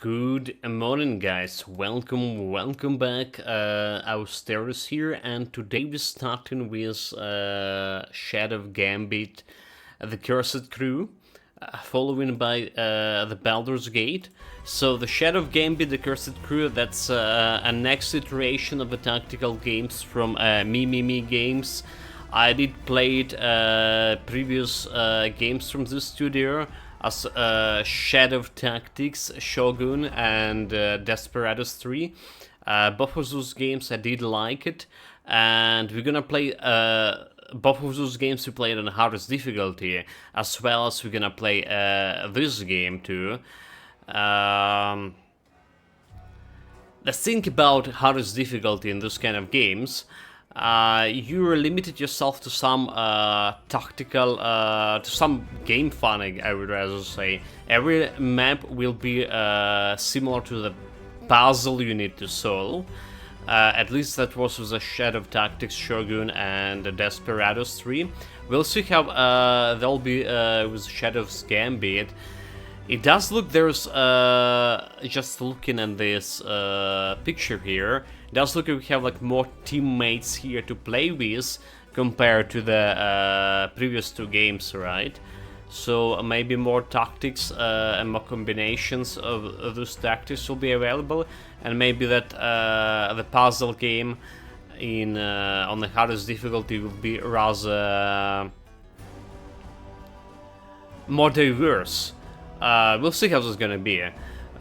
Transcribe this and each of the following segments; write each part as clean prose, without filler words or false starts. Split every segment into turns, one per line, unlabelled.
Good morning, guys. Welcome back. Austeris here, and today we're starting with Shadow Gambit, the Cursed Crew, following by the Baldur's Gate. So the Shadow Gambit, the Cursed Crew, that's a next iteration of the tactical games from Me Games. I did play previous games from this studio as Shadow Tactics, Shogun, and Desperados 3. Both of those games I did like it, and we're gonna play both of those games we played on the hardest difficulty, as well as we're gonna play this game too. Let's think about hardest difficulty in those kind of games. You're limited yourself to some tactical, to some game fun, I would rather say. Every map will be similar to the puzzle you need to solve. At least that was with the Shadow Tactics, Shogun, and the Desperados 3. We'll see how they'll be with Shadow's Gambit. It does look there's, just looking at this picture here, it does look like we have like more teammates here to play with compared to the previous two games, right? So maybe more tactics and more combinations of those tactics will be available, and maybe that the puzzle game in on the hardest difficulty will be rather more diverse. We'll see how this is gonna be.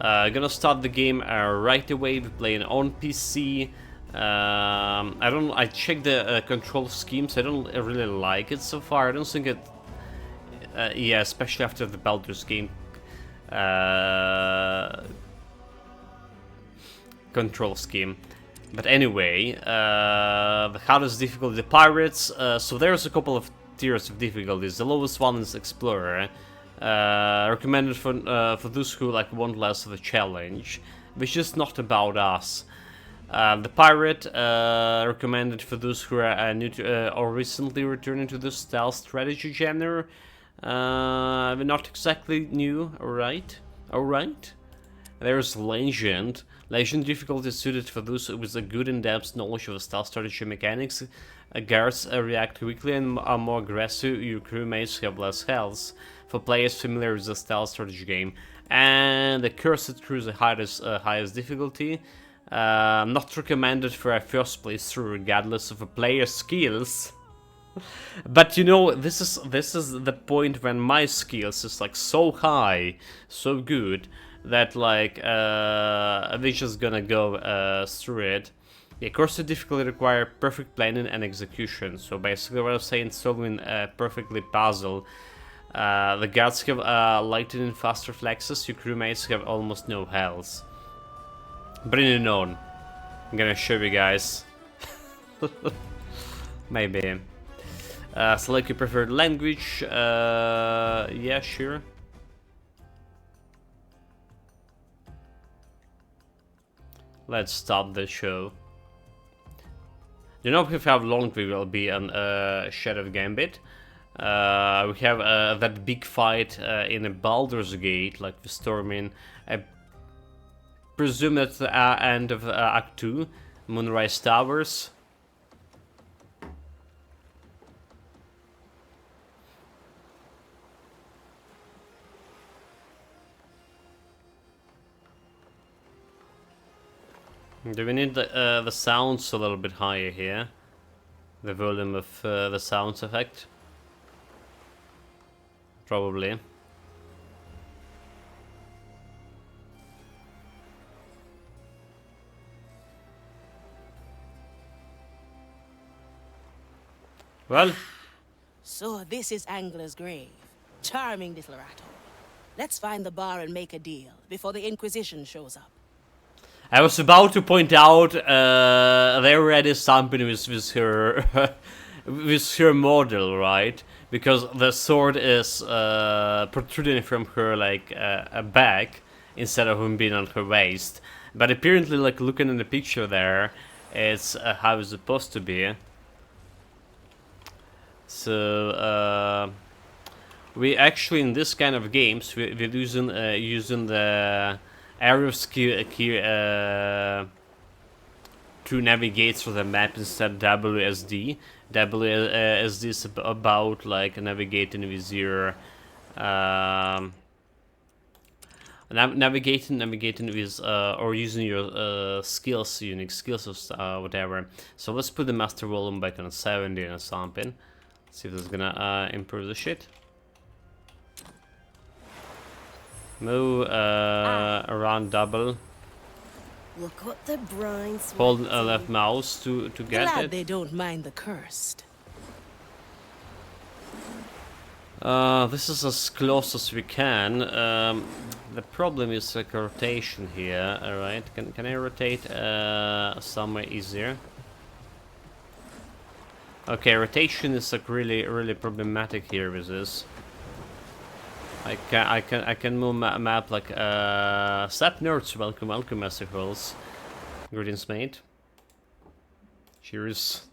Gonna start the game right away. We're playing on PC. I checked the control schemes. I don't really like it so far. I don't think it. Yeah, especially after the Baldur's game control scheme. But anyway, the hardest difficulty, the pirates. So there's a couple of tiers of difficulties. The lowest one is explorer. Recommended for those who like want less of a challenge, which is not about us. The pirate recommended for those who are new to or recently returning to the stealth strategy genre. We're not exactly new, alright? There's legend. Legend difficulty is suited for those with a good in-depth knowledge of the stealth strategy mechanics. Guards react quickly and are more aggressive. Your crewmates have less health. For players familiar with the stealth strategy game. And the Cursed Crew is the highest difficulty. Not recommended for a first playthrough regardless of a player's skills. But you know, this is the point when my skills is like so high, so good, that like we're just gonna go through it. The Cursed difficulty require perfect planning and execution. So basically what I was saying, solving a perfectly puzzle. The guards have lightning and fast reflexes. Your crewmates have almost no health. Bring it on. I'm gonna show you guys. Maybe. Select your preferred language. Yeah, sure. Let's start the show. Do you know how long we will be on Shadow Gambit? We have that big fight in a Baldur's Gate, like the storming. I presume that's the end of Act 2, Moonrise Towers. Do we need the sounds a little bit higher here? The volume of the sounds effect? Probably. Well.
So this is Angler's grave. Charming little rattle. Let's find the bar and make a deal before the Inquisition shows up.
I was about to point out they already something with her with her model, right? Because the sword is protruding from her like a back instead of him being on her waist. But apparently, like looking at the picture there, it's how it's supposed to be. So we actually in this kind of games we're using the arrows to navigate through the map instead of WSD. WSD is about like navigating with your navigating with or using your skills, unique skills or whatever. So let's put the master volume back on 70 or something. See if this is gonna improve the shit. Move around double.
Look what the brine.
Hold left mouse to get
Glad
it.
they don't mind the cursed.
This is as close as we can. The problem is like rotation here. All right, can I rotate somewhere easier? Okay, rotation is like really problematic here with this. I can move map like Sap Nerds. Welcome, Master Holes. Greetings, mate. Cheers.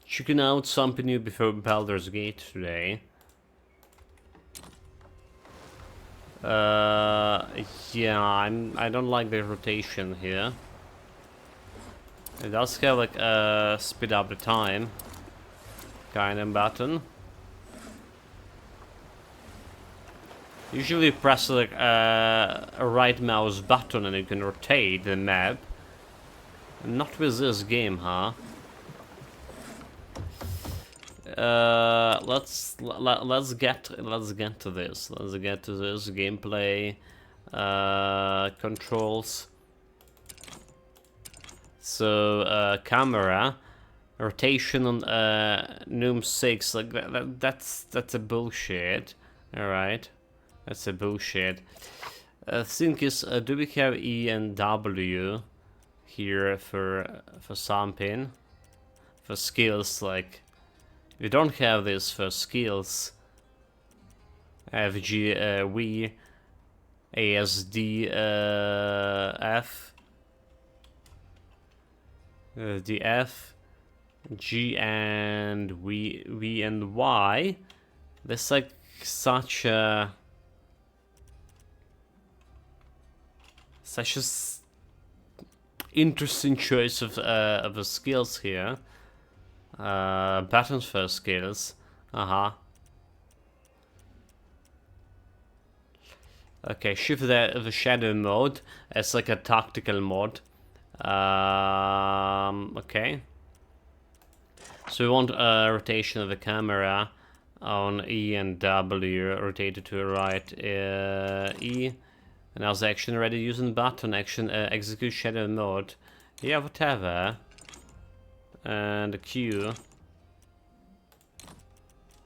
Checking out something new before Baldur's Gate today. Yeah, I don't like the rotation here. It does have like speed up the time kind of button. Usually you press like a right mouse button and you can rotate the map. Not with this game, huh? Let's get to this. Let's get to this gameplay controls. So camera rotation on Noom 6, like that's a bullshit. All right, that's a bullshit. Thing is, do we have E and W here for something for skills? Like we don't have this for skills. FG V ASD F the F G and V and Y. There's like such a interesting choice of the skills here. Buttons for skills. Okay, shift the shadow mode as like a tactical mode. Okay. So we want rotation of the camera on E and W, rotated to the right. E. And as action ready using button action execute shadow mode. Yeah, whatever. And a Q.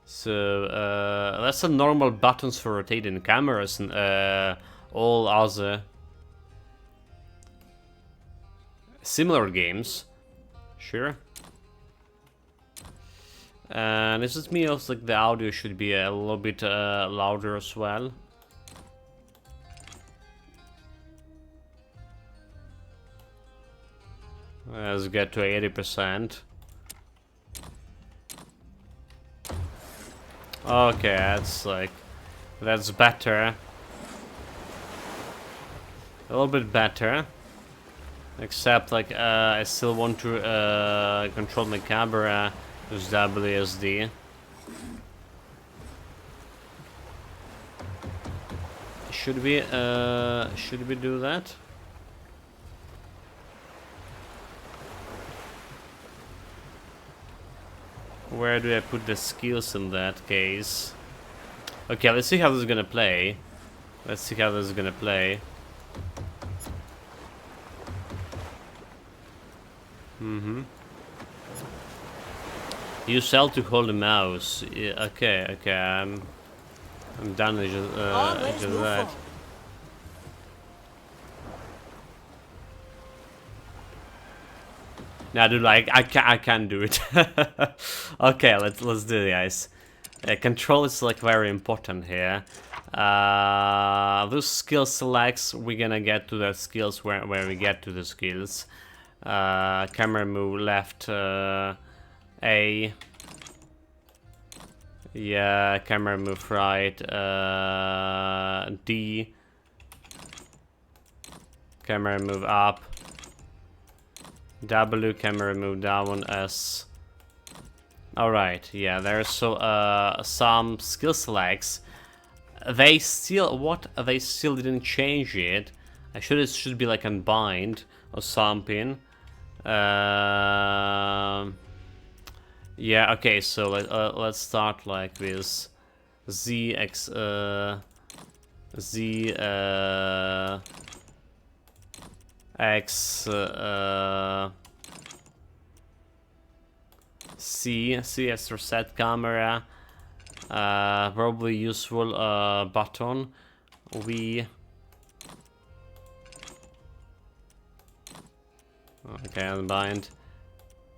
So that's the normal buttons for rotating cameras and all other similar games. Sure. And is it me also like the audio should be a little bit louder as well? Let's get to 80%. Okay, that's better. A little bit better. Except like I still want to control my camera with WSD. Should we do that? Where do I put the skills in that case? Okay, let's see how this is gonna play. Let's see how this is gonna play. Use L to hold the mouse. Yeah, okay, I'm done with just that. Now, dude, like I can't do it. Okay, let's do it, guys. Control is like very important here. Those skill selects, we're gonna get to the skills where we get to the skills. Camera move left, A. Yeah, camera move right, D. Camera move up. W, camera move down, S. Alright, yeah, there's some skill selects. They still they still didn't change it. It should be like unbind or something. Yeah, okay, so let's start like this. Z X Z X C as your set camera. Probably useful button. We okay, unbind.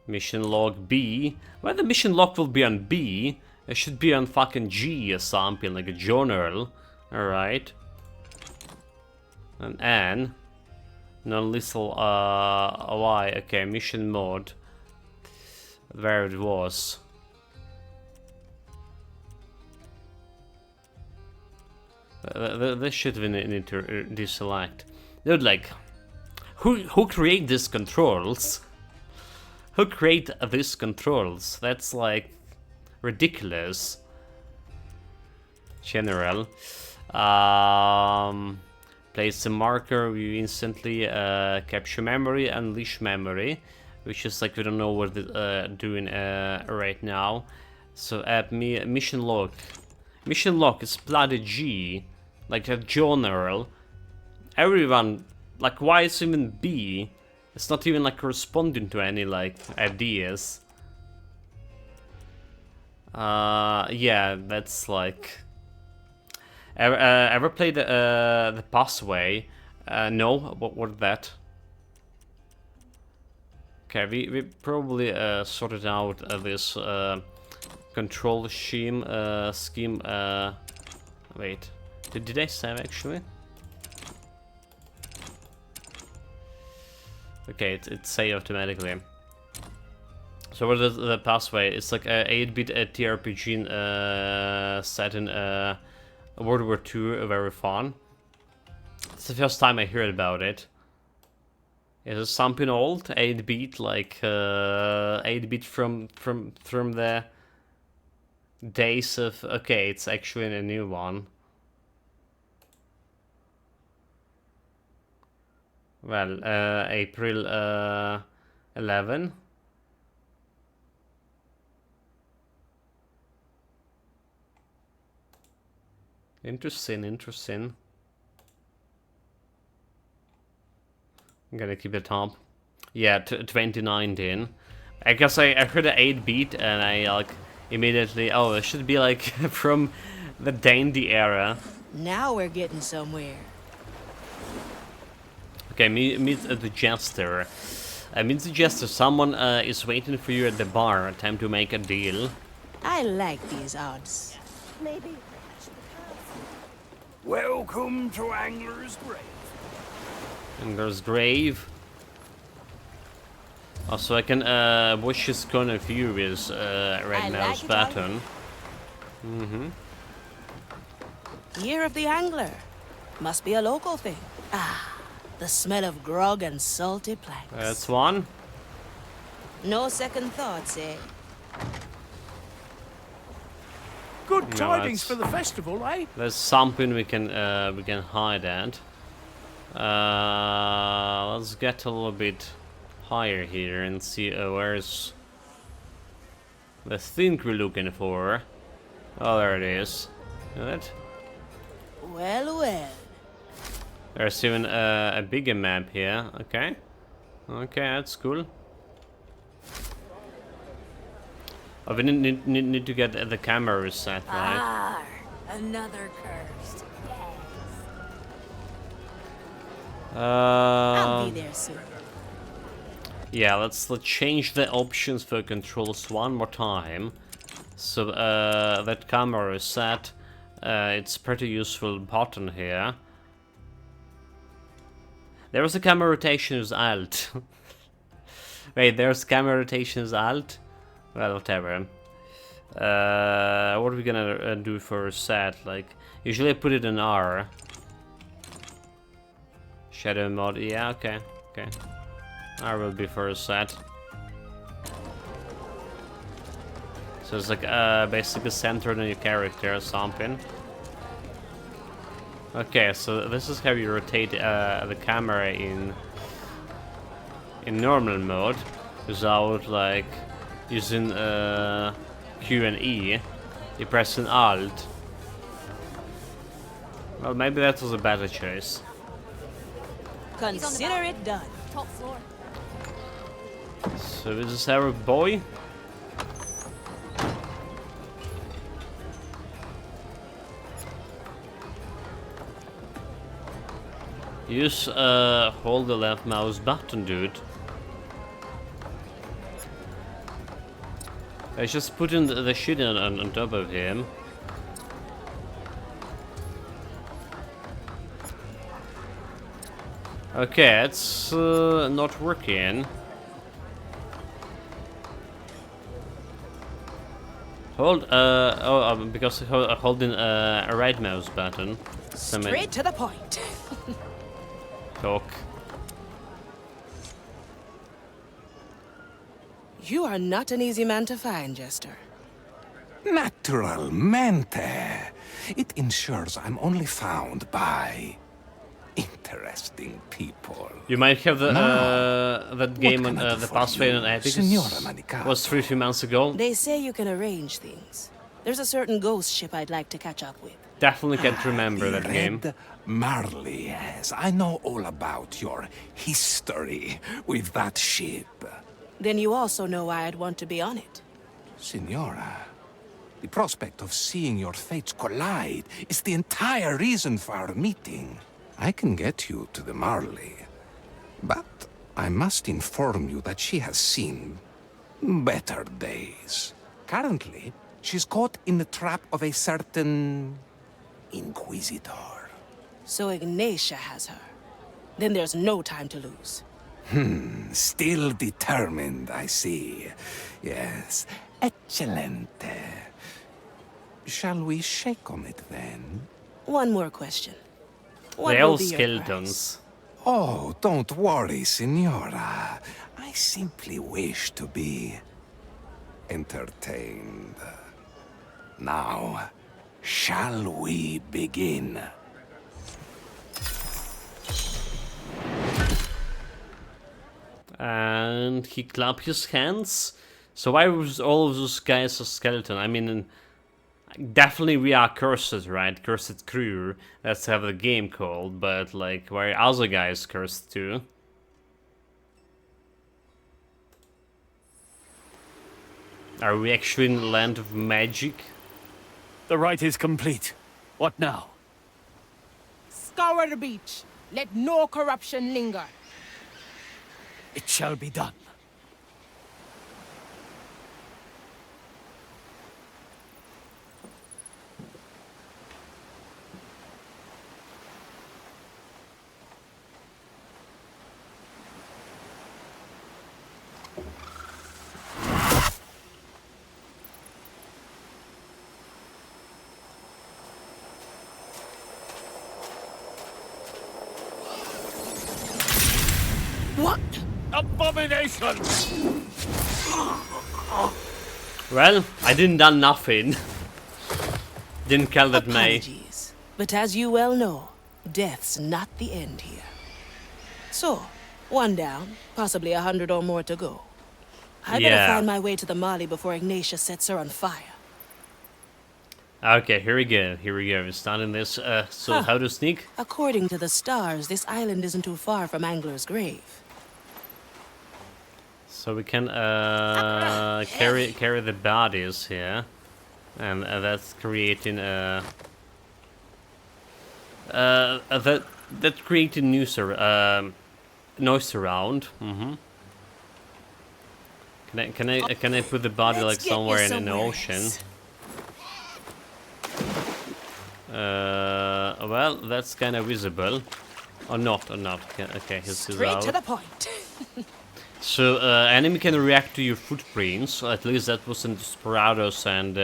Mission log B. Well, the mission log will be on B. It should be on fucking G or something, like a journal. Alright. And N. Non-lethal Y. Okay, mission mode. There it was. This shit we need to deselect. Dude, like, who create these controls? Who create these controls? That's like ridiculous. General. Place a marker. We instantly capture memory, unleash memory, which is like we don't know what we're doing right now. So add me mission log. Mission log is bloody G, like a general. Everyone, like, why is even B? It's not even like corresponding to any like ideas. Yeah, that's like. Ever played the Passway? No. What that? Okay, we probably sorted out this control scheme. Wait, did I save actually? Okay, it saved automatically. So what is the Passway? It's like a 8-bit TRPG set in World War II, very fun. It's the first time I heard about it. Is it something old? 8-bit, like 8-bit from the days of. Okay, it's actually a new one. Well, April 11. Interesting. I'm gonna keep it up. Yeah, 2019. I guess I heard the 8-bit and I like immediately. Oh, it should be like from the dandy era.
Now we're getting somewhere.
Okay, meet the jester. Meet the jester. Someone is waiting for you at the bar. Time to make a deal.
I like these odds.
Maybe.
Welcome to Angler's Grave.
Angler's Grave. Also, I can watch his corner of view with right now's button.
Year of the Angler. Must be a local thing. Ah, the smell of grog and salty planks.
That's one.
No second thoughts, eh?
Good
No,
tidings
that's-
for the festival, eh?
There's something we can hide at. Let's get a little bit higher here and see where's the thing we're looking for. Oh, there it is. See that?
Well.
There's even a bigger map here. Okay, that's cool. Oh, we need to get the camera reset, right?
Ah, another cursed.
I'll be there soon.
Yeah, let's change the options for controls one more time. So that camera is set. It's pretty useful button here. There's a camera rotation as Alt. Wait, there's camera rotation as Alt? Well, whatever. What are we gonna do for set? Like, usually I put it in R. Shadow mode, yeah, okay, okay. I will be first set. So it's like basically centered on your character or something. Okay, so this is how you rotate the camera in normal mode without like using Q and E. You press an Alt. Well, maybe that was a better choice.
Consider it done.
Top floor.
So this is our boy. Use hold the left mouse button, dude. I just put in the shit on top of him. Okay, it's not working. Hold, because holding a right mouse button.
Straight to the point.
Talk.
You are not an easy man to find, Jester.
Naturalmente. It ensures I'm only found by interesting people.
You might have the that game on
can I do
the
for
Pathway
you,
on Epic
Signora Manicato?
was 3 months ago.
They say you can arrange things. There's a certain ghost ship I'd like to catch up with.
Definitely can't remember that game.
Red Marley, yes. I know all about your history with that ship.
Then you also know why I'd want to be on it.
Signora, the prospect of seeing your fates collide is the entire reason for our meeting. I can get you to the Marley, but I must inform you that she has seen better days. Currently, she's caught in the trap of a certain Inquisitor.
So Ignatia has her. Then there's no time to lose.
Still determined, I see. Yes, excelente. Shall we shake on it then?
One more question. What
They're
will
all
be your
skeletons.
Oh, don't worry, Signora. I simply wish to be entertained. Now, shall we begin?
And he clapped his hands. So why was all of those guys a skeleton? I mean, definitely we are cursed, right? Cursed crew. That's how the game called. But like, why are other guys cursed too? Are we actually in the land of magic?
The rite is complete. What now?
Scour the beach. Let no corruption linger.
It shall be done.
What?
Abomination!
Well, I didn't done nothing. Didn't kill that May.
Apologies. But as you well know, death's not the end here. So, one down, possibly 100 or more to go. I better
Yeah.
find my way to the Mali before Ignatia sets her on fire.
Okay, here we go. Here we go. We're starting this. So
Huh.
how to sneak?
According to the stars, this island isn't too far from Angler's Grave.
So we can carry the bodies here, and that's creating that creating noise around. Can I put the body like
Let's get you
somewhere in the
somewhere
ocean?
else.
Well, that's kind of visible, or not? Okay, he's
Straight
out.
to the point.
So, enemy can react to your footprints. At least that was in Desperados and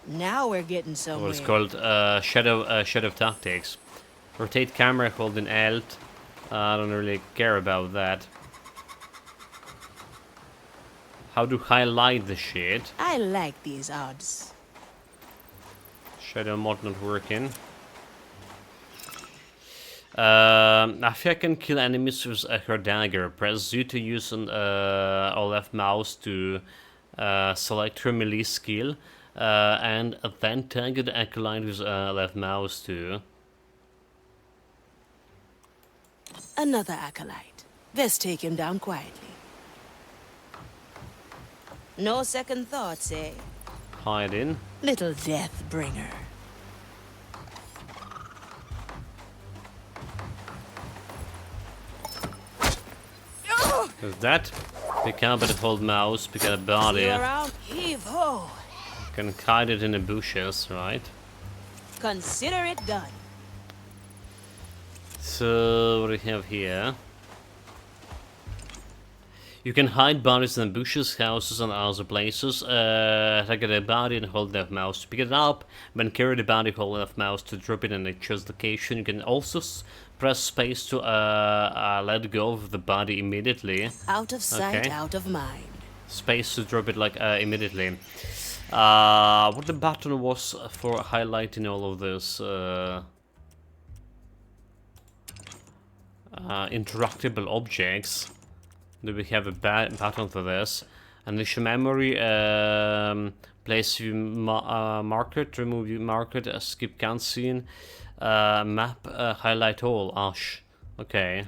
Now we're getting somewhere.
what's called Shadow Tactics. Rotate camera holding Alt. I don't really care about that. How to highlight the shit?
I like these odds.
Shadow mod not working. I think I can kill enemies with her dagger. Press Z to use on or left mouse to select her melee skill, and then target the acolyte with left mouse too.
Another acolyte. Best take him down quietly. No second thoughts, eh?
Hide in.
Little death bringer.
There's that. Pick up and hold mouse, pick up a body.
See you around? Heave ho!
Can hide it in the bushes, right?
Consider it done.
So, what do we have here? You can hide bodies in bushes, houses, and other places. Target a body and hold left mouse to pick it up. Then carry the body, hold left mouse to drop it in a chosen location. You can also press space to let go of the body immediately.
Out of sight,
Okay.
out of mind.
Space to drop it like immediately. What the button was for highlighting all of this? Interactable objects. Do we have a button for this? Unleash memory, place view market, remove view market, skip cutscene, map, highlight all, Ash. Okay.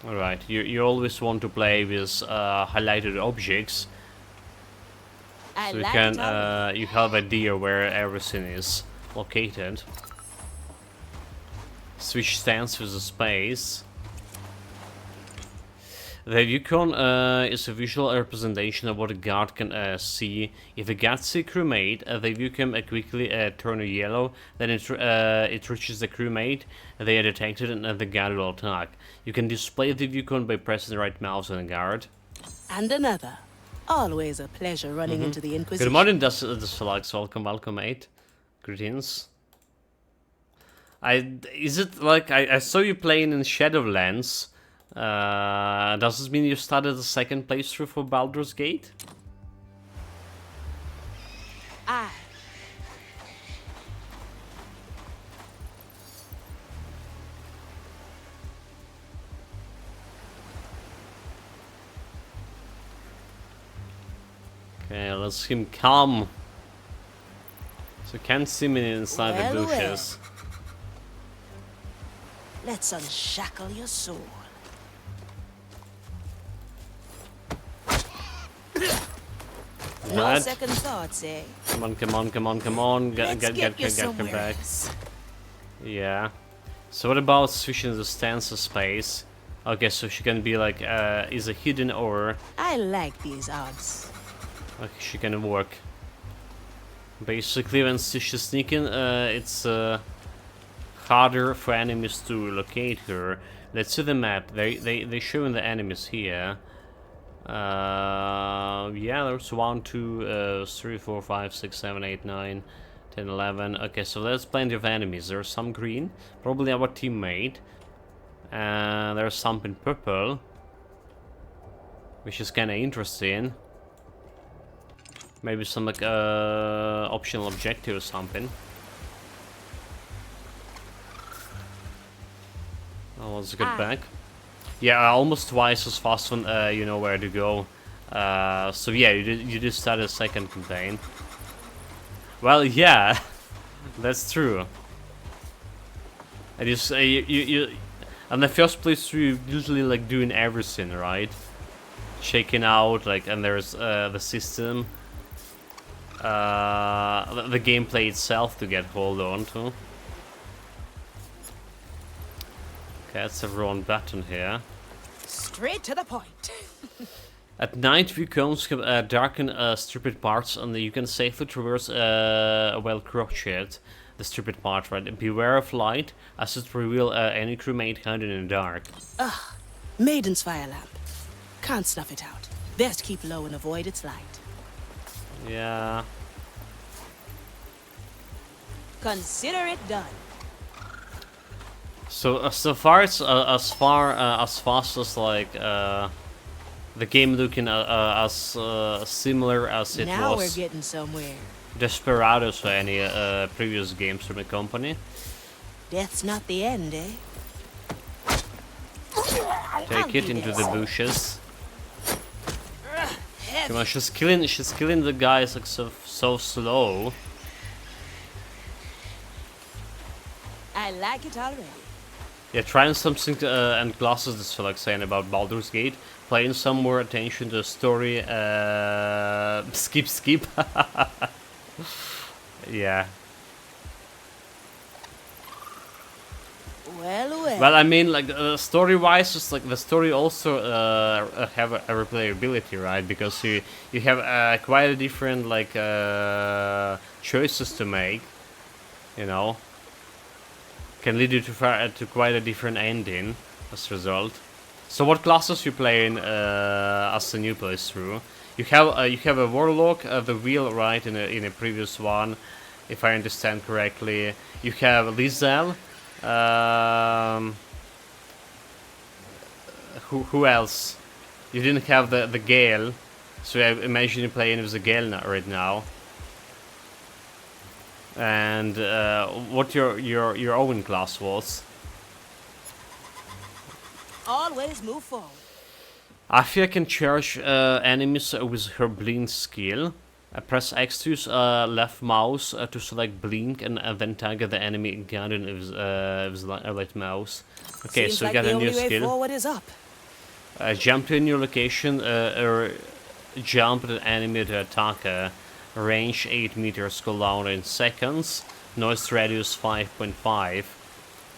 Alright, you always want to play with highlighted objects,
I
so you
like
can
it already.
you have idea where everything is located. Switch stance with the space. The Yukon is a visual representation of what a guard can see. If a guard sees a crewmate, the Yukon quickly turn yellow, then it reaches the crewmate, they are detected and the guard will attack. You can display the Yukon by pressing the right mouse on the guard.
And another. Always a pleasure running into the
Good
Inquisition.
morning, Deluxe. Welcome, mate. Greetings. Is it like I saw you playing in Shadowlands? Does this mean you started the second playthrough for Baldur's Gate?
I.
Okay, let's him come. So can't see me inside the
Well,
bushes.
Let's unshackle your soul. No
Right.
second thoughts, eh?
Come on, come on, come on, come on.
Let's get you
Get
somewhere
back.
else.
Yeah. So what about switching the stance of space? Okay, so she can be like, is a hidden or
I like these odds.
like she can work. Basically, when she's sneaking, it's harder for enemies to locate her. Let's see the map. They showing the enemies here. Yeah, there's 1, 2, 3, 4, 5, 6, 7, 8, 9, 10, 11. Okay, so there's plenty of enemies. There's some green, probably our teammate. And there's some in purple, which is kind of interesting. Maybe some like optional objective or something. Oh, let's get back. Yeah, almost twice as fast when you know where to go. So yeah, you did start a second campaign. Well, yeah, that's true. And you say you on the first playthrough, you usually like doing everything, right? Checking out like, and there's the system, the gameplay itself to get hold on to. Okay, that's the wrong button here.
Straight to the point.
At night, viewcones can darken stupid parts, and you can safely traverse well crouched the stupid part, right? Beware of light, as it reveal any crewmate hiding in the dark.
Ugh. Maiden's fire lamp. Can't snuff it out. Best keep low and avoid its light.
Yeah.
Consider it done.
So so far it's as fast as like the game looking as similar as it
Now we're
was
getting somewhere.
Desperados or any previous games from the company.
Death's not the end, eh?
Take it into the bushes. Come on, she's killing the guys like so slow.
I like it already.
Yeah, trying something to, and glasses is like saying about Baldur's Gate. Paying some more attention to the story. Skip. Yeah.
Well.
I mean, like story-wise, just like the story also have a replayability, right? Because you have quite a different like choices to make. You know, can lead you to quite a different ending as a result. So, what classes you play in as a new playthrough? You have a warlock, the wheel, right? In a previous one, if I understand correctly. You have Lizel. Who else? You didn't have the Gale, so I imagine you're playing with the Gale right now. And what your own class was?
Always move forward.
Afia can charge enemies with her blink skill. Press X to use left mouse to select blink and then target the enemy again with right mouse. Okay,
Seems
so
like
you got
the
a new
only way
skill.
forward is up.
Jump to a new location or jump at an enemy to attack. Range 8 meters, cooldown in seconds. Noise radius 5.5.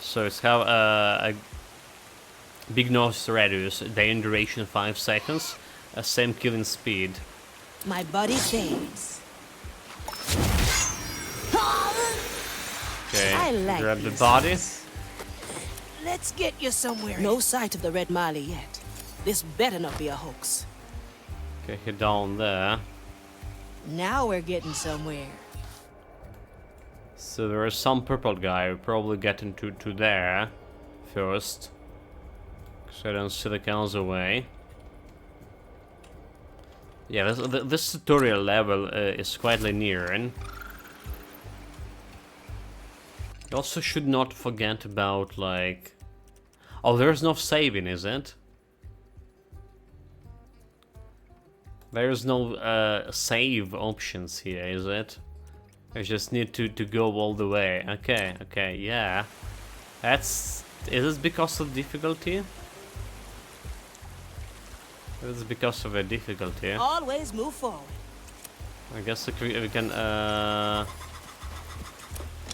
So it's have a big noise radius. Day in duration 5 seconds. Same killing speed.
My body fades.
Okay,
I like
grab the
this.
body.
Let's get you somewhere. No sight of the Red Marley yet. This better not be a hoax.
Okay, hit down there.
Now we're getting somewhere.
So there is some purple guy. We'll probably get into there first. So I don't see the cans away. Yeah, this tutorial level is quite linear. And you also should not forget about like... Oh, there's no saving, is it? There's no save options here, is it? I just need to go all the way. Okay, yeah. Is this because of difficulty? It's because of a difficulty.
Always move forward.
I guess we can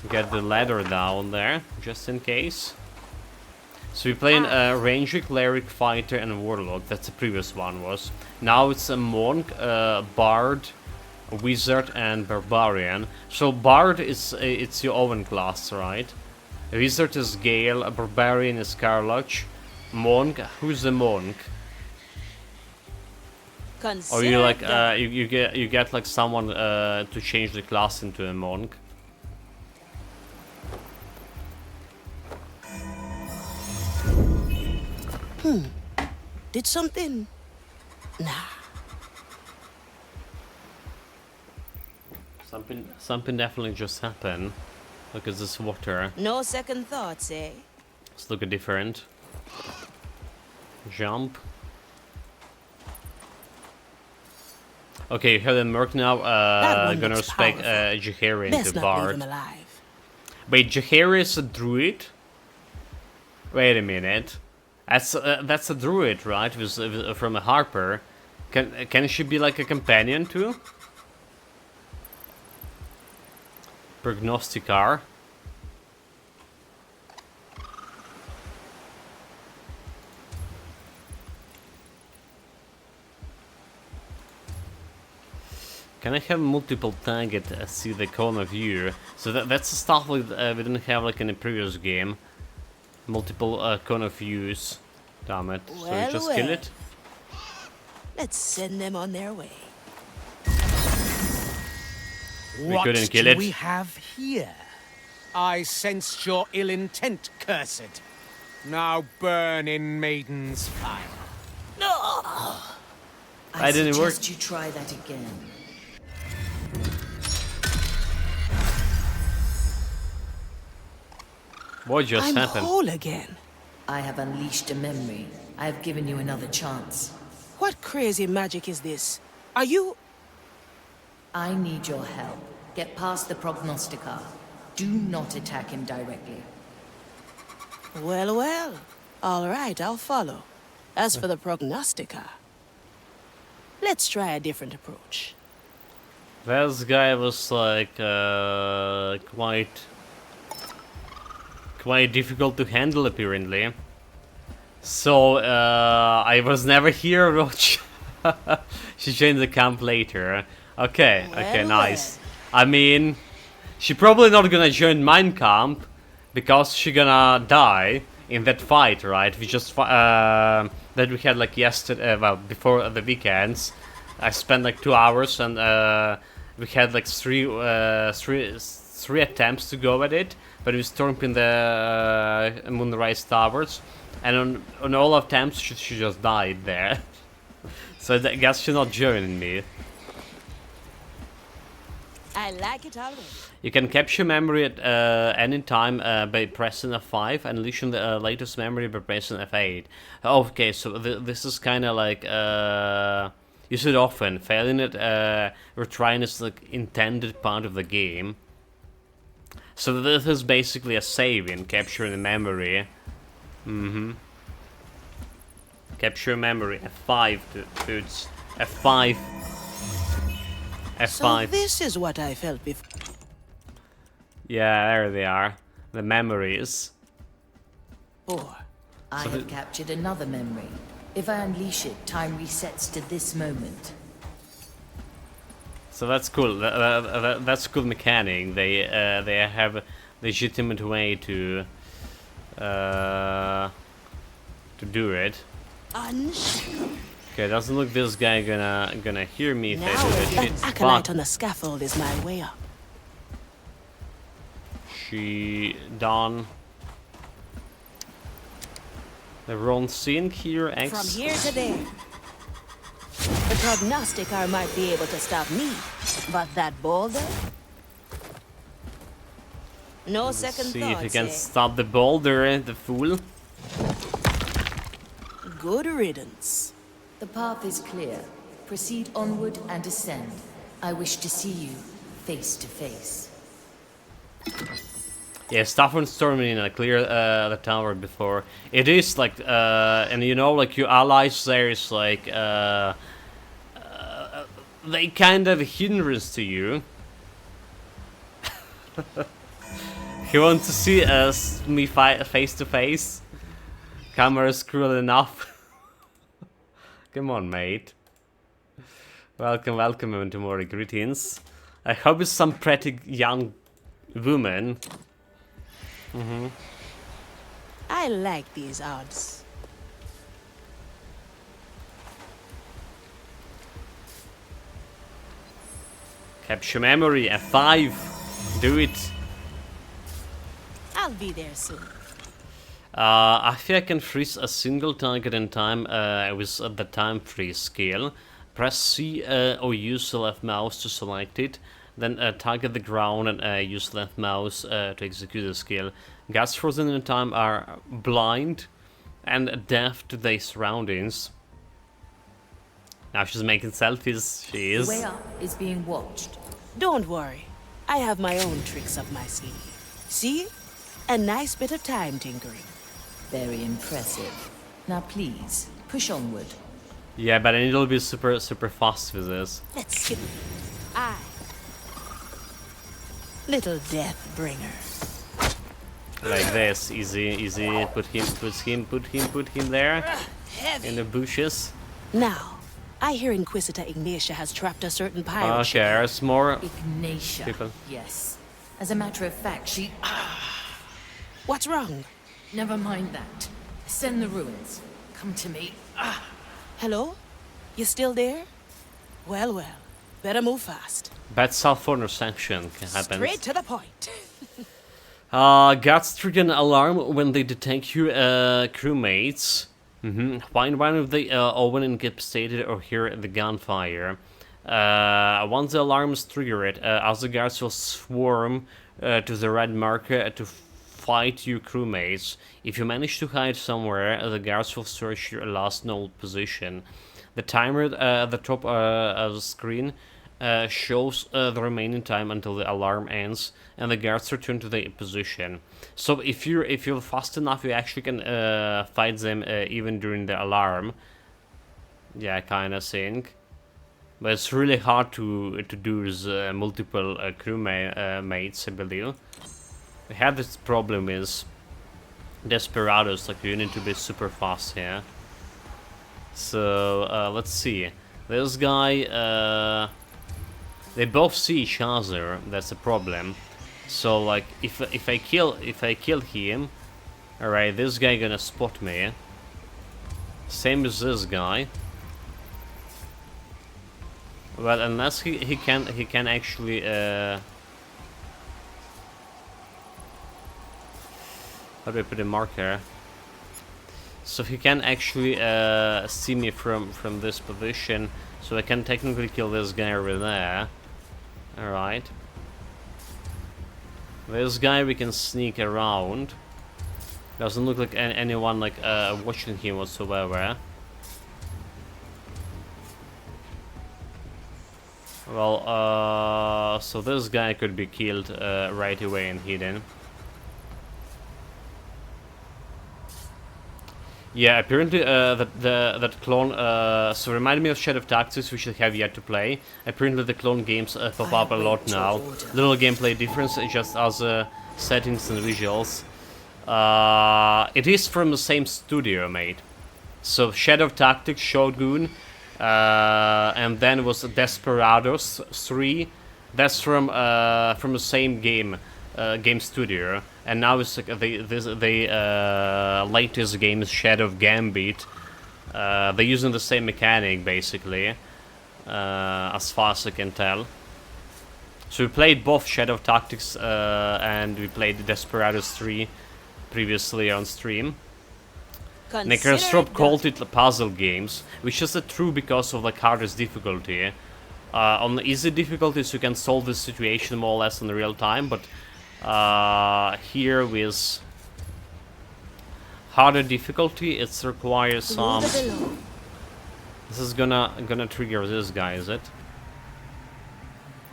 get the ladder down there, just in case. So we play Ranger, Cleric, Fighter, and Warlock. That's the previous one was. Now it's a Monk, Bard, Wizard, and Barbarian. So Bard is it's your own class, right? Wizard is Gale, Barbarian is Carloch, Monk. Who's the Monk? Or you like you get like someone to change the class into a Monk.
Did something? Nah.
Something definitely just happened. Look at this water.
No second thoughts, eh?
Let's look at different. Jump. Okay, you have the Merc now. Gonna respect Jahari
Best
into
not leave
Bard.
him alive.
Wait, Jahari is a druid? Wait a minute. That's a druid, right? With from a Harper. Can she be like a companion too? Prognosticar. Can I have multiple target see the corner view? So that's the stuff we didn't have like in the previous game. Multiple corner views. Damn it. So we just kill it?
Let's send them on their way.
We couldn't kill it.
What do we have here?
I sensed your ill intent, cursed. Now burn in Maiden's fire.
I didn't work.
suggest you try that again.
What just
I'm
happened?
whole again.
I have unleashed a memory. I have given you another chance.
What crazy magic is this? Are you...
I need your help. Get past the prognosticar. Do not attack him directly.
Well, well. All right, I'll follow. As for the prognostica, let's try a different approach.
This guy was like quite difficult to handle apparently. So I was never here. She joined the camp later. Okay, okay,
Well,
nice. I mean, she probably not gonna join mine camp because she gonna die in that fight, right? We just that we had like yesterday, well, before the weekends. I spent like 2 hours and we had like three attempts to go at it, but we stormed in the Moonrise Towers, and on all attempts she just died there. So I guess she's not joining me.
I like it already.
You can capture memory at any time by pressing F5 and unleashing the latest memory by pressing F8. Okay, so this is kind of like use it often. Failing it, retrying is like intended part of the game. So this is basically a saving, capturing the memory. Capture memory F5, dudes. F5. F5.
So this is what I felt before.
Yeah, there they are. The memories.
I have captured another memory. If I unleash it, time resets to this moment.
So that's cool. That's cool mechanic. They have a legitimate way to do it. Okay, doesn't look this guy gonna hear me if I
Now
do that
that
shit.
acolyte
Fuck.
on the scaffold is my way up.
She done. The wrong scene here. X.
From here to there. The prognosticar might be able to stop me, but that boulder? No second
See
thoughts,
if he can
eh?
stop the boulder, the fool.
Good riddance.
The path is clear. Proceed onward and ascend. I wish to see you face to face.
Yeah, stop from storming and clear the tower before. It is like, and you know, like your allies there is like, they kind of a hindrance to you. You want to see me fight face to face? Camera's cruel enough. Come on, mate. Welcome, welcome, Inventory. Greetings. I hope it's some pretty young woman.
I like these odds.
Capture memory, F5. Do it.
I'll be there soon.
I think I can freeze a single target in time with the time freeze skill. Press C or use the left mouse to select it. Then target the ground and use left mouse to execute the skill. Guards frozen in time are blind and deaf to their surroundings. Now she's making selfies, she
The
is.
way up is being watched.
Don't worry. I have my own tricks up my sleeve. See? A nice bit of time tinkering.
Very impressive. Now please, push onward.
Yeah, but I need to be super fast with this.
Let's skip. I. Little death bringer.
Like this, easy. Put him there.
Heavy.
In the bushes.
Now, I hear Inquisitor Ignatia has trapped a certain pirate
Okay,
ship.
there's more.
Ignatia.
People.
Yes. As a matter of fact, she...
What's wrong?
Never mind that. Send the ruins. Come to me.
Hello? You still there? Well, well. Better move fast.
Bad self-honor sanction can happen.
Straight to the point.
Guards trigger an alarm when they detect you, crewmates. Find one of the oven incapacitated or hear the gunfire. Once the alarm is triggered, other guards will swarm to the red marker to fight you crewmates. If you manage to hide somewhere, the guards will search your last known position. The timer at the top of the screen shows the remaining time until the alarm ends and the guards return to their position. So if you're fast enough, you actually can fight them even during the alarm. Yeah, I kind of think. But it's really hard to do with multiple mates, I believe. We have this problem is Desperados, like you need to be super fast here. So let's see. This guy, they both see each other. That's a problem. So like if I kill him, all right, this guy gonna spot me. Same as this guy. Well, unless he can actually how do I put a marker? So he can actually see me from this position, so I can technically kill this guy over there. All right. This guy we can sneak around. Doesn't look like anyone like watching him whatsoever. Well, so this guy could be killed right away and hidden. Yeah, apparently that clone. So remind me of Shadow Tactics, which I have yet to play. Apparently the clone games pop up a lot now. Little gameplay difference, just other settings and visuals. It is from the same studio, mate. So Shadow Tactics, Shogun. And then was Desperados 3. That's from the same game studio. And now it's like the latest game is Shadow Gambit. They're using the same mechanic basically, as far as I can tell. So we played both Shadow Tactics and we played Desperados 3 previously on stream. Necrostrop called it puzzle games, which is true because of the hardest difficulty. On the easy difficulties you can solve this situation more or less in real time, but here with harder difficulty it requires some... This is gonna trigger this guy, is it?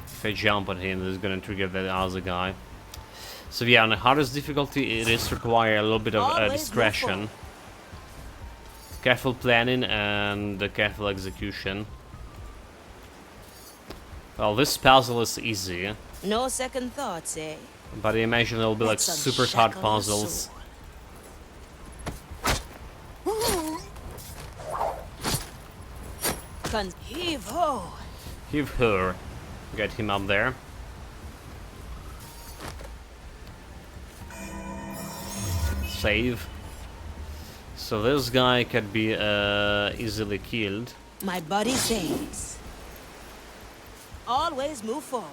If I jump on him, this is gonna trigger the other guy. So yeah, on the hardest difficulty it is require a little bit of discretion. Careful planning and careful execution. Well, this puzzle is easy.
No second thoughts, eh?
But I imagine it'll be like super hard puzzles.
Heave ho!
Heave her. Get him up there. Save. So this guy can be easily killed.
My body says, always move forward.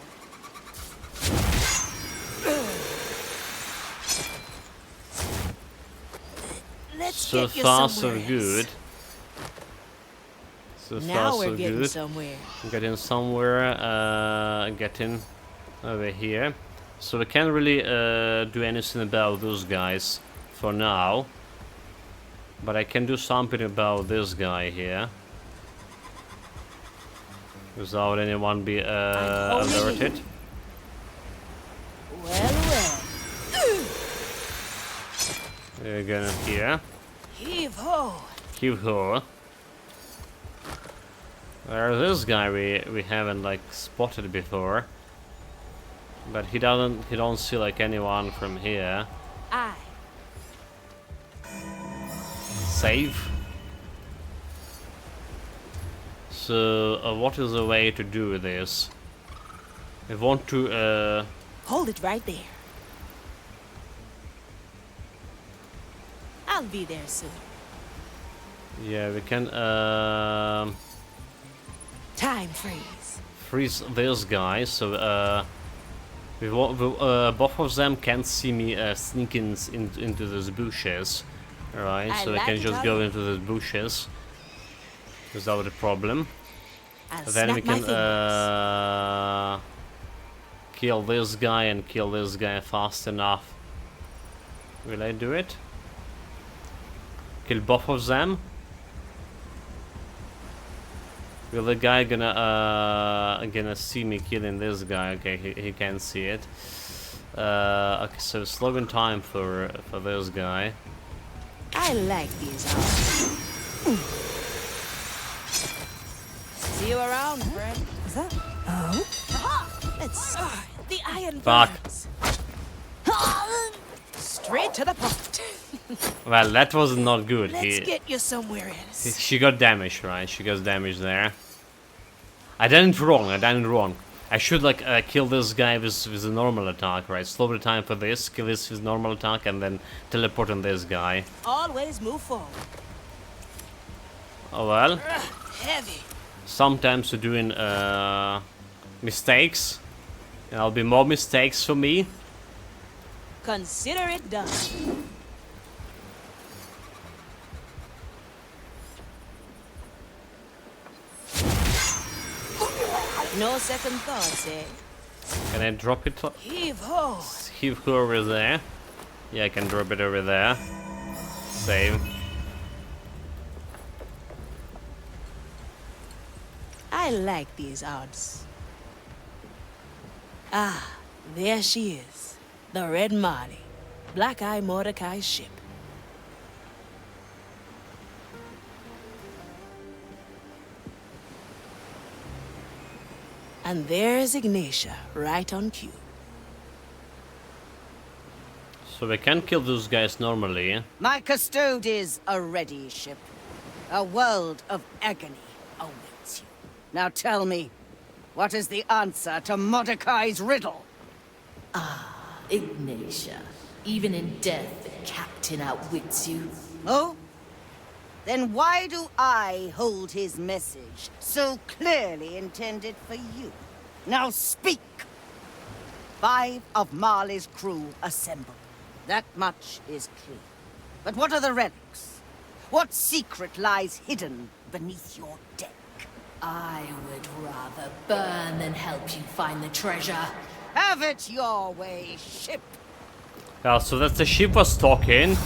Let's
So
get you
far so
somewhere
good.
else.
So
Now
far
we're
so
getting
good.
somewhere.
Getting somewhere, getting over here. So we can't really do anything about those guys for now. But I can do something about this guy here. Without anyone be alerted.
Well.
We're gonna here.
Heave ho!
Heave ho. There's this guy we haven't like spotted before. But he don't see like anyone from here.
Aye.
Save. So what is the way to do this? I want to
Hold it right there. I'll be there soon.
yeah, we can
Time freeze.
freeze this guy. So Both of them can't see me sneaking into those bushes. Alright,
I
so they
like
can
it
just
how
go
you-
into those bushes without a problem.
I'll
Then we
snap my
can
fingers.
kill this guy and kill this guy fast enough. Will I do it? Kill both of them? Will the guy gonna see me killing this guy? Okay, he can see it. Okay, so slow in time for this guy.
I like these odds. See you around, friend.
Is that? Oh?
Let's the iron
Fuck.
burns. Straight to the point.
Well, that was not good.
Let's get you somewhere else.
She got damaged, right? She got damaged there. I done it wrong. I should like kill this guy with a normal attack, right? Slow the time for this, kill this with normal attack, and then teleport on this guy.
Always move forward.
Oh well.
Heavy.
Sometimes you're doing mistakes. And there'll be more mistakes for me.
Consider it done. No second thoughts, eh?
Can I drop it?
Heave ho.
Heave her over there. Yeah, I can drop it over there. Save.
I like these odds. Ah, there she is. The Red Marley. Black Eye Mordecai's ship. And there's Ignatia, right on cue.
So we can kill those guys normally.
My custode is a ready ship. A world of agony awaits you. Now tell me, what is the answer to Mordecai's riddle?
Ignatia. Even in death, the captain outwits you.
Oh? Then why do I hold his message so clearly intended for you? Now speak! 5 of Marley's crew assembled. That much is clear. But what are the relics? What secret lies hidden beneath your deck?
I would rather burn than help you find the treasure.
Have it your way, ship!
Yeah, so that's the ship was talking.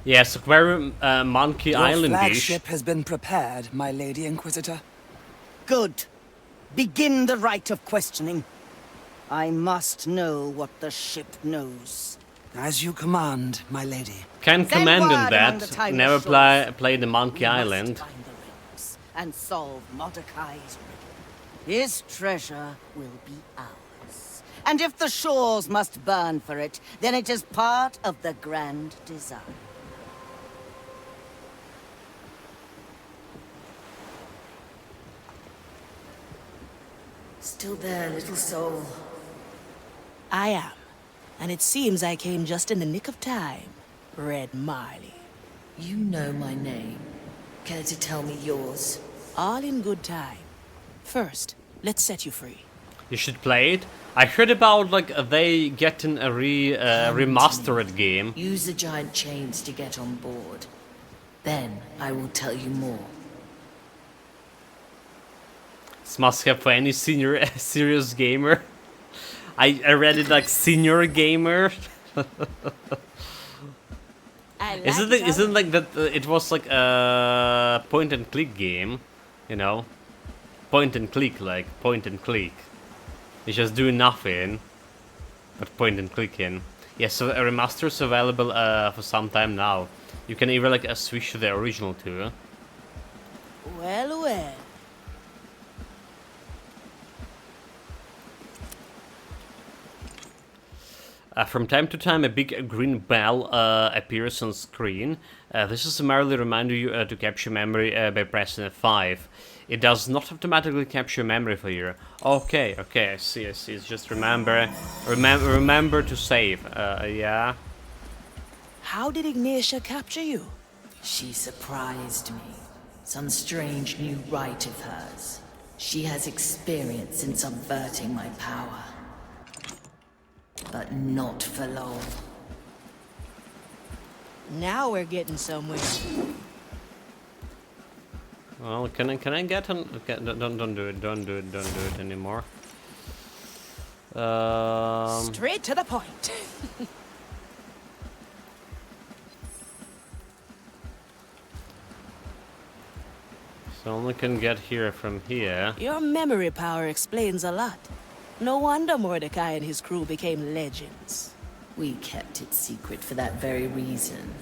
Yes, very Monkey
Your
Islandish.
flagship has been prepared, my Lady Inquisitor.
Good. Begin the rite of questioning. I must know what the ship knows.
As you command, my lady.
Can
Send
command
word
on
among the
that.
timeless
Never
shores.
play the Monkey
We must
Island.
find the relics and solve Mordecai's riddle. His treasure will be ours. And if the shores must burn for it, then it is part of the grand design.
Still there, little soul.
I am. And it seems I came just in the nick of time. Red Marley.
You know my name. Care to tell me yours?
All in good time. First, let's set you free.
You should play it. I heard about like they getting a remastered game.
Use the giant chains to get on board. Then I will tell you more.
This must have for any senior serious gamer. I read it like senior gamer.
I like
Isn't it like that? It was like a point and click game, you know, point and click, like point and click. You just do nothing, but point and clicking. Yeah, so a remaster is available for some time now. You can even like switch to the original too.
Well, well.
From time to time, a big green bell appears on screen. This is to merely remind you to capture memory by pressing F5. It does not automatically capture memory for you. Okay, I see. It's just remember to save. Yeah.
How did Ignatia capture you?
She surprised me. Some strange new right of hers. She has experience in subverting my power. But not for long.
Now we're getting somewhere.
Well, can I get on? Okay, don't do it anymore.
Straight to the point.
So only can get here from here.
Your memory power explains a lot. No wonder Mordecai and his crew became legends.
We kept it secret for that very reason.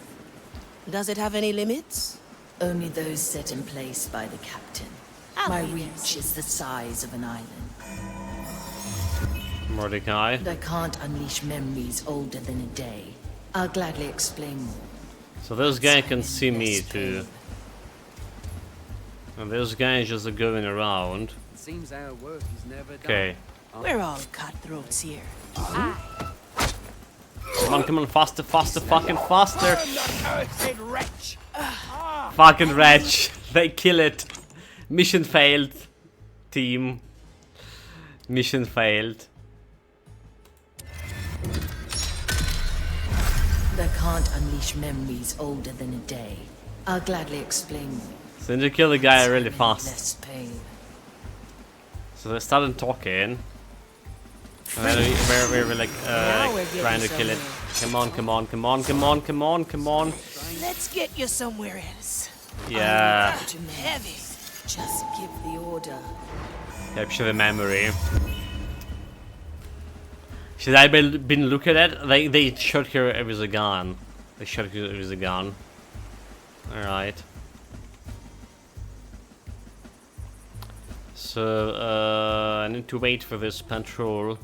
Does it have any limits?
Only those set in place by the captain. My reach is the size of an island.
Mordecai.
And I can't unleash memories older than a day. I'll gladly explain more.
So this guy can see me
Less
too.
pain.
And this guy is just going around.
It seems our work is never done.
Okay.
We're all cutthroats here.
Come on, faster, fucking faster.
Cursed wretch!
Fucking wretch. They kill it. Mission failed. Team. Mission failed.
I can't unleash memories older than a day. I'll gladly explain more.
So they kill the guy really fast.
Less pain.
So they started talking. And then we're like
Now we're getting
trying to kill it.
somewhere.
Come on.
Let's get you somewhere else.
Yeah.
Heavy.
Just give the order.
Capture the memory. Should I been looking at? They shot her with a gun. They shot her with a gun. Alright. So I need to wait for this patrol to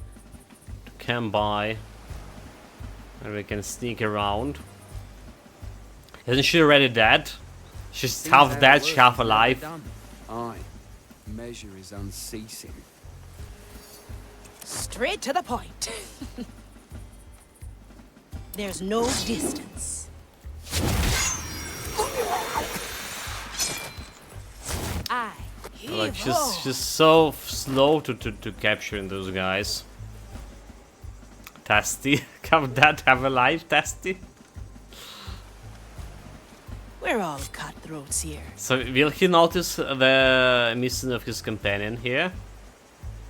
come by. And we can sneak around. Isn't she already dead? She's half dead, she's half alive.
Aye. Measure is unceasing.
Straight to the point. There's no distance.
Like she's so slow to capturing those guys. Tasty. Have that have a life, Tasty.
We're all cutthroats here.
So will he notice the missing of his companion here?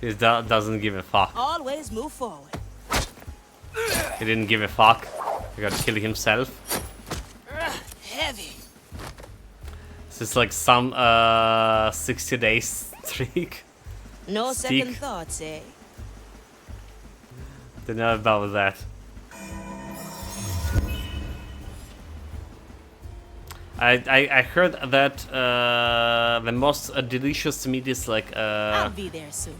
He doesn't give a fuck.
Always move forward.
He didn't give a fuck. He got to kill himself.
Heavy.
This is like some 60-day streak.
No
Stick.
second thoughts, eh?
Don't know about that. I heard that the most delicious meat is like
I'll be there soon.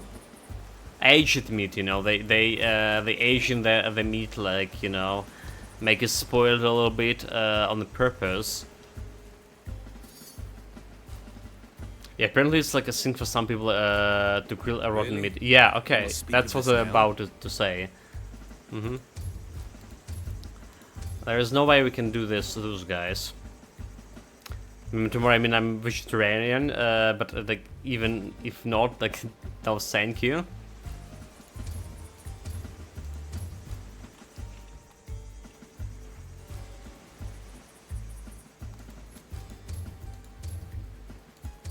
aged meat. You know, they age in the meat, like, you know, make it spoiled a little bit on the purpose. Yeah, apparently it's like a thing for some people to grill a rotten meat. Yeah, okay, that's what I'm about to say. There is no way we can do this to those guys. Tomorrow, I mean, I'm vegetarian, but like, even if not, like, no, thank you.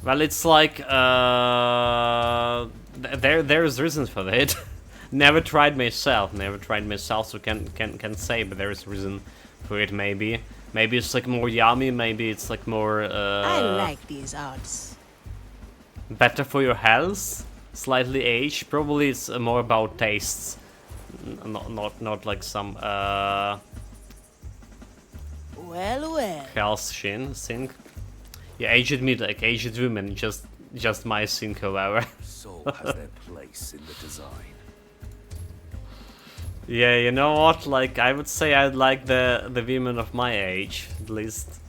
Well, it's like there's reasons for that. Never tried myself, so can say, but there is reason for it. Maybe it's like more yummy. Maybe it's like more.
I like these odds.
Better for your health. Slightly aged. Probably it's more about tastes, not like some
Well.
health thing. Yeah, aged meat, like aged women, just my thing, however.
Soul has their place in the design.
Yeah, you know what? Like, I would say I'd like the women of my age, at least.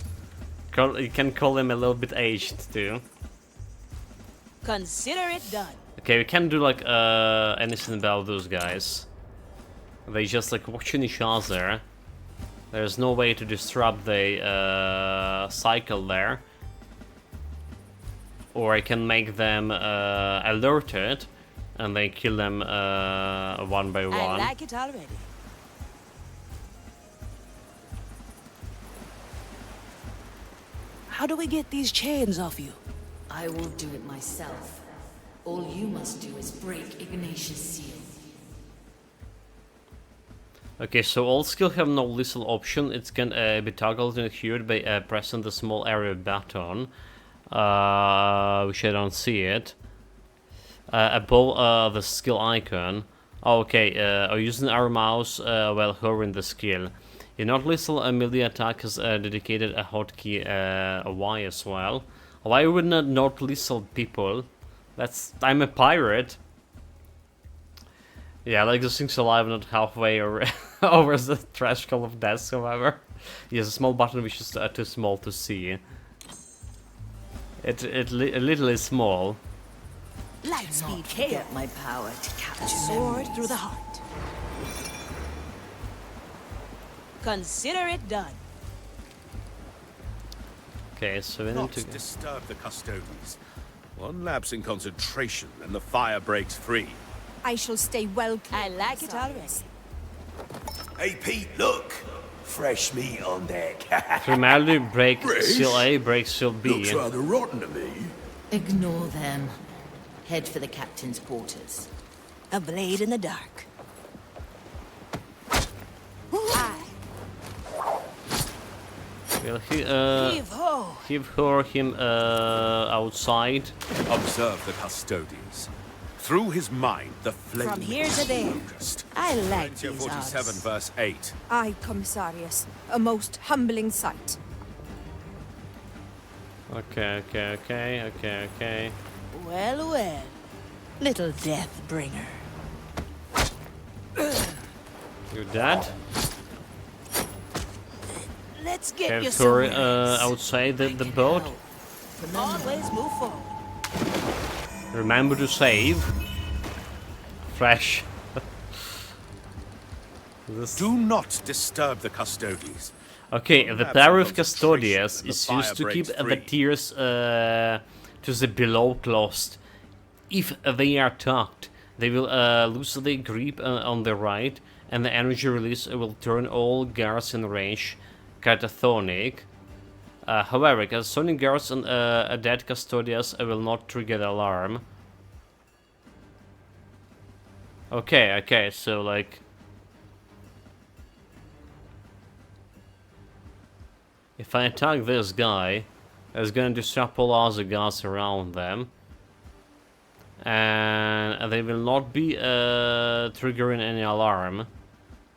You can call them a little bit aged too.
Consider it done.
Okay, we can't do like anything about those guys. They just like watching each other. There's no way to disrupt the cycle there. or I can make them alerted, and then kill them one by one.
I like it already. How do we get these chains off you?
I will do it myself. All you must do is break Ignatius' seal.
Okay, so all skill have no lethal option. It can be toggled and cured by pressing the small area button, which I don't see it. Above the skill icon. Oh, okay, using our mouse while hovering the skill. Your not lethal melee attack has dedicated a hotkey Y as well. Why would not lethal people? I'm a pirate. Yeah, like this thing's alive, not halfway or over the threshold of death, however. He has a small button which is too small to see. It literally small.
Light speed KO.
Forget my power to capture
Sword
memories.
through the heart. Consider it done.
Okay, so we need
Not
to...
disturb the custodians. One lapse in concentration and the fire breaks free.
I shall stay well clear.
I like it already.
Hey Pete, look! Fresh meat on deck.
Primarily break
Fresh?
seal A, break seal B.
Looks rather rotten to me.
Ignore them. Head for the captain's quarters.
A blade in the dark.
Will he,
Heave-ho!
give him outside?
Observe the custodians. Through his mind, the flame
From here to
is
there.
focused.
I like
Corinthians
these
47
odds.
verse 8.
Aye, Commissarius. A most humbling sight.
Okay.
Well, well. Little death bringer.
You're dead?
Let's get you
Have
somewhere.
outside the boat.
Always move forward.
Remember to save. Fresh.
Do not disturb the custodians.
Okay, the
Perhaps
power
in
of Custodians
concentration,
is
the
used
fire
to keep
breaks
the
free.
tiers to the below closed. If they are tucked, they will loosely grip on the right, and the energy release will turn all guards in range catatonic. However, catatonic guards and dead Custodians will not trigger the alarm. Okay, so like... if I attack this guy, it's gonna disrupt all other guards around them. And they will not be triggering any alarm.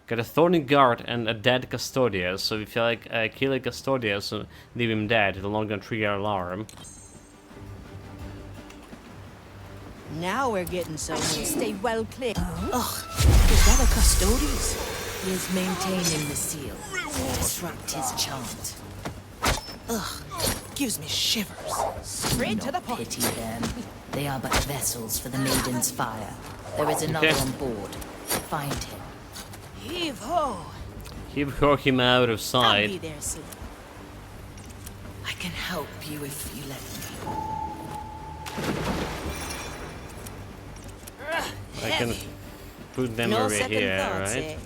Got a thorny guard and a dead Custodian, so if you like kill a Custodian, so leave him dead, it'll not gonna trigger alarm.
Now we're getting somewhere.
Stay well clear.
Ugh, is that a Custodians?
He is maintaining the seal. Disrupt his chant.
Ugh, gives me shivers. Straight to the point.
Pity them. They are but vessels for the maiden's fire. There is another
Okay.
on board. Find him.
Heave-ho!
Keep him out of
I'll be
sight.
there soon.
I can help you if you let me.
I can put them
No
over
second
here,
thoughts,
right?
eh?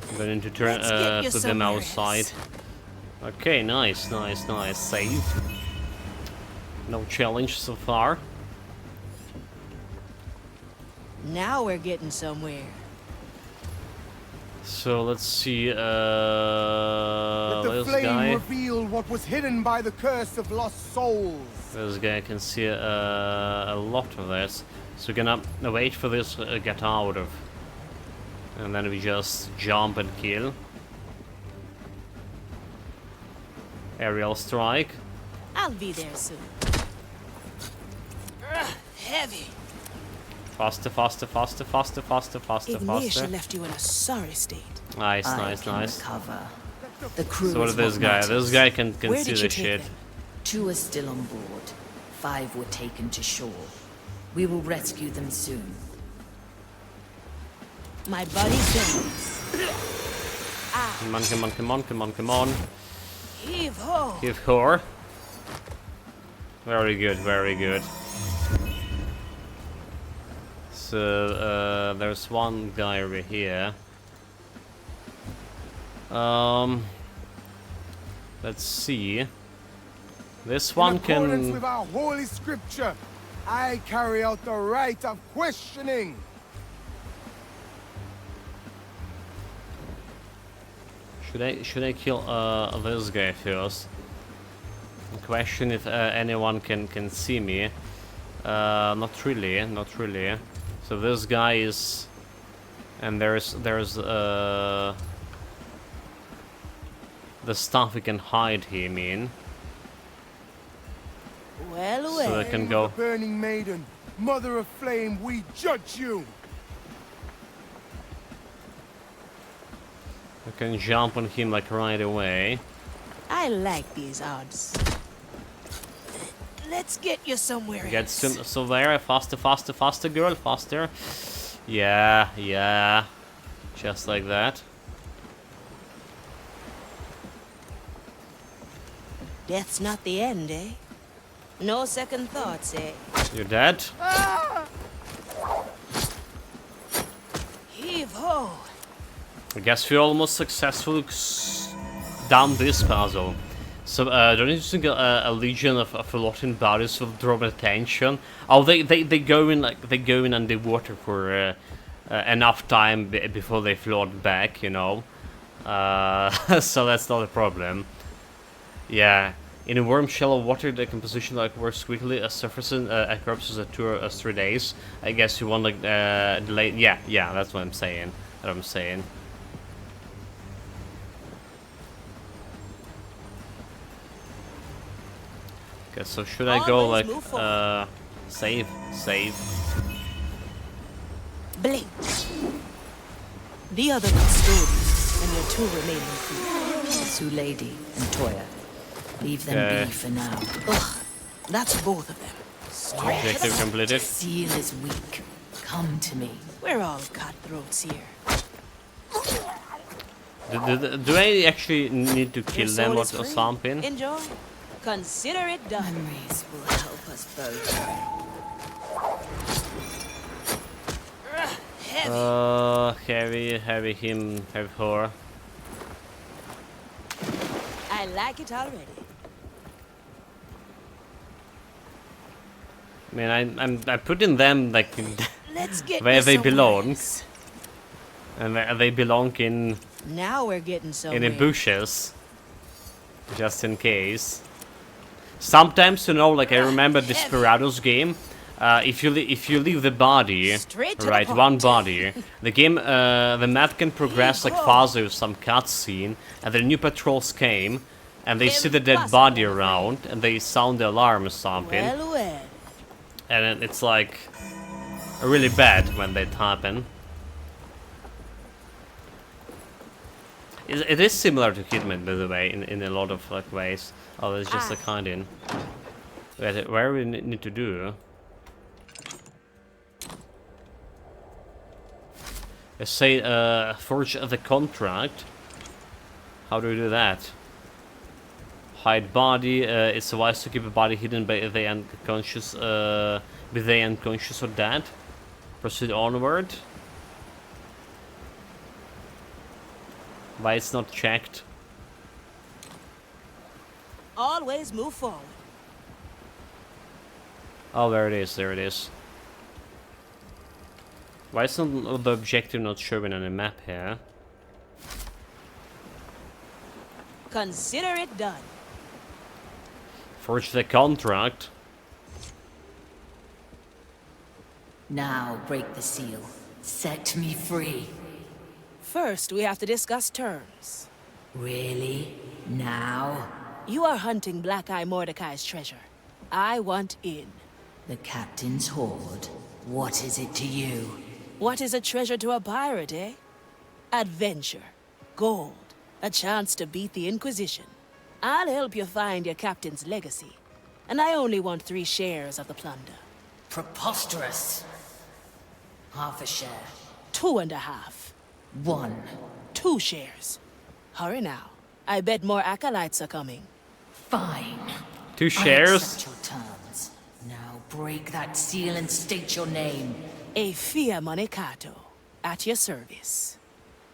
I'm going to turn
Let's get you
put them
somewhere
outside.
else.
Okay, nice. Save. No challenge so far.
Now we're getting somewhere.
So let's see.
Let the
This
flame
guy.
reveal what was hidden by the curse of lost souls.
This guy can see a lot of this. So we're gonna wait for this to get out of, and then we just jump and kill. Aerial strike.
I'll be there soon. Heavy.
Faster.
Ignatia left you in a sorry state.
Nice.
I can recover. The crew
So what
is
is this
what
guy?
matters.
This guy can
Where
see
did
the
you
shit.
take them?
2 are still on board. 5 were taken to shore. We will rescue them soon.
My buddy says.
Come on.
Heave-ho!
Give her. Very good, very good. So, there's one guy over here. Let's see. This one
In accordance
can...
with our holy scripture, I carry out the right of questioning.
Should I kill this guy first? Question if anyone can see me. Not really, not really. So this guy is, and there's the stuff we can hide here. I mean,
Well,
so I
well.
can go.
Burning maiden, mother of flame, we judge you.
I can jump on him like right away.
I like these odds. Let's get you somewhere
Get
else.
so there, faster, faster, faster, girl, faster. Yeah, yeah, just like that.
Death's not the end, eh? No second thoughts, eh?
You're dead.
Heave ho!
I guess we almost successfully done this puzzle. So, don't you think a legion of floating bodies will draw attention? Oh, they go in like they go in underwater for enough time before they float back, you know. So that's not a problem. Yeah, in a warm shallow water, the composition like works quickly as surfacing corpses at 2 or 3 days. I guess you want like delay. Yeah, that's what I'm saying. Okay, so should I go like save?
Blink. The other custodians and your 2 remaining crew.
Sue Lady and Toya. Leave them
Okay.
be for now.
Ugh, that's both of them.
Objective completed.
Seal is weak. Come to me.
We're all cutthroats here.
Do I actually need to kill
Your
them
soul
or
is free.
something?
Enjoy. Consider it done.
Memories will help us both.
Heavy him, heavy her.
I like it already.
I mean, I'm putting them like
Let's get
where
you
they
somewhere
belong,
else.
and they belong in
Now we're getting somewhere.
the bushes, just in case. Sometimes, you know, like I remember Desperados game. If you leave the body,
Straight to
right,
the
one
point.
body, the game, the map can progress like faster with some cutscene, and the new patrols came, and they see the dead body around, and they sound the alarm or something,
Well, well.
and then it's like really bad when that happen. It is similar to Hitman, by the way, in a lot of like ways. Oh, it's just like hiding. Wait, where we need to do? Let's say, forge the contract. How do we do that? Hide body. It's wise to keep a body hidden by the unconscious, be they unconscious or dead. Proceed onward. Why it's not checked?
Always move forward.
Oh, there it is. There it is. Why is not the objective not showing on the map here?
Consider it done.
Forge the contract.
Now break the seal. Set me free.
First, we have to discuss terms.
Really? Now?
You are hunting Black Eye Mordecai's treasure. I want in.
The captain's hoard. What is it to you?
What is a treasure to a pirate, eh? Adventure. Gold. A chance to beat the Inquisition. I'll help you find your captain's legacy. And I only want 3 shares of the plunder.
Preposterous. Half a share.
2.5.
1.
2 shares. Hurry now. I bet more acolytes are coming.
Fine.
Two
I
shares?
accept your terms. Break that seal and state your name.
Aphia Monicato, at your service.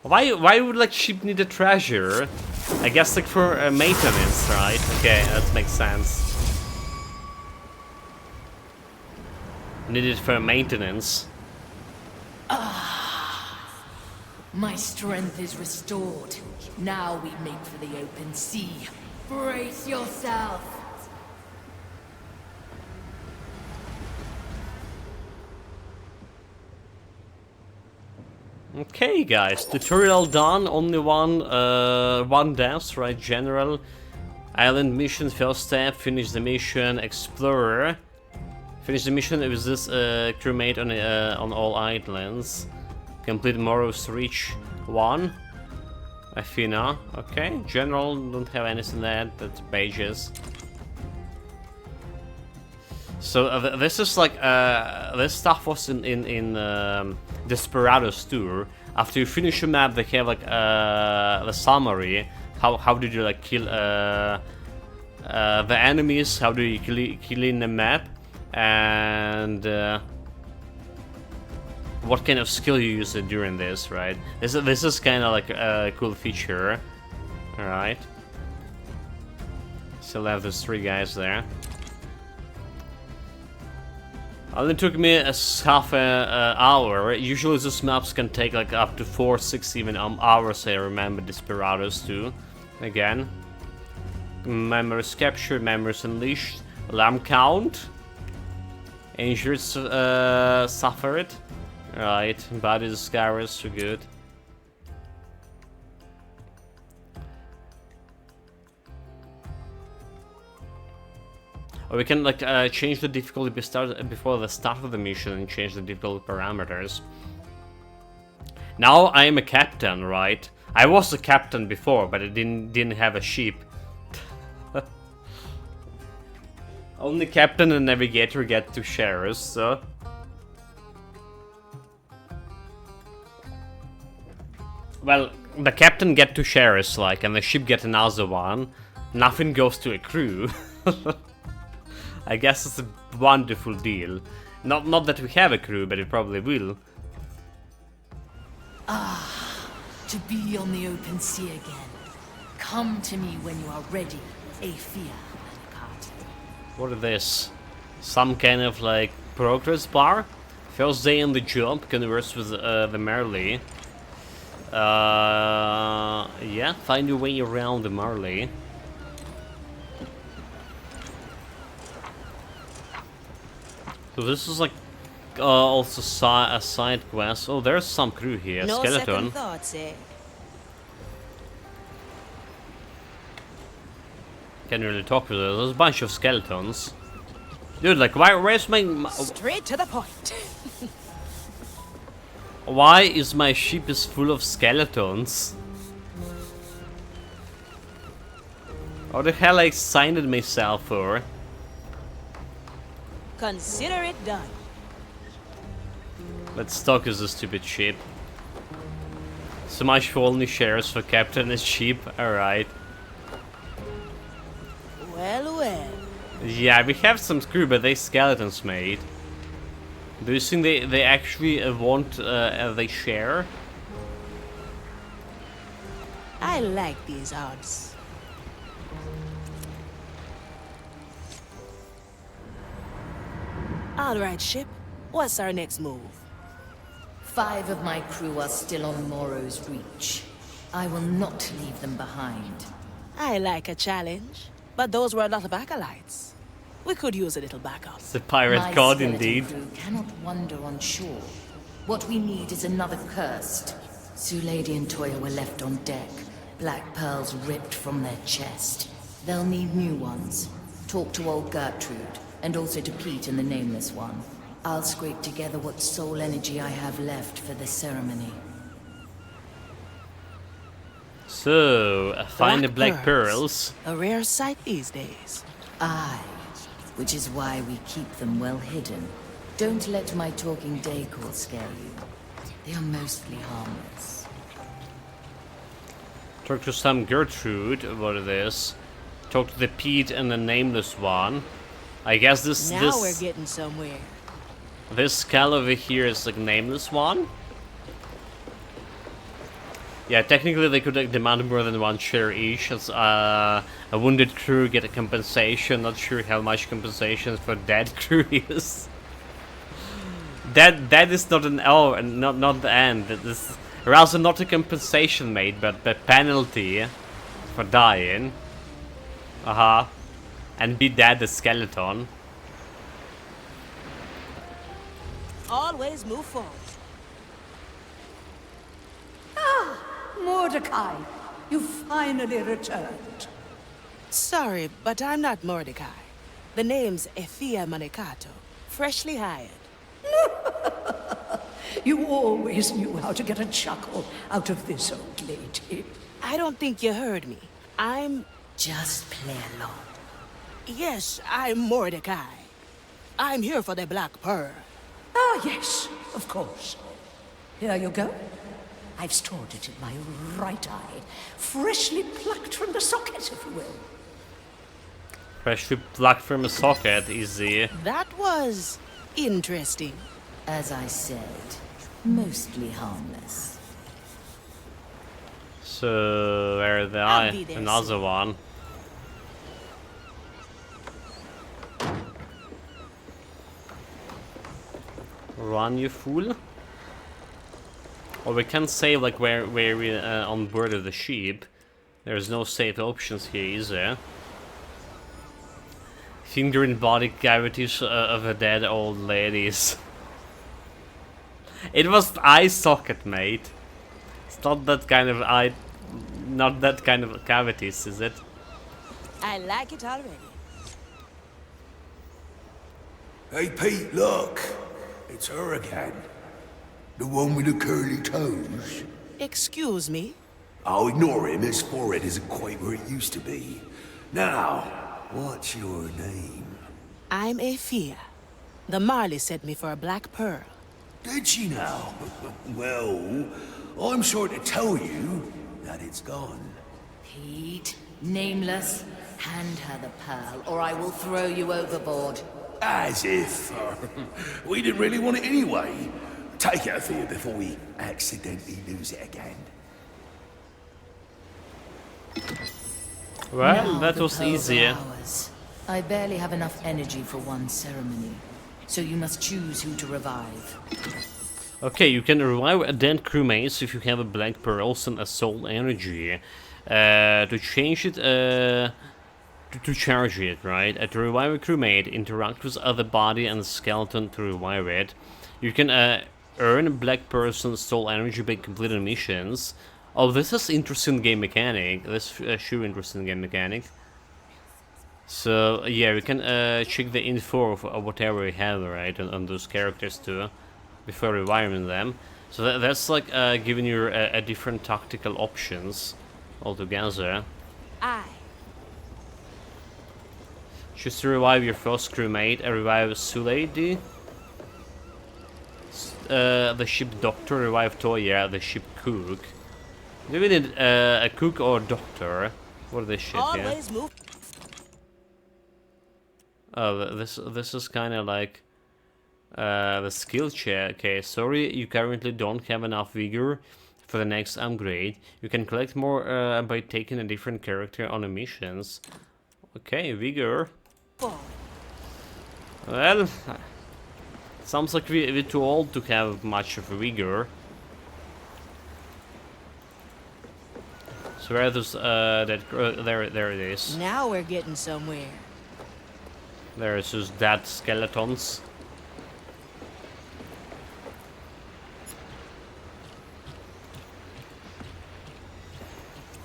Why would like ship need a treasure? I guess like for maintenance, right? Okay, that makes sense. Need it for maintenance.
My strength is restored. Now we make for the open sea. Brace yourself.
Okay, guys, tutorial done. Only one death, right? General, island mission, first step. Finish the mission. Explorer. Finish the mission with this crewmate on all islands. Complete Morrow's Reach 1. Athena. Okay, General, don't have anything there. That's pages. So this is like this stuff was in Desperados too. After you finish a map, they have like the summary. How did you like kill the enemies? How do you kill in the map? And what kind of skill you use during this, right? This is kind of like a cool feature. All right. Still have those 3 guys there. Only took me half an hour. Usually these maps can take like up to 4, 6 even hours. I remember Desperados too. Again. Memories captured, memories unleashed. Alarm count. Injured suffered. Right, bodies scars, so good. Or we can like change the difficulty before the start of the mission and change the difficulty parameters. Now I am a captain, right? I was a captain before, but I didn't have a ship. Only captain and navigator get to shares, so. Well, the captain get 2 shares, like, and the ship get another one. Nothing goes to a crew. I guess it's a wonderful deal. Not that we have a crew, but it probably will.
To be on the open sea again. Come to me when you are ready, Aphia Monicato.
What is this? Some kind of like progress bar? First day on the job, converse with the Marley. Yeah, find your way around the Marley. So this is like also a side quest. Oh, there's some crew here.
No
Skeleton.
second thoughts, eh?
Can't really talk with her. There's a bunch of skeletons. Dude, like, where's my...
Straight to the point.
Why is my ship is full of skeletons? What the hell I signed it myself for?
Consider it done.
Let's talk as a stupid ship. So much for only shares for captain and ship. Alright.
Well, well.
Yeah, we have some crew, but they skeletons, mate. Do you think they actually want they share?
I like these odds. All right, ship. What's our next move?
5 of my crew are still on Morrow's Reach. I will not leave them behind.
I like a challenge, but those were a lot of acolytes. We could use a little backup.
It's a pirate
My
god
skeleton
indeed.
crew cannot wander on shore. What we need is another cursed. Sue Lady and Toya were left on deck, black pearls ripped from their chest. They'll need new ones. Talk to old Gertrude, and also to Pete and the Nameless One. I'll scrape together what soul energy I have left for the ceremony.
So, find the black pearls.
A rare sight these days.
Aye, which is why we keep them well hidden. Don't let my talking decor scare you. They are mostly harmless.
Talk to some Gertrude about this. Talk to the Pete and the Nameless One. I guess this
Now we're getting somewhere.
this skull over here is like nameless one. Yeah, technically they could demand more than one share each. As a wounded crew get a compensation. Not sure how much compensation for dead crew is. That is not an not the end. This rather not a compensation made, but the penalty for dying. And be dead a skeleton.
Always move forward.
Mordecai, you finally returned.
Sorry, but I'm not Mordecai. The name's Effia Manicato, freshly hired.
You always knew how to get a chuckle out of this old lady.
I don't think you heard me. I'm...
Just play along.
Yes, I'm Mordecai. I'm here for the Black Pearl.
Ah, yes, of course. Here you go. I've stored it in my right eye, freshly plucked from the socket, if you will.
Freshly plucked from a socket, easy.
That was... interesting.
As I said, mostly harmless.
So, where's the
I'll
eye?
be there
Another
soon.
one. Run, you fool. Or we can save like where we on board of the ship. There's no save options here, is there? Finger in body cavities of a dead old ladies. It was eye socket, mate. It's not that kind of eye, not that kind of cavities, is it?
I like it already.
Hey, Pete, look. It's her again. The one with the curly toes.
Excuse me?
I'll ignore him. His forehead isn't quite where it used to be. Now, what's your name?
I'm Effia. The Marley sent me for a Black Pearl.
Did she now? Well, I'm sure to tell you that it's gone.
Pete, nameless, hand her the pearl, or I will throw you overboard.
As if. We didn't really want it anyway. Take it, Thea, before we accidentally lose it again.
Well,
Now
that
the
was
pearls are
easier.
ours. I barely have enough energy for one ceremony, so you must choose who to revive.
Okay, you can revive a dead crewmate if you have a black pearls and a soul energy. To change it, to charge it, right? To revive a crewmate, interact with other body and skeleton to revive it. You can earn a black person soul energy by completing missions. Oh, this is interesting game mechanic. This sure interesting game mechanic. So yeah, we can check the info of whatever we have, right, on those characters too, before reviving them. So that's like giving you a different tactical options altogether. Just to revive your first crewmate, revive Sulady. The ship doctor, revive Toya, the ship cook. Do we need a cook or doctor for this ship?
Always move.
Oh, this is kind of like the skill check. Okay, sorry, you currently don't have enough vigor for the next upgrade. You can collect more by taking a different character on the missions. Okay, vigor. Well, sounds like we're too old to have much of a vigor. So where are those there it is.
Now we're getting somewhere.
There's just dead skeletons.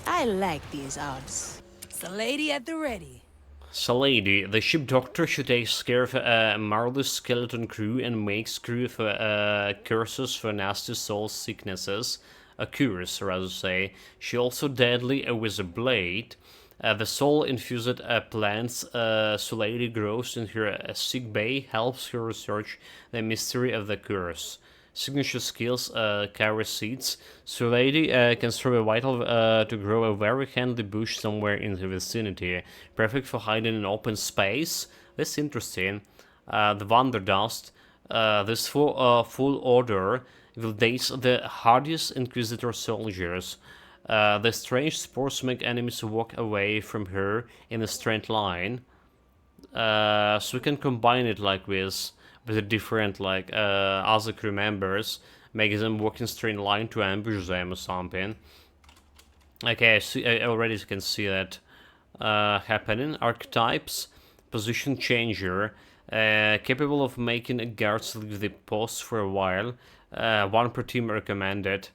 I like these odds. It's the lady at the ready.
So lady, the ship doctor should take care of a marvelous skeleton crew and makes crew for curses for nasty soul sicknesses. A curse, rather say. She also deadly with a blade. The soul-infused plants Sulady grows in her sick bay, helps her research the mystery of the curse. Signature skills carry seeds. Sulady can a vital to grow a very handy bush somewhere in the vicinity, perfect for hiding in open space. This is interesting. The Wanderdust. This full order will daze the hardiest Inquisitor soldiers. The strange spores make enemies walk away from her in a straight line. So we can combine it like this with the different like other crew members, making them walk in straight line to ambush them or something. Okay, I already can see that happening. Archetypes, position changer, capable of making guards leave the post for a while. 1 per team recommended.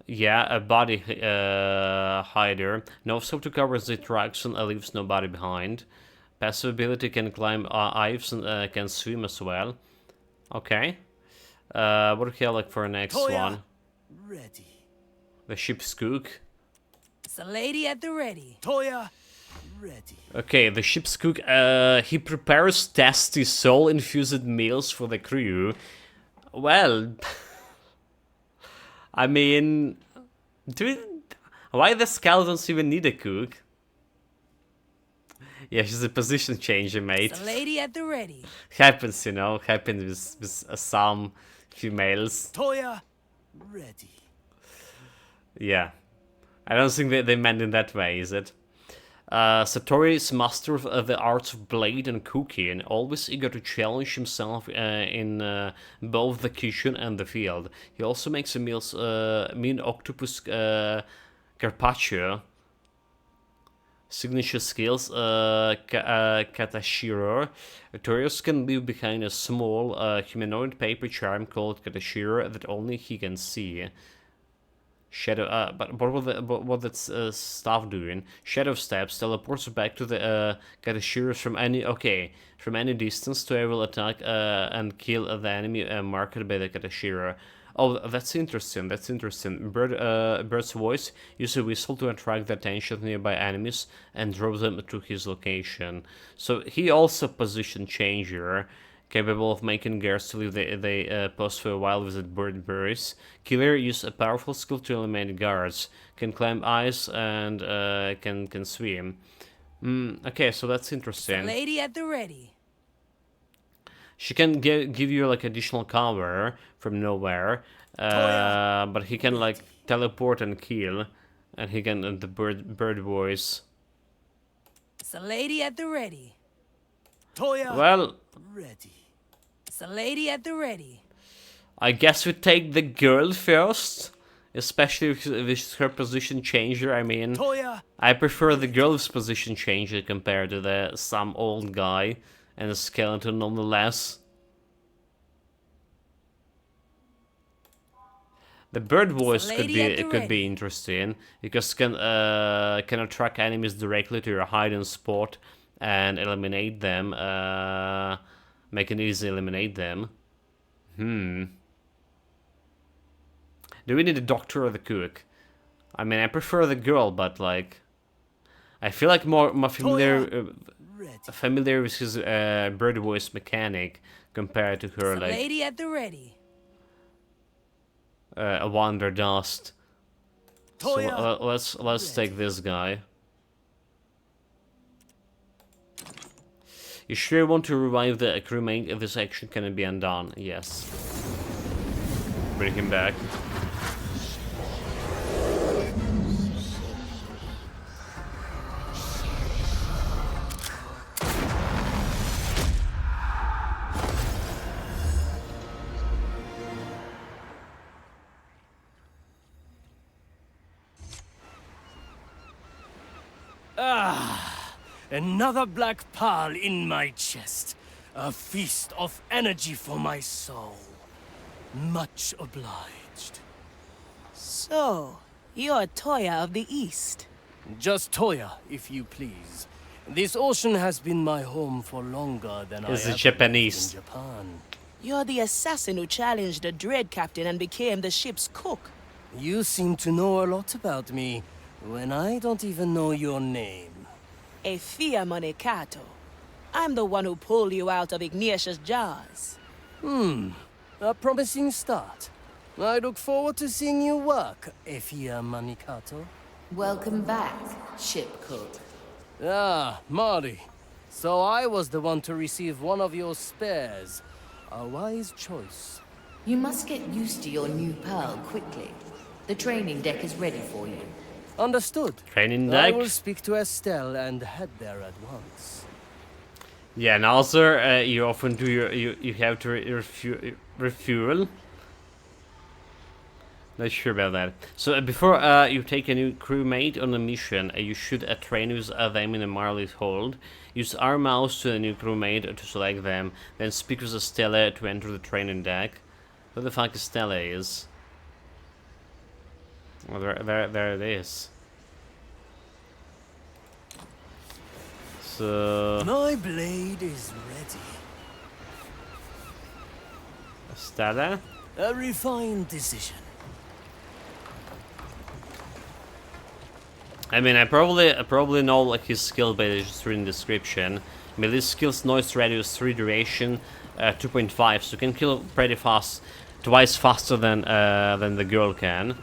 Yeah, a body hider. Knows how to cover the tracks and leaves nobody behind. Passive ability, can climb ives and can swim as well. Okay. What do we have like for next one?
Ready.
The ship's cook.
It's a lady at the ready.
Toya, ready.
Okay, the ship's cook. He prepares tasty soul-infused meals for the crew. Well, I mean, why the skeletons even need a cook? Yeah, she's a position changer, mate.
It's a lady at the ready.
Happens, you know, happens with some females.
Toya, ready.
Yeah. I don't think they meant in that way, is it? Satori is master of the arts of blade and cooking, always eager to challenge himself in both the kitchen and the field. He also makes a mean octopus carpaccio. Signature skills, Katashiro. Torios can leave behind a small humanoid paper charm called Katashiro that only he can see. Shadow, but what that's staff doing? Shadow steps teleports back to the Katashiro from any distance to able attack and kill the enemy marked by the Katashiro. Oh, that's interesting. That's interesting. Bird's voice uses a whistle to attract the attention of nearby enemies and draw them to his location. So he also position changer, capable of making guards to leave the post for a while with the bird berries. Killer uses a powerful skill to eliminate guards. Can climb ice and can swim. Okay, so that's interesting.
Lady at the ready.
She can give you like additional cover from nowhere, but he can like teleport and kill, and he can the bird voice.
It's a lady at the ready.
Toya,
well,
ready.
It's a lady at the ready.
I guess we take the girl first, especially with her position changer. I mean,
Toya,
I prefer the girl's position changer compared to some old guy and a skeleton nonetheless. The bird voice could be interesting because can attract enemies directly to your hiding spot and eliminate them. Make it easy eliminate them. Do we need a doctor or the cook? I mean, I prefer the girl, but like, I feel like more familiar with his bird voice mechanic compared to her like
lady at the ready.
A Wanderdust. So let's take this guy. You sure want to revive the crewmate if this action can be undone? Yes. Bring him back.
Another black pearl in my chest. A feast of energy for my soul. Much obliged.
So, you're Toya of the East.
Just Toya, if you please. This ocean has been my home for longer than I have
Japanese.
in Japan.
You're the assassin who challenged the Dread Captain and became the ship's cook.
You seem to know a lot about me, when I don't even know your name.
Efia Monekato. I'm the one who pulled you out of Ignatius' jaws.
A promising start. I look forward to seeing you work, Efia Monekato.
Welcome back, ship cook.
Ah, Mari.
So I was the one to receive one of your spares. A wise choice.
You must get used to your new pearl quickly. The training deck is ready for you.
Understood.
Training
I
deck.
will speak to Estelle and head there at once.
Yeah, and also you often do you have to refuel. Not sure about that. So before you take a new crewmate on a mission, you should train with them in a Marley's hold. Use R mouse to a new crewmate to select them. Then speak with Estelle to enter the training deck. Who the fuck Estelle is? Oh, there it is. So
My blade is ready.
Estelle?
A refined decision.
I mean, I probably know like his skill based just reading description. Melee skills, noise radius, 3 duration, 2.5, so you can kill pretty fast, twice faster than the girl can.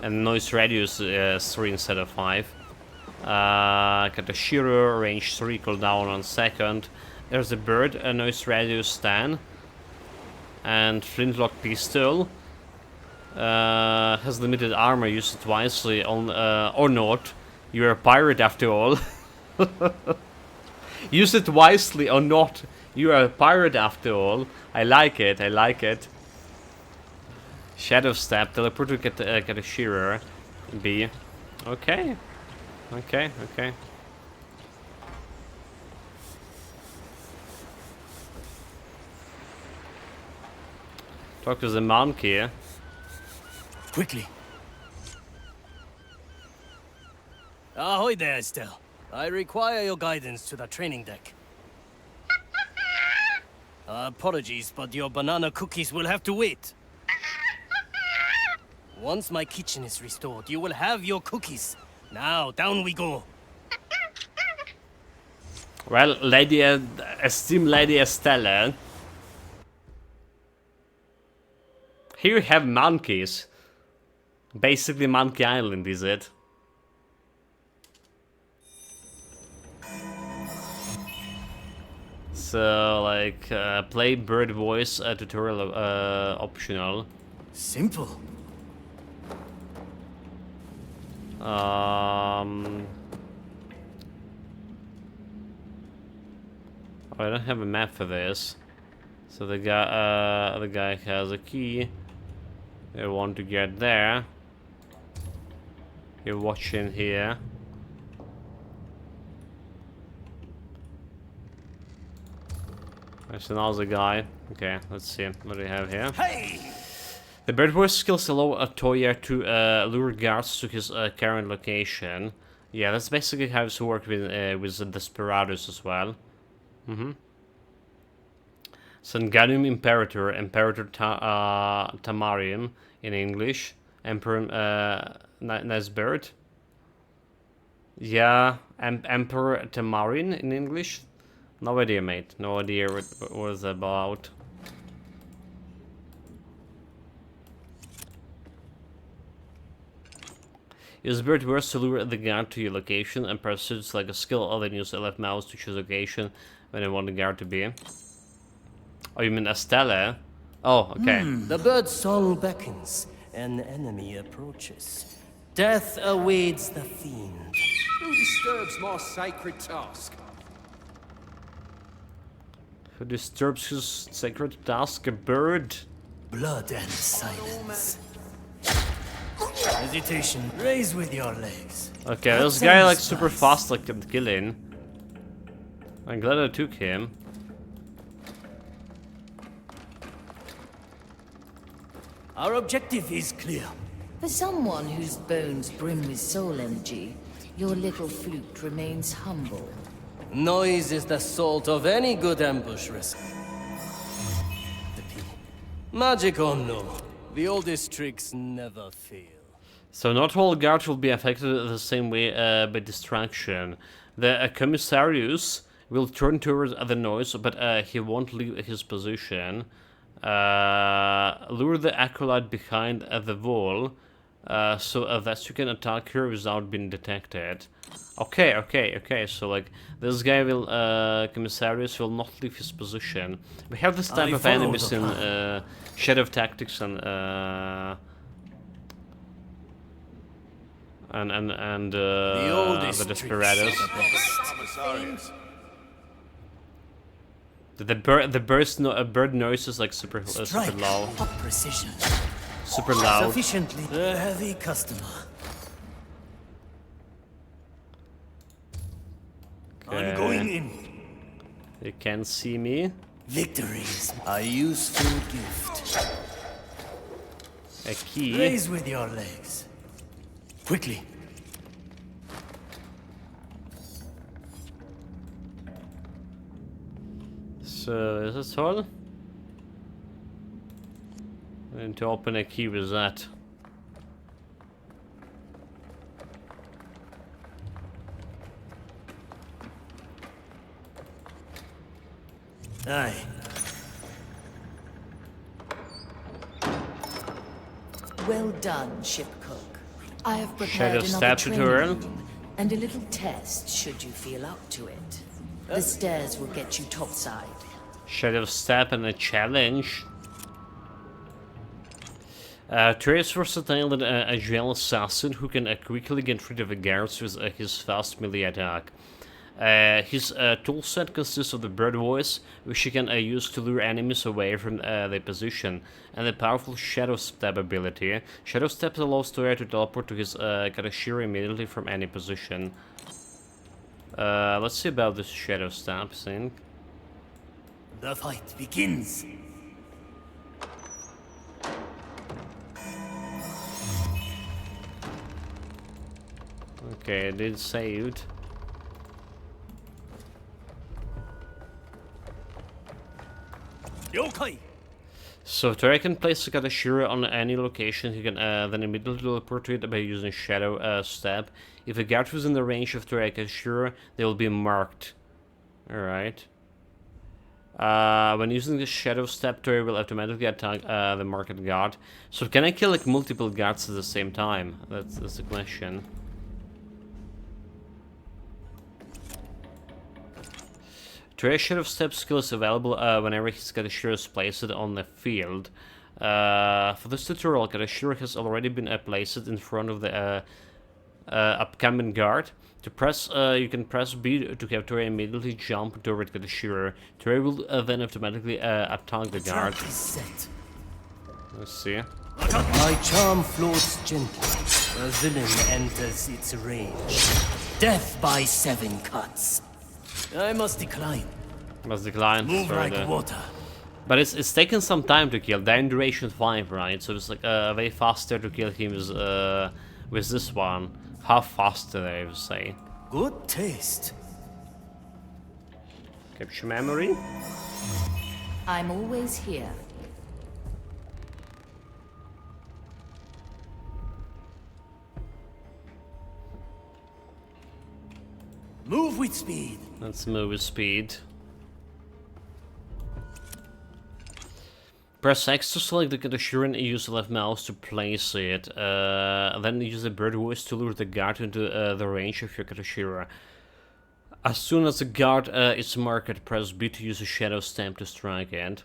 And noise radius is 3 instead of 5. Got a Shiro, range 3, cooldown 1 second. There's a bird, a noise radius 10. And flintlock pistol. Has limited armor, use it wisely on, or not. You're a pirate after all. Use it wisely or not. You are a pirate after all. I like it, I like it. Shadow Step, teleport to get a shearer. B. Okay. Okay, okay. Talk to the monkey.
Quickly. Ahoy there, Estelle. I require your guidance to the training deck. Apologies, but your banana cookies will have to wait. Once my kitchen is restored, you will have your cookies. Now, down we go.
Well, esteemed Lady Estelle. Here you have monkeys. Basically Monkey Island, is it? So, like, play bird voice tutorial optional.
Simple.
I don't have a map for this. So the guy has a key. I want to get there. You're watching here. There's another guy. Okay, let's see. What do we have here? Hey! The bird voice skills allow Toya to lure guards to his current location. Yeah, that's basically how it's worked with the Desperados as well. Sangarium Imperator, Imperator Tamarium in English. Emperor nice bird. Yeah, Emperor Tamarin in English. No idea, mate. No idea what it was about. Use bird words to lure the guard to your location and pursuits like a skill, then use left mouse to choose location when you want the guard to be. Oh, you mean Estelle? Oh, okay.
The bird's song beckons. An enemy approaches. Death awaits the fiend.
Who disturbs my sacred task?
Who disturbs his sacred task? A bird?
Blood and silence. Hesitation. Raise with your legs.
Okay, this guy like super fast like at killing. I'm glad I took him.
Our objective is clear.
For someone whose bones brim with soul energy, your little flute remains humble.
Noise is the salt of any good ambush risk. Magic or no, the oldest tricks never fail.
So not all guards will be affected the same way by distraction. The commissarius will turn towards the noise, but he won't leave his position. Lure the acolyte behind the wall. So that you can attack her without being detected. Okay, so like, this guy will, Commissarius will not leave his position. We have this type of enemies in, Shadow of Tactics and the Desperados. The bird noise is like super loud.
Precision.
Super loud.
Sufficiently a heavy customer. I'm going in.
You can't see me.
Victory is a useful gift.
A key.
Raise with your legs. Quickly.
So, is this all? I need to open a key with that.
Aye.
Well done, ship cook. I have
Shadow
prepared another training
tutorial.
room and a little test should you feel up to it. The stairs will get you topside.
Shadow Step and a challenge. Trace versatile and a agile assassin who can quickly get rid of the guards with his fast melee attack. His toolset consists of the bird voice, which he can use to lure enemies away from their position, and the powerful Shadow Step ability. Shadow Step allows Toya to teleport to his Katashiro immediately from any position. Let's see about this Shadow Step thing.
The fight begins.
Okay, I did saved.
Yokai.
So Toya can place the Katashiro on any location. He can then immediately teleport to it by using Shadow Step. If a guard was in the range of Toya Katashiro, they will be marked. Alright. When using the Shadow Step, Toya will automatically attack the marked guard. So can I kill like multiple guards at the same time? That's the question. Toya's Shadow Step skill is available whenever his Katashiro is placed on the field. For this tutorial, Katashiro has already been placed in front of the upcoming guard. To press, you can press B to have Toya immediately jump toward Katashiro. Toya will then automatically attack the guard. Let's see.
My charm floats gently. A villain enters its range. Death by 7 cuts. I must decline.
Must decline.
Move like water.
But it's taken some time to kill. They're in duration 5, right? So it's like way faster to kill him with this one. How faster, I would say.
Good taste.
Capture memory.
I'm always here.
Move with speed.
Let's move with speed. Press X to select the Katashiro and use the left mouse to place it. Then use the bird voice to lure the guard into the range of your Katashiro. As soon as the guard is marked, press B to use a Shadow Stamp to strike it.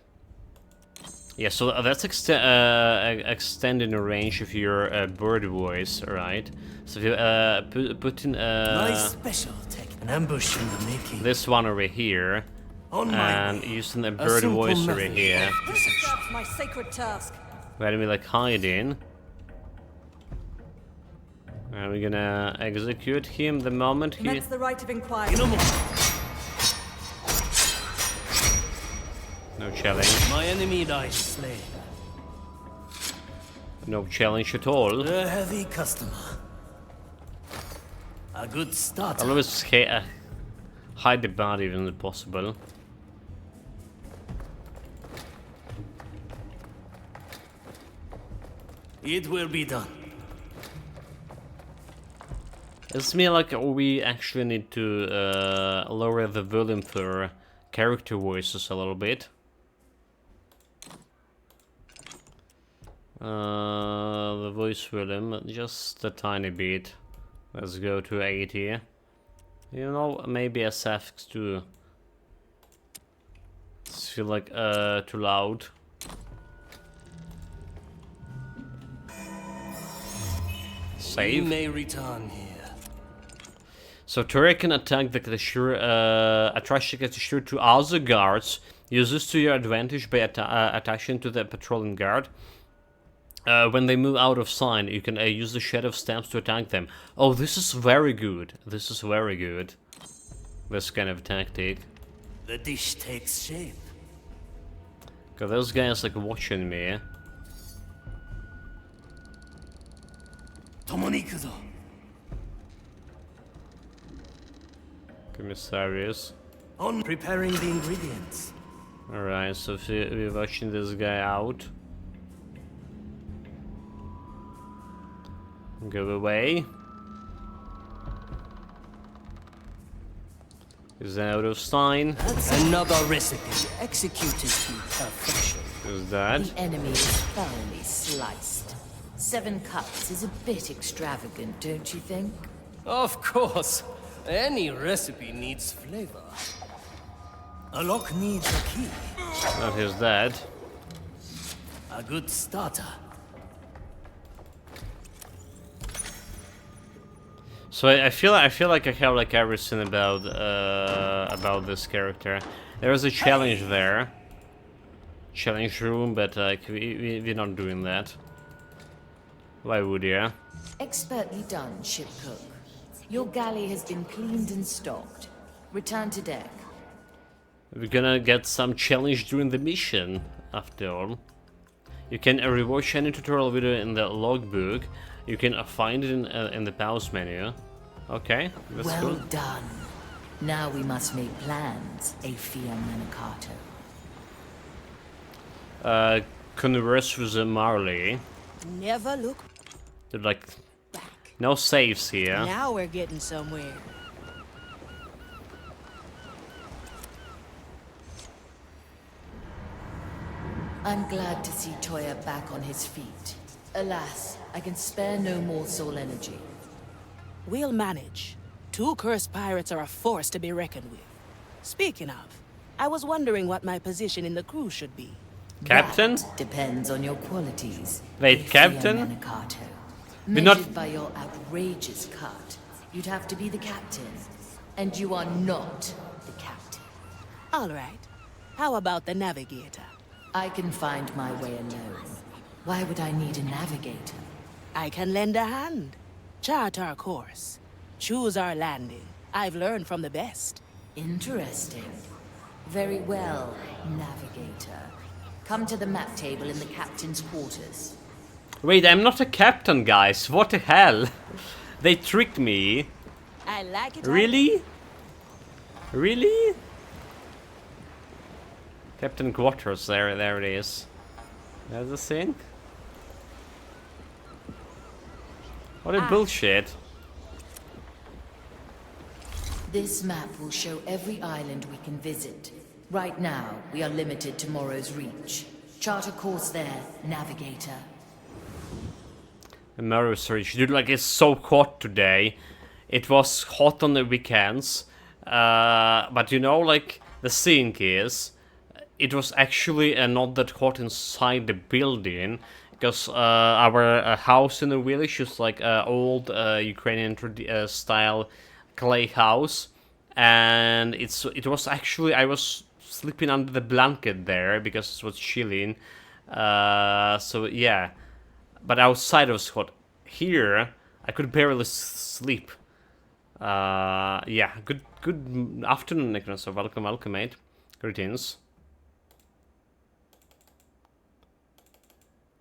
Yeah, so that's extending the range of your bird voice, right? So if you put in
nice special tech, an ambush in the making.
This one over here, and using the bird voice over here.
This is my sacred task.
Where we like hide in. And we're gonna execute him the moment he.
That's the right of inquiry.
No challenge.
My enemy lies slain.
No challenge at all.
A heavy customer. A good start.
I'll always hide the body when possible.
It will be done.
It's me like we actually need to lower the volume for character voices a little bit. The voice volume just a tiny bit. Let's go to 80. You know, maybe SF too. It's feel like too loud. Save.
We may return here.
So Toria can attack the attach the Kashur to other guards. Use this to your advantage by attaching to the patrolling guard. When they move out of sight, you can use the Shadow Stamps to attack them. Oh, this is very good. This is very good. This kind of tactic.
The dish takes shape.
Cause those guys like watching me.
Tomonikuzo.
Commissarius.
On preparing the ingredients.
Alright, so we're watching this guy out. Go away. Is out of sign.
That's another recipe executed to perfection.
Who's that?
The enemy is thoroughly sliced. 7 cuts is a bit extravagant, don't you think?
Of course. Any recipe needs flavor. A lock needs a key.
Not his dad.
A good starter.
So I feel like I have like everything about this character. There is a challenge there, challenge room, but like we're not doing that. Why would you?
Expertly done, ship cook. Your galley has been cleaned and stocked. Return to deck.
We're gonna get some challenge during the mission, after all. You can rewatch any tutorial video in the logbook. You can find it in the pause menu. Okay, that's
well
cool.
done. Now we must make plans, Afia Manicato.
Converse with Marley.
Never look
They're like no saves here.
Now we're getting somewhere.
I'm glad to see Toya back on his feet. Alas, I can spare no more soul energy.
We'll manage. 2 cursed pirates are a force to be reckoned with. Speaking of, I was wondering what my position in the crew should be.
Captain?
That depends on your qualities.
Wait,
Afia
Captain?
Manicato.
We're
Measured
not-
by your outrageous cut, you'd have to be the captain. And you are not the captain.
All right. How about the navigator?
I can find my way alone. Why would I need a navigator?
I can lend a hand. Chart our course. Choose our landing. I've learned from the best.
Interesting. Very well, navigator. Come to the map table in the captain's quarters.
Wait, I'm not a captain, guys. What the hell? They tricked me.
I like it.
Really? Really? Captain Quarters, there it is. There's the thing. What a bullshit.
This map will show every island we can visit. Right now, we are limited to Morrow's Reach. Chart a course there, navigator.
Morrow's Reach. Dude, like, it's so hot today. It was hot on the weekends. But you know, like, the thing is, it was actually not that hot inside the building. Because our house in the village is like old Ukrainian style clay house. And it was actually, I was sleeping under the blanket there because it was chilling. So yeah. But outside it was hot. Here, I could barely sleep. Yeah, good afternoon, Nicholas. So welcome, mate. Greetings.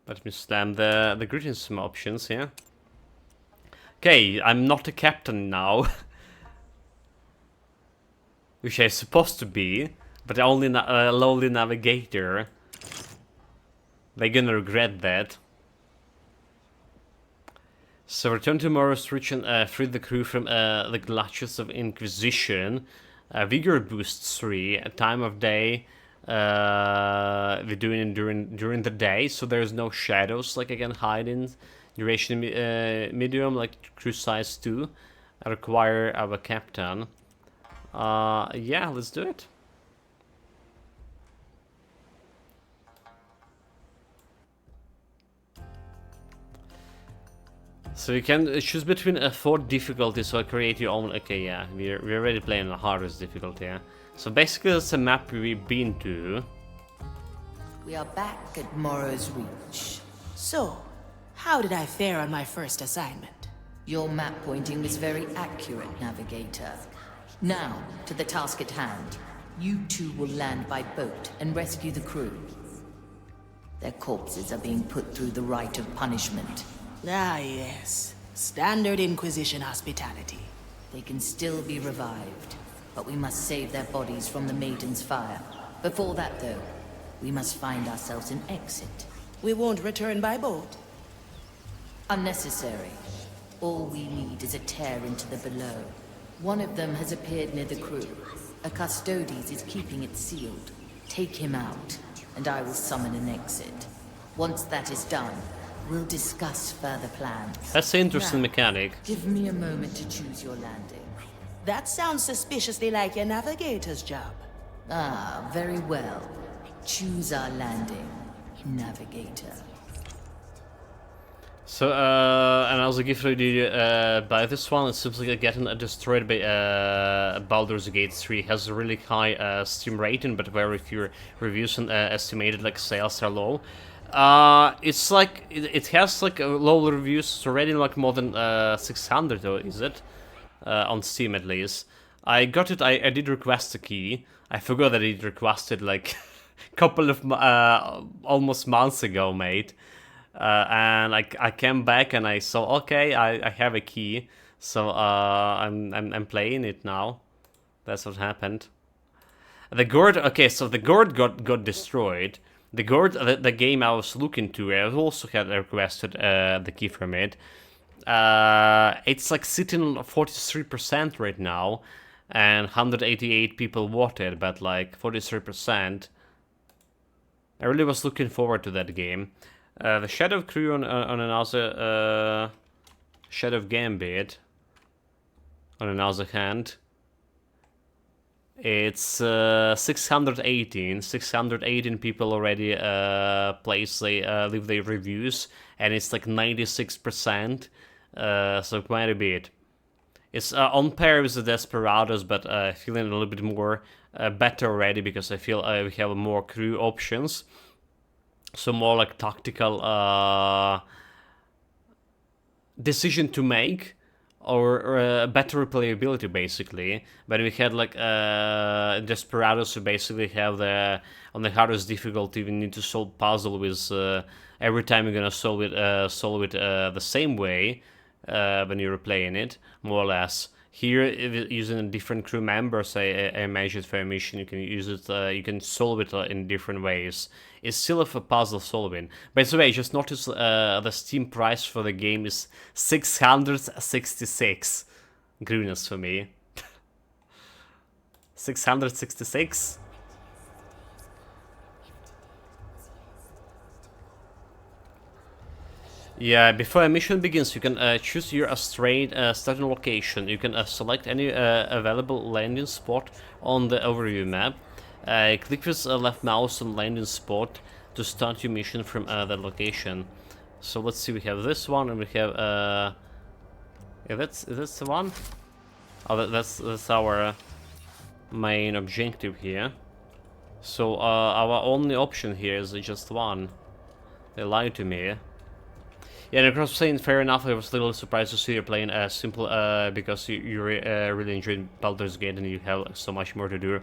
Let me slam the greetings options here. Okay, I'm not a captain now. Which I'm supposed to be, but only a lowly navigator. They're gonna regret that. So return to Morrow's Reach and free the crew from the clutches of Inquisition. Vigor boost 3, time of day we're doing it during the day, so there's no shadows like I can hide in. Duration medium, like crew size 2. I require our captain. Yeah, let's do it. So you can choose between 4 difficulties, so create your own. Okay, yeah, we're already playing the hardest difficulty. Yeah? So basically, it's a map we've been to.
We are back at Morrow's Reach.
So, how did I fare on my first assignment?
Your map pointing was very accurate, Navigator. Now, to the task at hand. You two will land by boat and rescue the crew. Their corpses are being put through the rite of punishment.
Ah, yes. Standard Inquisition hospitality.
They can still be revived, but we must save their bodies from the Maiden's fire. Before that, though, we must find ourselves an exit.
We won't return by boat.
Unnecessary. All we need is a tear into the below. One of them has appeared near the crew. A Custodes is keeping it sealed. Take him out, and I will summon an exit. Once that is done, we'll discuss further plans.
That's an interesting
Now,
mechanic.
Give me a moment to choose your landing.
That sounds suspiciously like your navigator's job.
Ah, very well. Choose our landing, Navigator.
So, and as a gift for you buy this one, it seems like getting destroyed by Baldur's Gate 3 has a really high Steam rating, but very few reviews and estimated like sales are low. It's like it has like low reviews. It's already like more than 600, though, is it? On Steam at least. I got it. I did request a key. I forgot that it requested like a couple of almost months ago, mate. And I came back and I saw, okay, I have a key, so I'm playing it now. That's what happened. The gourd, okay, so the gourd got destroyed. The gourd, the game I was looking to, I also had requested the key from it. It's like sitting 43% right now, and 188 people voted, but like 43%. I really was looking forward to that game. The Shadow Crew on another Shadow of Gambit on another hand. It's 618 people already leave their reviews, and it's like 96%, so quite a bit. It's on par with the Desperados, but feeling a little bit more better already because I feel we have more crew options. So more like tactical decision to make, or better replayability basically. But we had like Desperados, who basically have on the hardest difficulty we need to solve puzzle with every time you're gonna solve it the same way when you're replaying it, more or less. Here, using different crew members, I imagine for a mission, you can use it. You can solve it in different ways. It's still a puzzle solving. By the way, just notice the Steam price for the game is 666 grinas for me. 666. Yeah, before a mission begins, you can choose your starting location. You can select any available landing spot on the overview map. Click with left mouse on landing spot to start your mission from that location. So let's see, we have this one, and we have yeah, that's the one. Oh, that's our main objective here. So our only option here is just one. They lied to me. Yeah, and across saying fair enough, I was a little surprised to see you playing simple because you really enjoyed Baldur's Gate and you have so much more to do.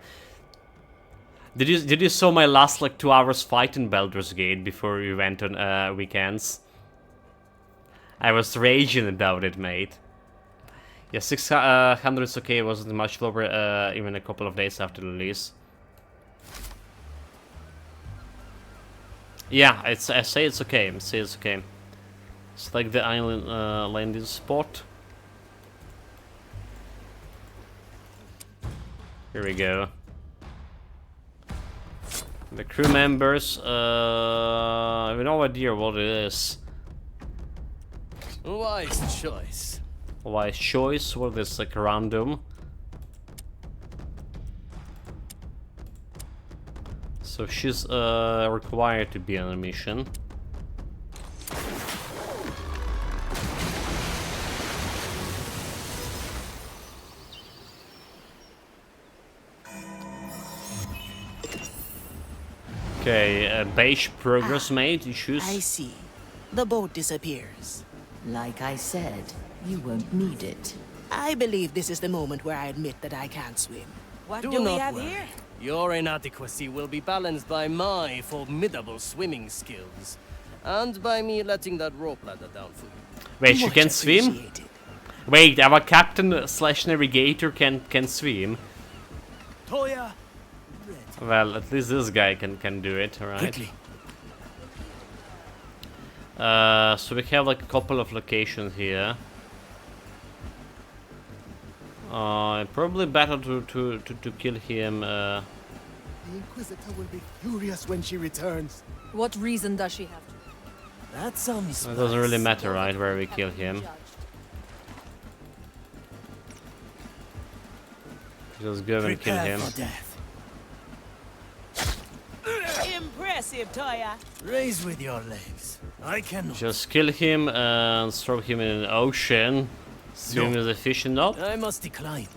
Did you saw my last like 2 hours fight in Baldur's Gate before we went on weekends? I was raging about it, mate. Yeah, 600 is okay. It wasn't much lower even a couple of days after the release. Yeah, I say it's okay. I say it's okay. Select the island landing spot. Here we go. The crew members, I have no idea what it is.
Wise choice.
Wise choice, what is like random. So she's required to be on a mission. Okay, beige progress made, issues.
I see. The boat disappears.
Like I said, you won't need it.
I believe this is the moment where I admit that I can't swim. What
Do
do we
not
have
worry.
here?
Your inadequacy will be balanced by my formidable swimming skills. And by me letting that rope ladder down for you.
Wait, she
Much
can swim?
appreciated.
Wait, our captain slash navigator can swim.
Toya,
Well, at least this guy can do it, right?
quickly.
So we have like a couple of locations here. Probably better to kill him.
The Inquisitor will be furious when she returns.
What reason does she have to?
That sounds.
It doesn't really matter, right, where we kill him. Just go and kill him.
For death.
Impressive, Toya.
Raise with your legs. I cannot.
Just kill him and throw him in an ocean. Swim as a fish and not.
I must decline.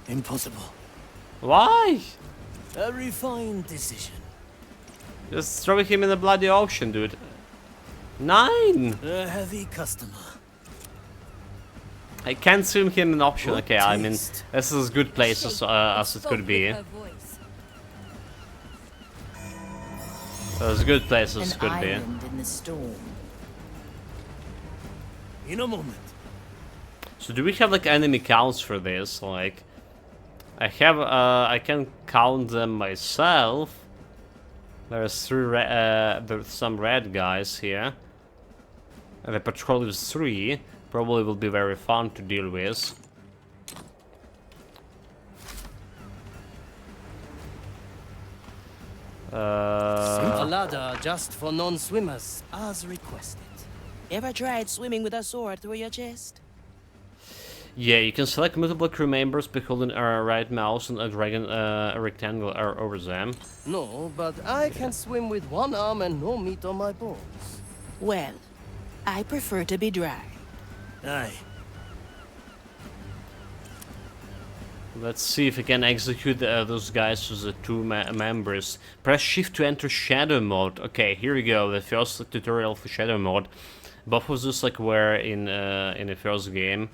Impossible.
Why?
A refined decision.
Just throw him in the bloody ocean, dude. 9!
A heavy customer.
I can't swim him an option.
Good
Okay, I mean,
taste.
this is as good place as it could be. As good place as
An
it could be.
island in the storm.
In a moment.
So do we have like enemy counts for this? Like, I have, I can count them myself. There's there's some red guys here. And the patrol is 3. Probably will be very fun to deal with.
A ladder just for non-swimmers, as requested.
Ever tried swimming with a sword through your chest?
Yeah, you can select multiple crew members by holding a right mouse and dragging a rectangle over them.
No, but I can swim with one arm and no meat on my bones.
Well, I prefer to be dry.
Aye.
Let's see if we can execute those guys as the 2 members. Press shift to enter shadow mode. Okay, here we go, the first tutorial for shadow mode. Both of those like were in the first game.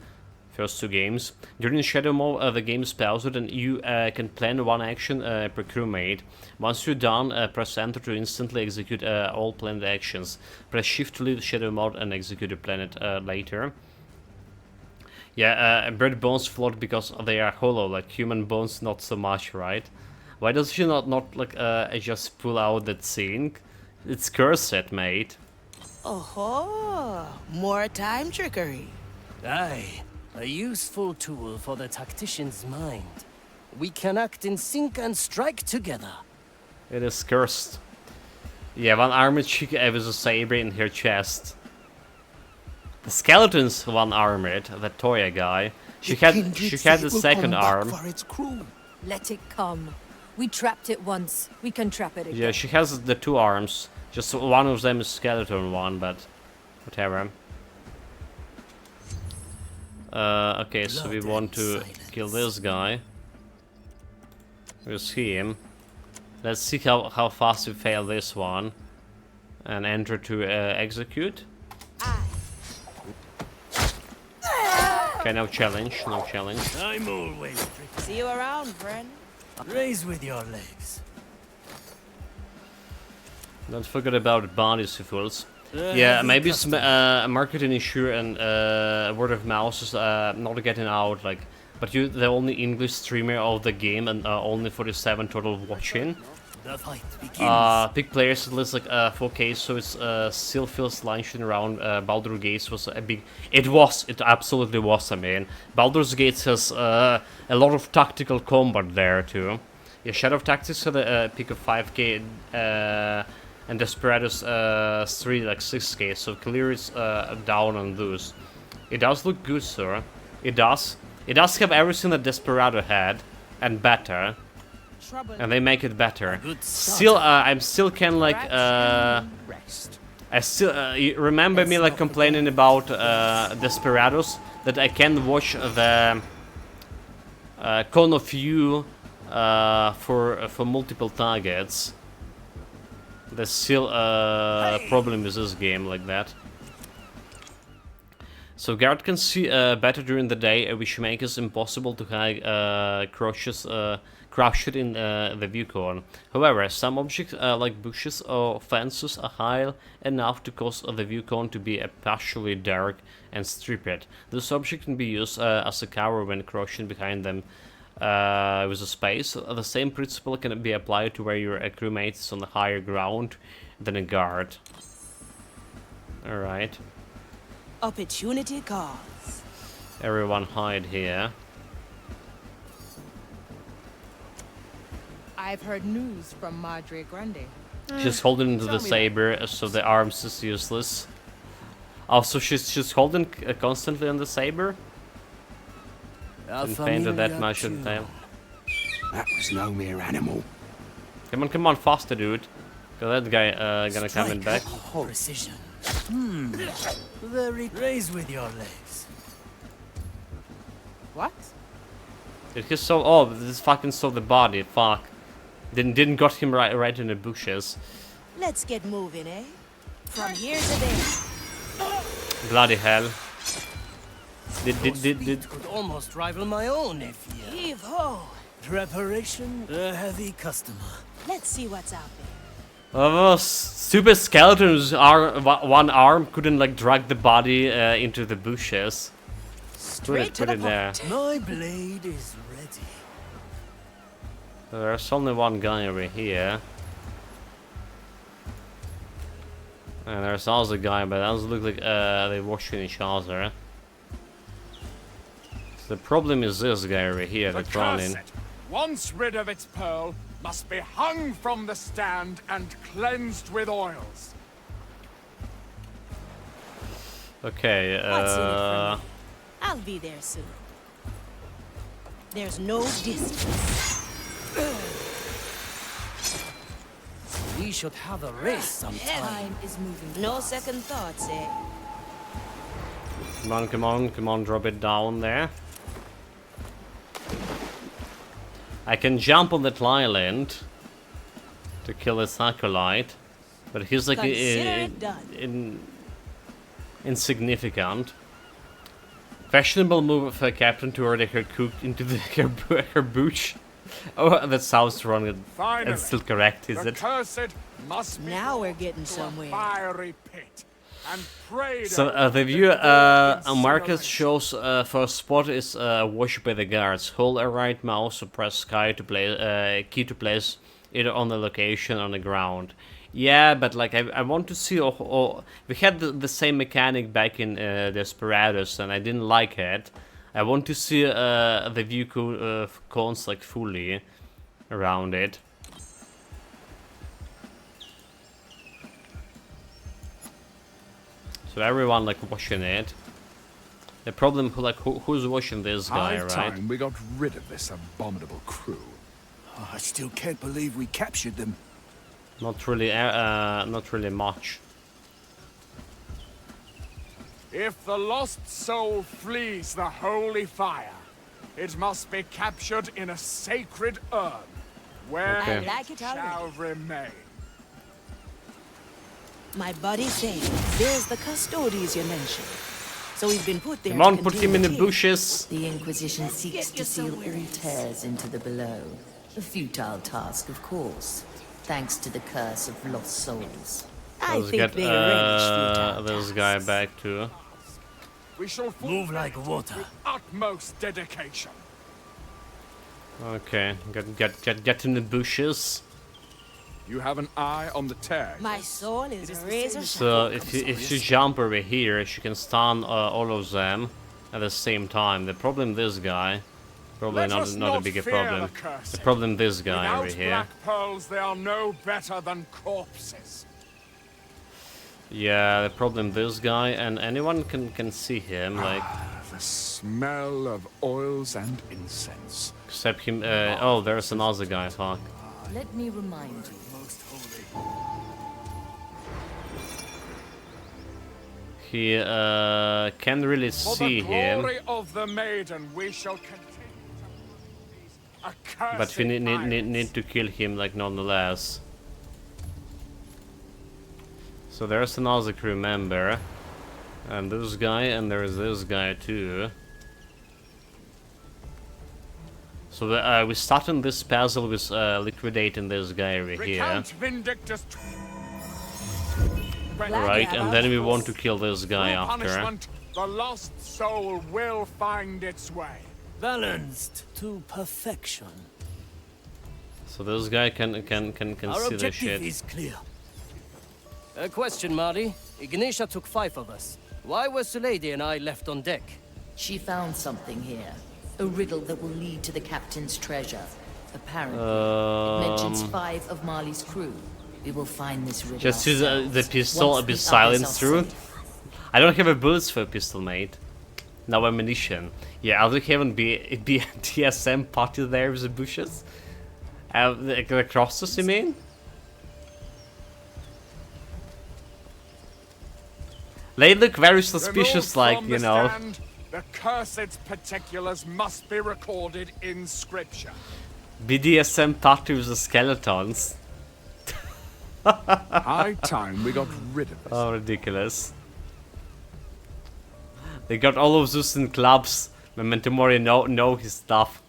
First 2 games. During shadow mode, the game is paused and you can plan one action per crewmate. Once you're done, press enter to instantly execute all planned actions. Press shift to leave shadow mode and execute the planet later. Yeah, bird bones float because they are hollow, like human bones not so much, right? Why does she not like just pull out that thing? It's cursed, mate.
Oh, more time trickery.
Aye. A useful tool for the tactician's mind. We can act in sync and strike together.
It is cursed. Yeah, one armored chick with a saber in her chest. The skeleton's one armored, the Toya guy. She had the second arm.
For its crew.
Let it come. We trapped it once. We can trap it again.
Yeah, she has the 2 arms. Just one of them is skeleton one, but whatever. Okay, so we want to kill this guy. We'll see him. Let's see how fast we fail this one. And enter to execute. Okay, no challenge, no challenge.
I'm always tricky.
See you around, friend.
Raise with your legs.
Don't forget about bodies, fools. Yeah, maybe it's a marketing issue and word of mouth is not getting out. Like, but you're the only English streamer of the game and only 47 total watching.
The fight begins.
Big players, at least like 4K, so it's still feels launching around. Baldur's Gate was a big. It absolutely was. I mean, Baldur's Gate has a lot of tactical combat there too. Yeah, Shadow Tactics had a peak of 5k, and Desperados 3 like 6k. So clear is down on those. It does look good, sir. It does. It does have everything that Desperado had, and better. And they make it better. Still, I'm still kind of like I still you remember me like complaining about Desperados that I can watch the cone of view for multiple targets. There's still a problem with this game like that. So guard can see better during the day, which makes it impossible to hide crouched in the view cone. However, some objects like bushes or fences are high enough to cause the view cone to be partially dark and stripped. This object can be used as a cover when crouching behind them with a space. The same principle can be applied to where your crewmate is on the higher ground than a guard. Alright.
Opportunity calls.
Everyone hide here.
I've heard news from Madre Grande.
She's holding into the saber, so the arms is useless. Oh, so she's holding constantly on the saber? Didn't paint her that much in time.
That was no mere animal.
Come on, faster, dude. Cause that guy gonna come in back.
Precision. Very raise with your legs.
What?
It just saw. Oh, this fucking saw the body. Fuck. Didn't got him right in the bushes.
Let's get moving, eh? From here to there.
Bloody hell. Did
could almost rival my own if you.
Heave ho!
Preparation, a heavy customer.
Let's see what's out there.
Stupid skeletons one arm couldn't like drag the body into the bushes.
Straight
put it there.
My blade is ready.
There's only one guy over here. And there's also a guy, but it doesn't look like they're washing each other. So the problem is this guy over here that's running.
Once rid of its pearl, must be hung from the stand and cleansed with oils.
Okay,
What's in it for me? I'll be there soon. There's no distance.
We should have a race sometime.
Time is moving. No second thoughts, eh?
Come on, drop it down there. I can jump on that island to kill this acolyte, but he's like insignificant. Fashionable move of a captain to order her cooked into her booch. Oh, that sounds wrong. It's still correct, is it?
Cursed must be
now we're getting somewhere.
Fiery pit and prayed
so the view on market shows first spot is watched by the guards. Hold a right mouse or press key to place it on the location on the ground. Yeah, but like I want to see. We had the same mechanic back in Desperados, and I didn't like it. I want to see the view cones like fully around it. So everyone like watching it. The problem, like who's watching this guy, right?
Time we got rid of this abominable crew.
Oh, I still can't believe we captured them.
Not really much.
If the lost soul flees the holy fire, it must be captured in a sacred urn, where
Okay.
it
like it
shall remain.
My buddy says there's the custodies you mentioned. So he's been put there.
Come on,
to
put him in the
continue
bushes.
The Inquisition seeks
Get you
to seal
somewhere
all tears into the below. A futile task, of course, thanks to the curse of lost souls.
I
Let's
think
get
they relish futile
this guy back too.
We shall
Move like water.
with utmost dedication.
Okay, get in the bushes.
You have an eye on the tag.
My soul is razor
So
sharp.
if you jump over here, you can stun all of them at the same time. The problem this guy Probably
Let
not
us
not a
not
bigger
fear
problem.
the curse.
The problem this guy
Without
over here.
black pearls, they are no better than corpses.
Yeah, the problem this guy, and anyone can see him, like
The smell of oils and incense.
except him. Oh, there's another guy. Fuck.
Let me remind you.
He can't really
For
see
the
him,
glory of the maiden, we shall continue to these accursed
but we
pirates.
need to kill him, like, nonetheless. So there's another crew member, and this guy, and there's this guy too. So we start in this puzzle with liquidating this guy over here.
Recount Vindictus.
Right, and then we want to kill this guy
Through
after.
punishment, the lost soul will find its way.
Balanced to perfection.
So this guy can
Our
see the
objective
shit.
is clear. A question, Mari. Ignatia took 5 of us. Why was the lady and I left on deck?
She found something here. A riddle that will lead to the captain's treasure. Apparently, it mentions 5 of Marley's crew. We will find this riddle.
Just use the
ourselves
pistol
once
a bit
the
silent
others are
through.
safe.
I don't have a bullets for a pistol, mate. No ammunition. Yeah, I'll have be a TSM party there with the bushes. The crosses, you mean? They look very suspicious,
Removed
like,
from
you
the
know.
stand, the cursed's particulars must be recorded in scripture.
BDSM party with the skeletons.
High time we got rid of this.
Oh, ridiculous. They got all of those in clubs. Memento Mori know his stuff.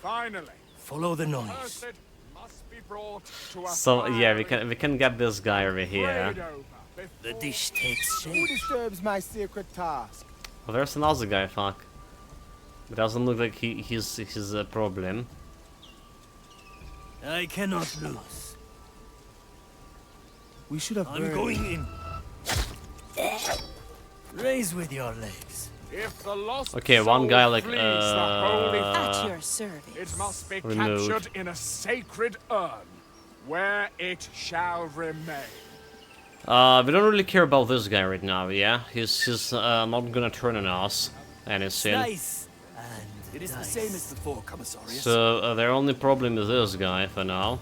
Finally,
Follow the noise.
cursed must be brought to a
So yeah, we
fiery
can get this guy over here.
prayed over
The
before
dish takes
Who
shape.
disturbs my sacred task?
Oh, there's another guy. Fuck. It doesn't look like he's a problem.
I cannot lose.
We should have
I'm
burned.
going in. Raise with your legs.
If the lost
Okay, one
soul
guy like
flees the holy
At your service.
it must be
removed.
captured in a sacred urn, where it shall remain.
We don't really care about this guy right now. Yeah, he's not gonna turn on us anything.
Nice. And
It is the same as before, Commissarius.
So their only problem is this guy for now.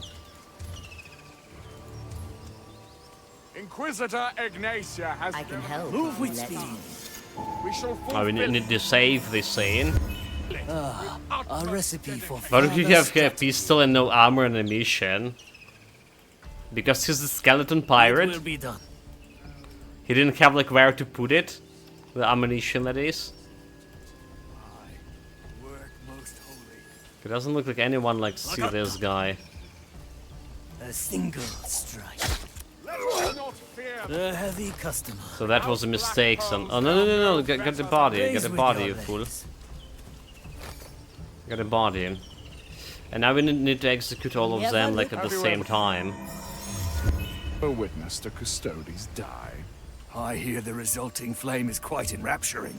Inquisitor Ignatia has
I can
given-
help.
move with
Let
speed.
me.
We shall
Oh, we
fulfill
need to save this saying.
A recipe for
But if you
further
have a
strategy.
pistol and no armor and ammunition, because he's a skeleton
It
pirate,
will be done.
he didn't have like where to put it, the ammunition that is.
Work most holy.
It doesn't look like anyone like see this guy.
A single strike.
Let us not fear
A heavy customer.
So that was a mistake. Son. Oh no! Get the body, get
Raise
the
with
body,
your
you fool.
legs.
Get the body. And now we need to execute all of them like at the same time.
a witness to Custodes die.
I hear the resulting flame is quite enrapturing.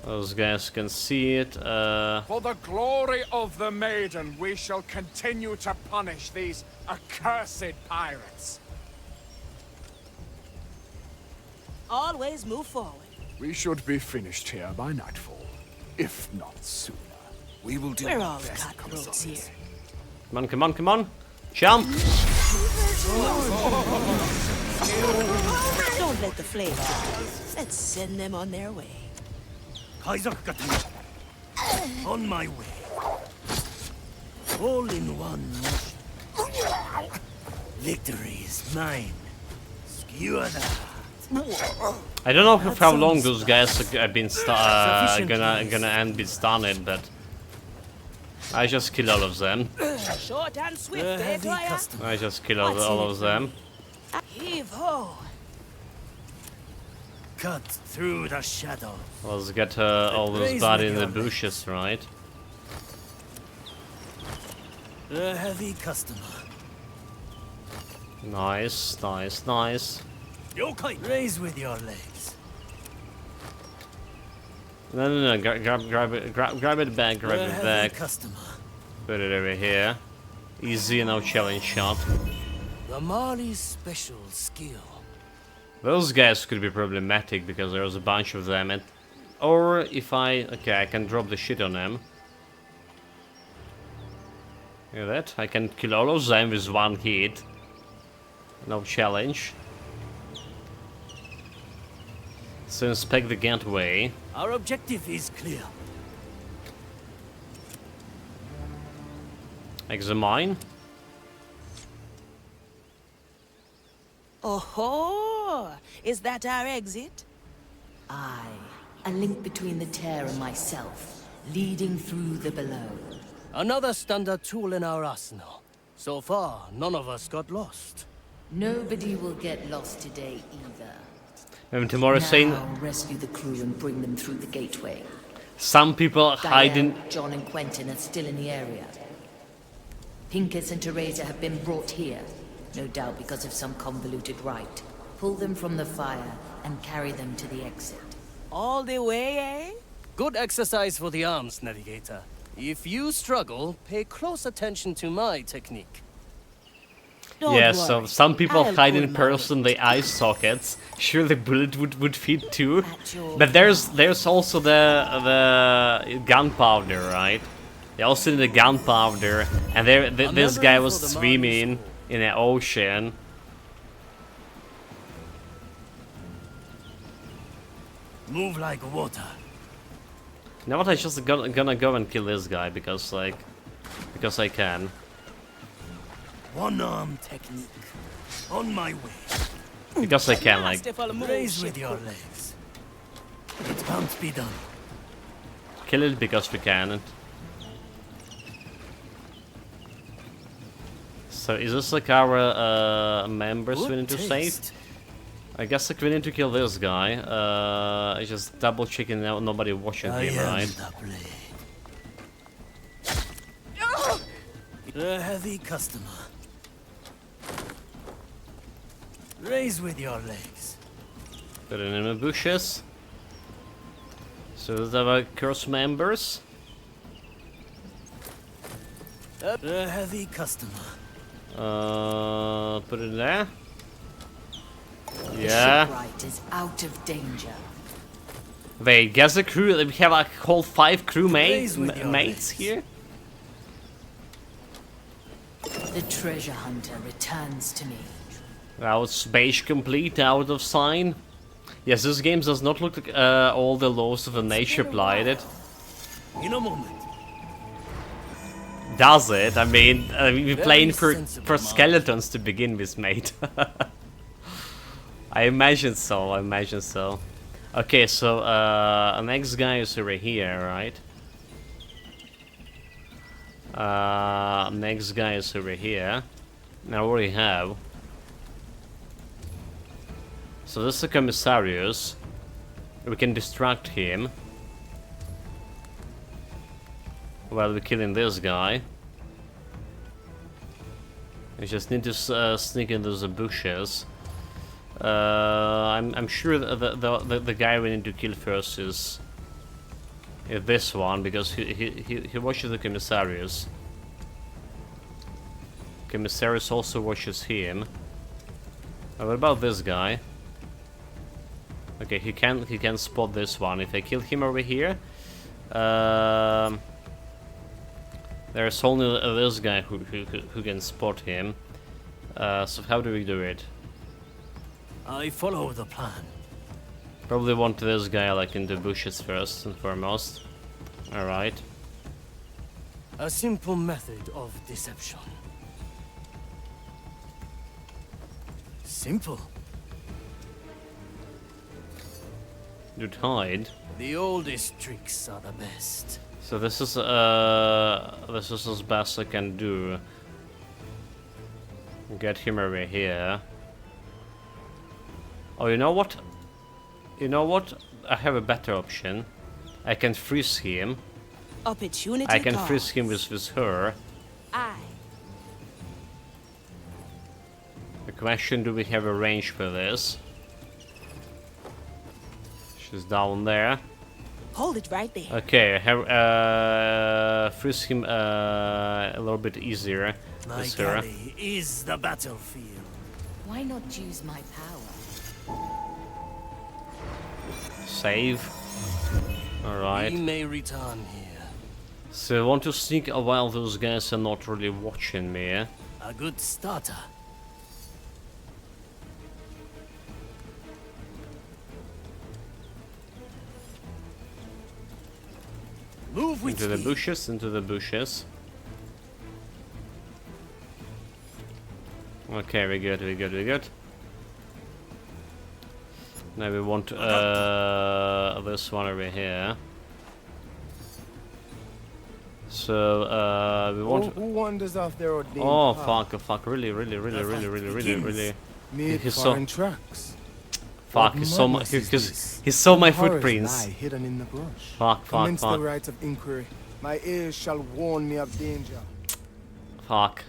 Those guys can see it.
For the glory of the maiden, we shall continue to punish these accursed pirates.
Always move forward.
We should be finished here by nightfall, if not sooner.
We will do
We're
our
all
best,
cutthroats here.
Commissarius.
Come on, come on! Jump!
Don't let the flames die. Let's send them on their way.
Kaiser Katana. On my way. All in one motion. Victory is mine. Skewer that.
I don't know for how long those guys have been gonna be stunned, but I just kill all of them.
Short and swift,
A
eh,
heavy
Toya?
customer.
I just kill all of them.
Heave ho!
Cut through the shadow.
Let's get all those
Raise
bodies in
with
the
your
bushes, right?
A heavy customer.
Nice, nice, nice.
Yokai. Raise with your legs.
No. Grab it back. Grab it back.
Customer.
Put it over here. Easy, no challenge shot.
The Marley's special skill.
Those guys could be problematic because there's a bunch of them, and or if I can drop the shit on them. Hear that? I can kill all of them with one hit. No challenge. So inspect the gateway.
Our objective is clear.
Examine.
Oh-ho! Is that our exit?
Aye. A link between the tear and myself, leading through the below.
Another standard tool in our arsenal. So far, none of us got lost.
Nobody will get lost today either.
And tomorrow saying
Now rescue the crew and bring them through the gateway.
some people hiding.
Diane, John and Quentin are still in the area. Pincus and Teresa have been brought here, no doubt because of some convoluted rite. Pull them from the fire and carry them to the exit.
All the way, eh?
Good exercise for the arms, Navigator. If you struggle, pay close attention to my technique.
Yeah, so some people
I'll
hide
pull
in
my
person the eye sockets. Sure, the bullet would fit too, but there's also the gunpowder, right? They also need the gunpowder, and this guy was swimming in the ocean.
Move like water.
You know what? I just gonna go and kill this guy because I can.
One arm technique. On my way.
Because I can, like.
Raise with your legs. It can't be done.
Kill it because we can. So is this like our members we need to save? I guess like we need to kill this guy. Just double checking out nobody watching him, right?
A heavy customer. Raise with your legs.
Put it in the bushes. So those are our curse members.
A heavy customer.
Put it there.
The
Yeah.
shipwright is out of danger.
Wait, guess the crew. We have like whole 5 crewmates mates here.
The treasure hunter returns to me.
Out beige complete, out of sign. Yes, this game does not look like all the laws of the nature blighted.
In a moment.
Does it? I mean, we're playing for skeletons to begin with, mate. I imagine so, I imagine so. Okay, so next guy is over here, right? Next guy is over here. Now what do we have? So this is the Commissarius. We can distract him while we're killing this guy. We just need to sneak into the bushes. I'm sure the guy we need to kill first is this one because he watches the Commissarius. Commissarius also watches him. What about this guy? Okay, he can spot this one. If I kill him over here, there's only this guy who can spot him. So how do we do it?
I follow the plan.
Probably want this guy like in the bushes first and foremost. All right.
A simple method of deception. Simple.
You'd hide.
The oldest tricks are the best.
So this is as best I can do. Get him over here. Oh, you know what? You know what? I have a better option. I can freeze him.
Opportunity
I can
cost.
freeze him with her.
Aye.
The question: do we have a range for this? She's down there.
Hold it right there.
Okay, freeze him a little bit easier.
My galley is the battlefield.
Why not use my power?
Save. Alright.
We may return here.
So I want to sneak while those guys are not really watching me.
A good starter. Move with
into the
speed.
bushes, into the bushes. Okay, we're good, we're good, we're good. Now we want this one over here. So we want.
Who wanders off their ordained
Oh
path?
fuck! Really.
Made
He's
foreign
so.
tracks.
Fuck!
What
He saw my.
madness is this?
He saw my
Horrors
footprints.
lie hidden in the brush.
Fuck!
Commence the rites of inquiry. My ears shall warn me of danger.
Fuck.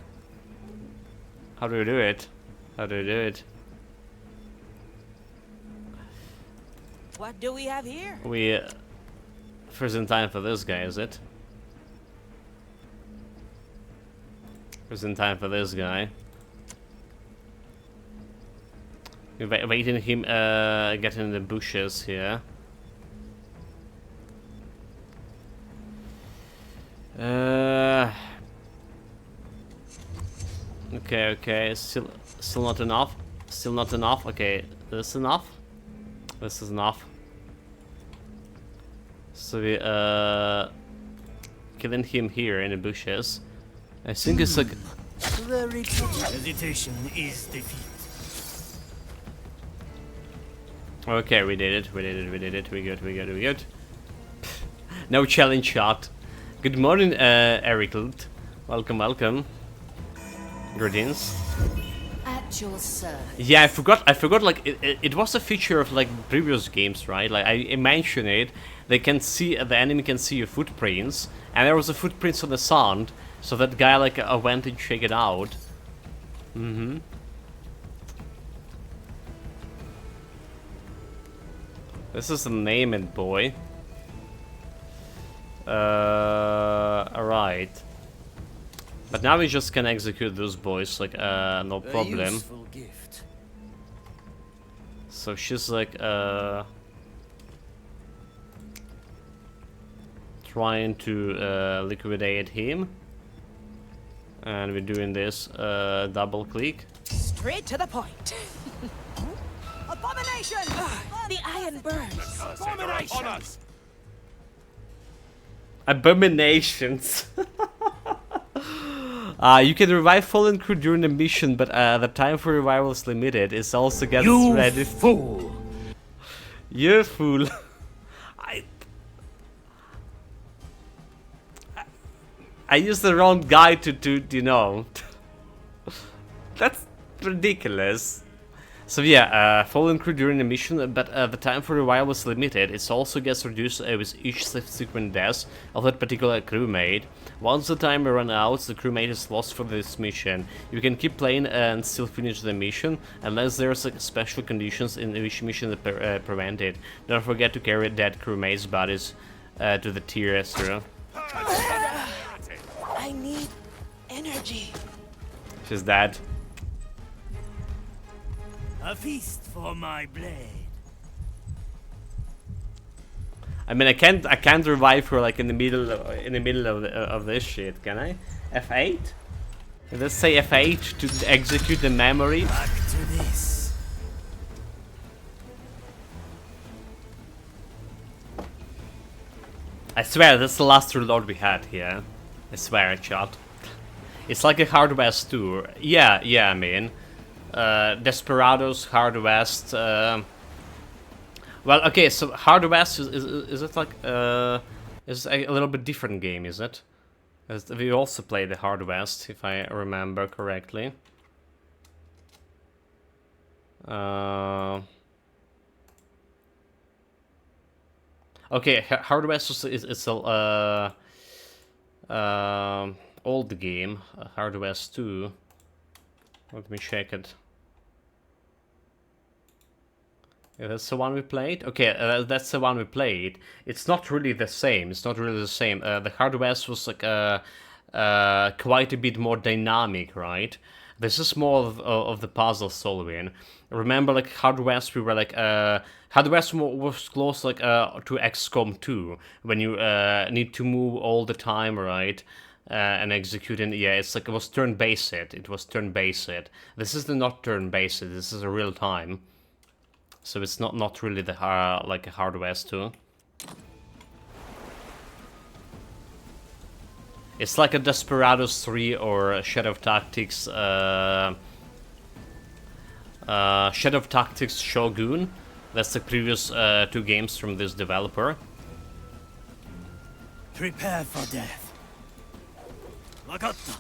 How do you do it? How do you do it?
What do we have here?
We first in time for this guy, is it? First in time for this guy. We're waiting him get in the bushes here. Okay, still not enough. Still not enough. Okay, this is enough. This is enough. So we killing him here in the bushes. I think it's like
Very touching. Hesitation is defeat.
okay, we did it. We good. No challenge shot. Good morning, Eric. Welcome. Greetings.
At your service.
Yeah, I forgot. Like it was a feature of like previous games, right? Like I mentioned it. They can see the enemy can see your footprints, and there was a footprints on the sand. So that guy like went and checked it out. This is the name it, boy. Alright. But now we just can execute those boys like no problem.
A useful gift.
So she's like trying to liquidate him, and we're doing this double click.
Straight to the point. Abomination! The iron burns.
Abomination!
Abominations. You can revive fallen crew during the mission, but the time for revival is limited. It also gets ready.
You fool!
You fool! I used the wrong guy to you know. That's ridiculous. So yeah, fallen crew during the mission, but the time for revival is limited. It also gets reduced with each subsequent death of that particular crewmate. Once the timer runs out, the crewmate is lost for this mission. You can keep playing and still finish the mission, unless there's like, special conditions in which mission prevent it. Don't forget to carry dead crewmates' bodies to the tier zero.
I need energy.
She's dead.
A feast for my blade.
I mean, I can't revive her like in the middle of this shit, can I? F8? Let's say F8 to execute the memory.
Back to this.
I swear that's the last reload we had here. I swear, chat. It's like a Hard West 2. Yeah, I mean. Desperados, Hard West. Well, okay, so Hard West is it like is a little bit different game, is it? We also played the Hard West, if I remember correctly. Okay, Hard West is a old game, Hard West 2. Let me check it. Yeah, that's the one we played? Okay, that's the one we played. It's not really the same. It's not really the same. The Hard West was like quite a bit more dynamic, right? This is more of the puzzle solving. Remember, like Hard West, we were like Hard West was close like to XCOM 2 when you need to move all the time, right? And executing, yeah, it's like it was turn-based. It was turn-based. This is not turn-based. This is a real time. So it's not really the like a Hard West 2. It's like a Desperados 3 or a Shadow of Tactics Shadow of Tactics Shogun. That's the previous 2 games from this developer.
Prepare for death. Wakatta.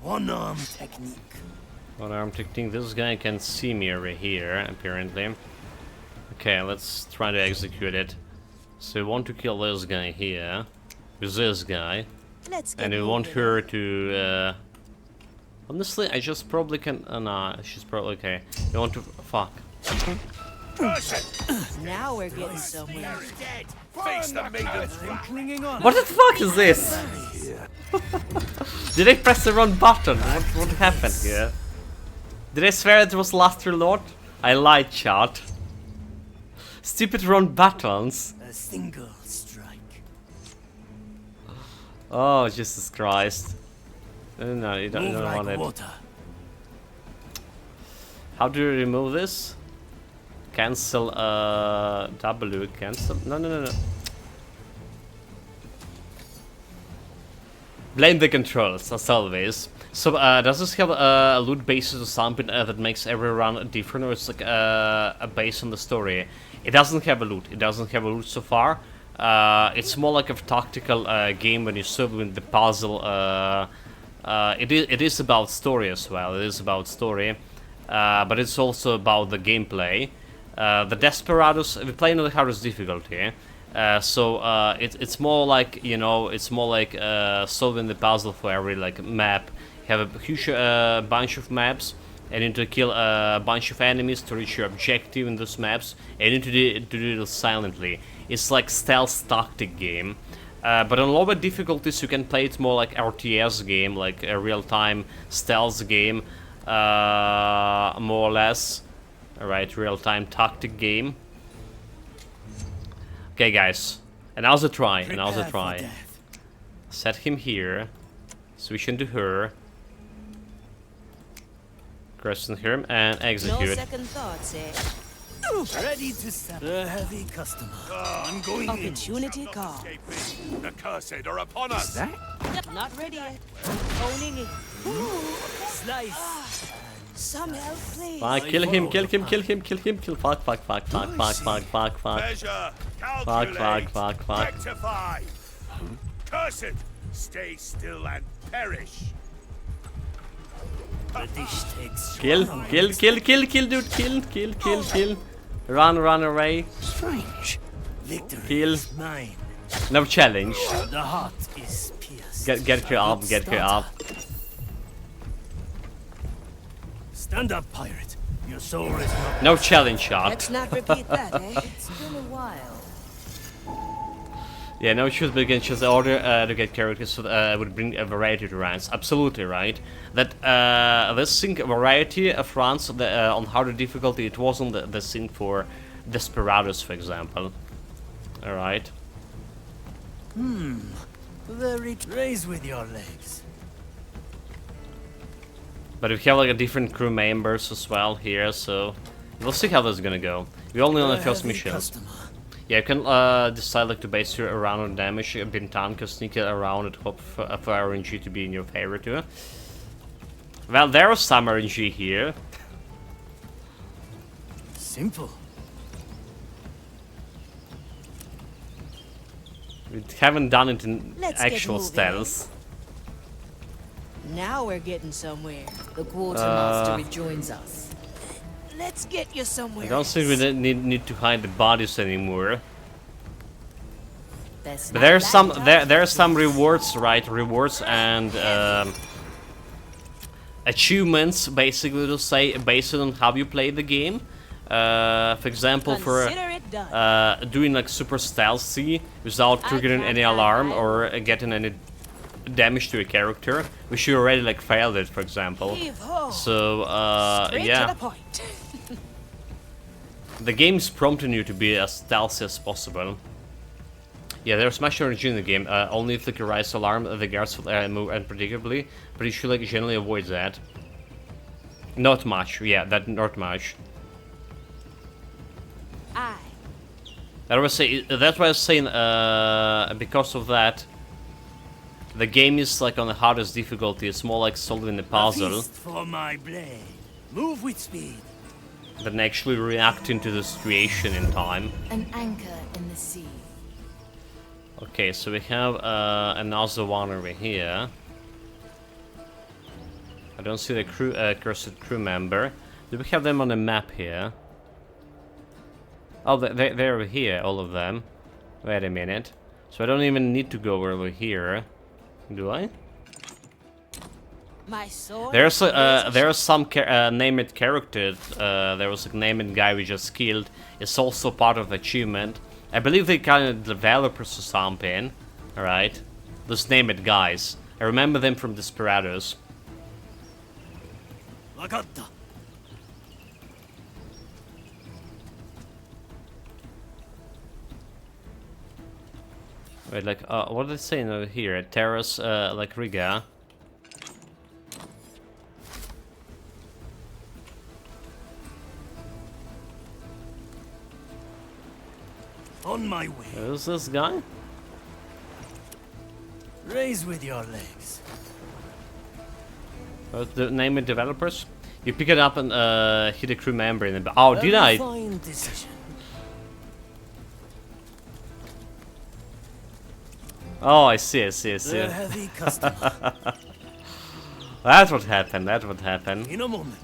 One-arm technique.
One-arm technique. This guy can see me over here, apparently. Okay, let's try to execute it. So we want to kill this guy here, with this guy, and we want her to, honestly, I just probably can, nah, she's probably, okay, we want to, fuck.
Now we're getting somewhere.
What the fuck is this? Did I press the wrong button? What happened here? Did I swear it was Last Reload? I lied, chat. Stupid wrong buttons.
A single strike.
Oh, Jesus Christ. No, you don't want it.
Water.
How do you remove this? Cancel, W, cancel? No. Blame the controls, as always. So, does this have a loot basis or something that makes every run different, or it's like a base on the story? It doesn't have a loot. It doesn't have a loot so far. It's more like a tactical game when you're solving the puzzle. It is about story as well. It is about story, but it's also about the gameplay. The Desperados, we play on the hardest difficulty, so it's more like, you know, it's more like solving the puzzle for every like map. You have a huge bunch of maps, and you need to kill a bunch of enemies to reach your objective in those maps, and you need to do it silently. It's like stealth tactic game, but on lower difficulties you can play it more like RTS game, like a real-time stealth game, more or less. Alright, real-time tactic game. Okay guys, another try. Set him here, switch into her. Question him and execute.
No second thoughts, eh?
Ready to sell. A heavy customer. I'm going
Opportunity call.
The cursed are upon us.
Not ready yet. Owning it.
Slice.
Some help, please.
Kill him. Fuck.
Measure, calculate, rectify. Cursed, stay still and perish.
The dish takes.
Kill, dude. Kill. Run away.
Strange. Victory
Kill.
is mine.
No challenge.
The heart is pierced.
Get her up.
Stand up, pirate. Your soul is not.
No challenge shot.
Let's not repeat that, eh?
It's been a while.
Yeah, no choose begin choose the order to get characters so would bring a variety to runs. Absolutely right. That this thing variety of runs on harder difficulty, it wasn't the thing for Desperados, for example. Alright.
Very raise with your legs.
But we have like a different crew members as well here, so we'll see how this is gonna go. We only on the first mission. Yeah, you can decide like to base your around on damage a bit tank, sneak it around and hope for RNG to be in your favor too. Well, there is some RNG here.
Simple.
We haven't done it in
Let's get
actual
moving.
stealth.
Now we're getting somewhere.
The quartermaster rejoins us.
Let's get you somewhere.
I don't think we need to hide the bodies anymore.
Best
But there's some there are some rewards, right? Rewards and achievements, basically, to say, based on how you play the game. For example, for doing like super stealthy without triggering any alarm or getting any damage to a character, which you already like failed it, for example. So yeah, the game's prompting you to be as stealthy as possible. Yeah, there's much energy in the game. Only if like a rise alarm, the guards will move unpredictably, but you should like generally avoid that. Not much, yeah, that not much. That's why I was saying, because of that, the game is like on the hardest difficulty. It's more like solving the puzzle
For my blade. Move with speed.
than actually reacting to the situation in time.
An anchor in the sea.
Okay, so we have another one over here. I don't see the crew, cursed crew member. Do we have them on the map here? Oh, they're over here, all of them. Wait a minute. So I don't even need to go over here, do I?
My sword.
There's some named characters. There was a named guy we just killed. It's also part of the achievement. I believe they kind of developers or something. Alright. Those named guys. I remember them from Desperados. Wait, like, what are they saying over here? Terrace, like Riga.
On my way.
Who's this guy?
Raise with your legs.
What's the name of developers? You pick it up and hit a crew member in the back. Oh, did I?
Fine decision.
Oh, I see.
The heavy customer.
That's what happened. That's what happened.
In a moment.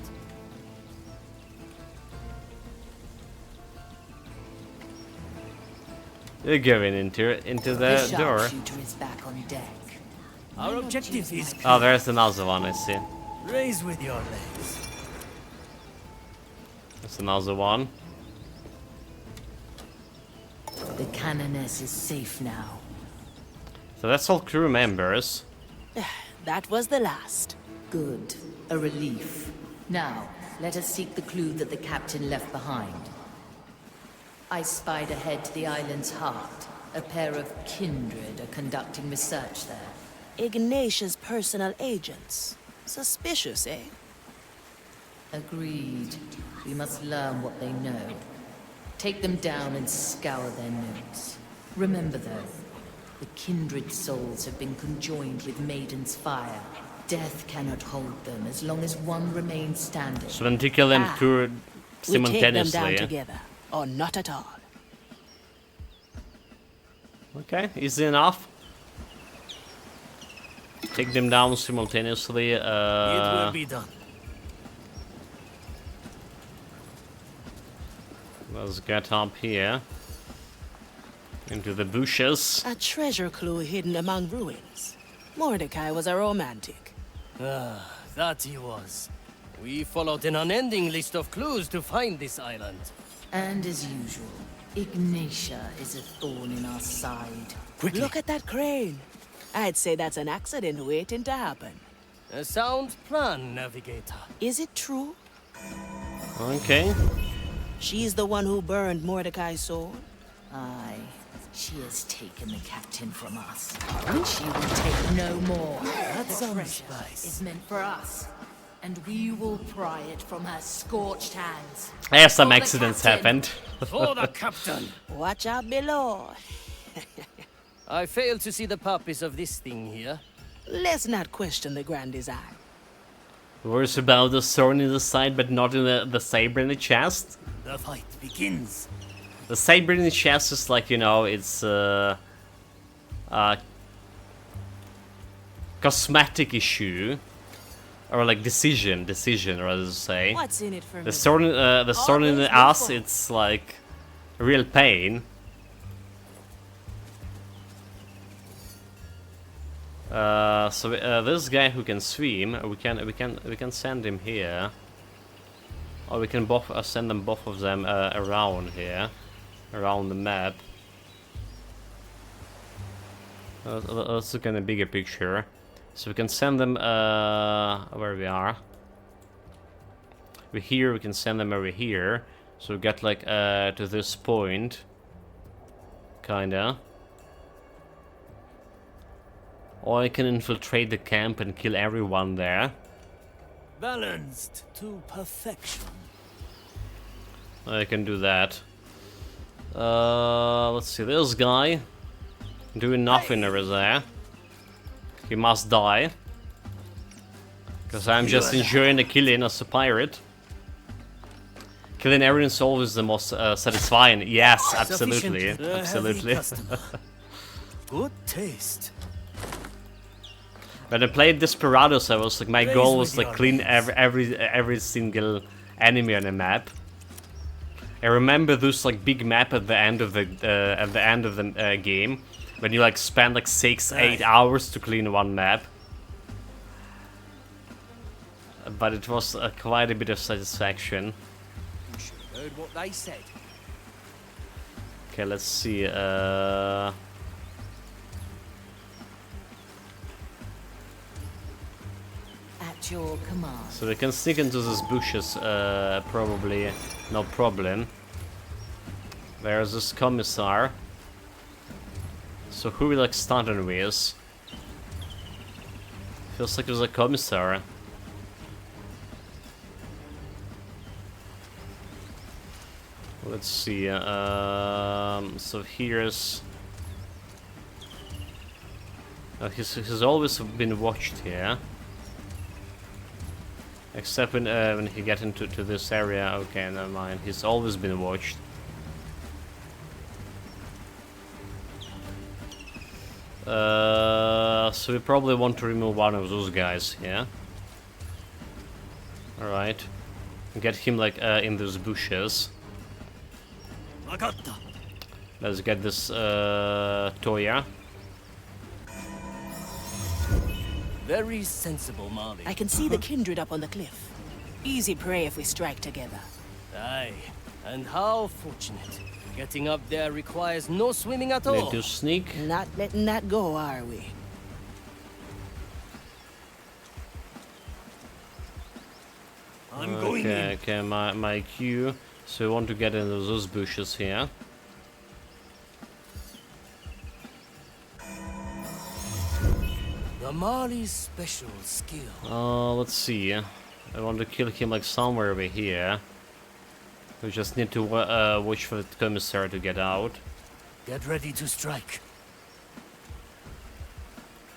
You're going into the door.
Sharpshooter is back on deck.
Our objective is
Oh, there's another one. I see.
raise with your legs.
There's another one.
The canoness is safe now.
So that's all crew members.
That was the last.
Good. A relief. Now, let us seek the clue that the captain left behind. I spied ahead to the island's heart. A pair of kindred are conducting research there.
Ignatius' personal agents. Suspicious, eh?
Agreed. We must learn what they know. Take them down and scour their notes. Remember though, the kindred souls have been conjoined with Maiden's fire. Death cannot hold them as long as one remains standing.
So then to kill them two
We take them
simultaneously.
down
Yeah?
together, or not at all.
Okay, easy enough. Take them down simultaneously.
It will be done.
Let's get up here. Into the bushes.
A treasure clue hidden among ruins. Mordecai was a romantic.
Ah, that he was. We followed an unending list of clues to find this island.
And as usual, Ignatia is a thorn in our side.
Quickly.
Look at that crane. I'd say that's an accident waiting to happen.
A sound plan, Navigator.
Is it true?
Okay.
She's the one who burned Mordecai's sword?
Aye. She has taken the captain from us. And she will take no more.
That's
The
some
treasure
spice.
is meant for us. And we will pry it from her scorched hands.
Yeah, some
For the
accidents
captain.
happened.
For the captain.
Watch out below.
I fail to see the purpose of this thing here.
Let's not question the grand design.
Worries about the sword in the side, but not in the saber in the chest.
The fight begins.
The saber in the chest is like, you know, it's cosmetic issue, or like decision, rather to say.
What's in it for me?
The sword in the ass, it's like a real pain. This guy who can swim, we can send him here, or we can both send them both of them around here, around the map. Let's look at a bigger picture. So we can send them where we are. We can send them over here. So we get like to this point, kinda. Or I can infiltrate the camp and kill everyone there.
Balanced to perfection.
I can do that. Let's see, this guy doing nothing over there. He must die. Because I'm just enjoying the killing as a pirate. Killing everyone is always the most satisfying. Yes, absolutely. Absolutely.
Good taste.
When I played Desperados, I was like, my goal was like clean every single enemy on the map. I remember this like big map at the end of the game, when you like spend like 6-8 hours to clean one map. But it was quite a bit of satisfaction.
You should have heard what they said.
Okay, let's see.
At your command.
So we can sneak into these bushes, probably no problem. There's this commissar. So who we like starting with? Feels like it was a commissar. Let's see. So here's. He's always been watched here. Except when he get into this area. Okay, never mind. He's always been watched. So we probably want to remove one of those guys, yeah? Alright. Get him like in those bushes. Let's get this Toya.
Very sensible, Marley.
I can see the kindred up on the cliff. Easy prey if we strike together.
Aye, and how fortunate. Getting up there requires no swimming at all.
Need to sneak.
Not letting that go, are we?
I'm going in.
Okay, my cue. So we want to get into those bushes here.
The Marley's special skill.
Let's see. I want to kill him like somewhere over here. We just need to watch for the commissar to get out.
Get ready to strike.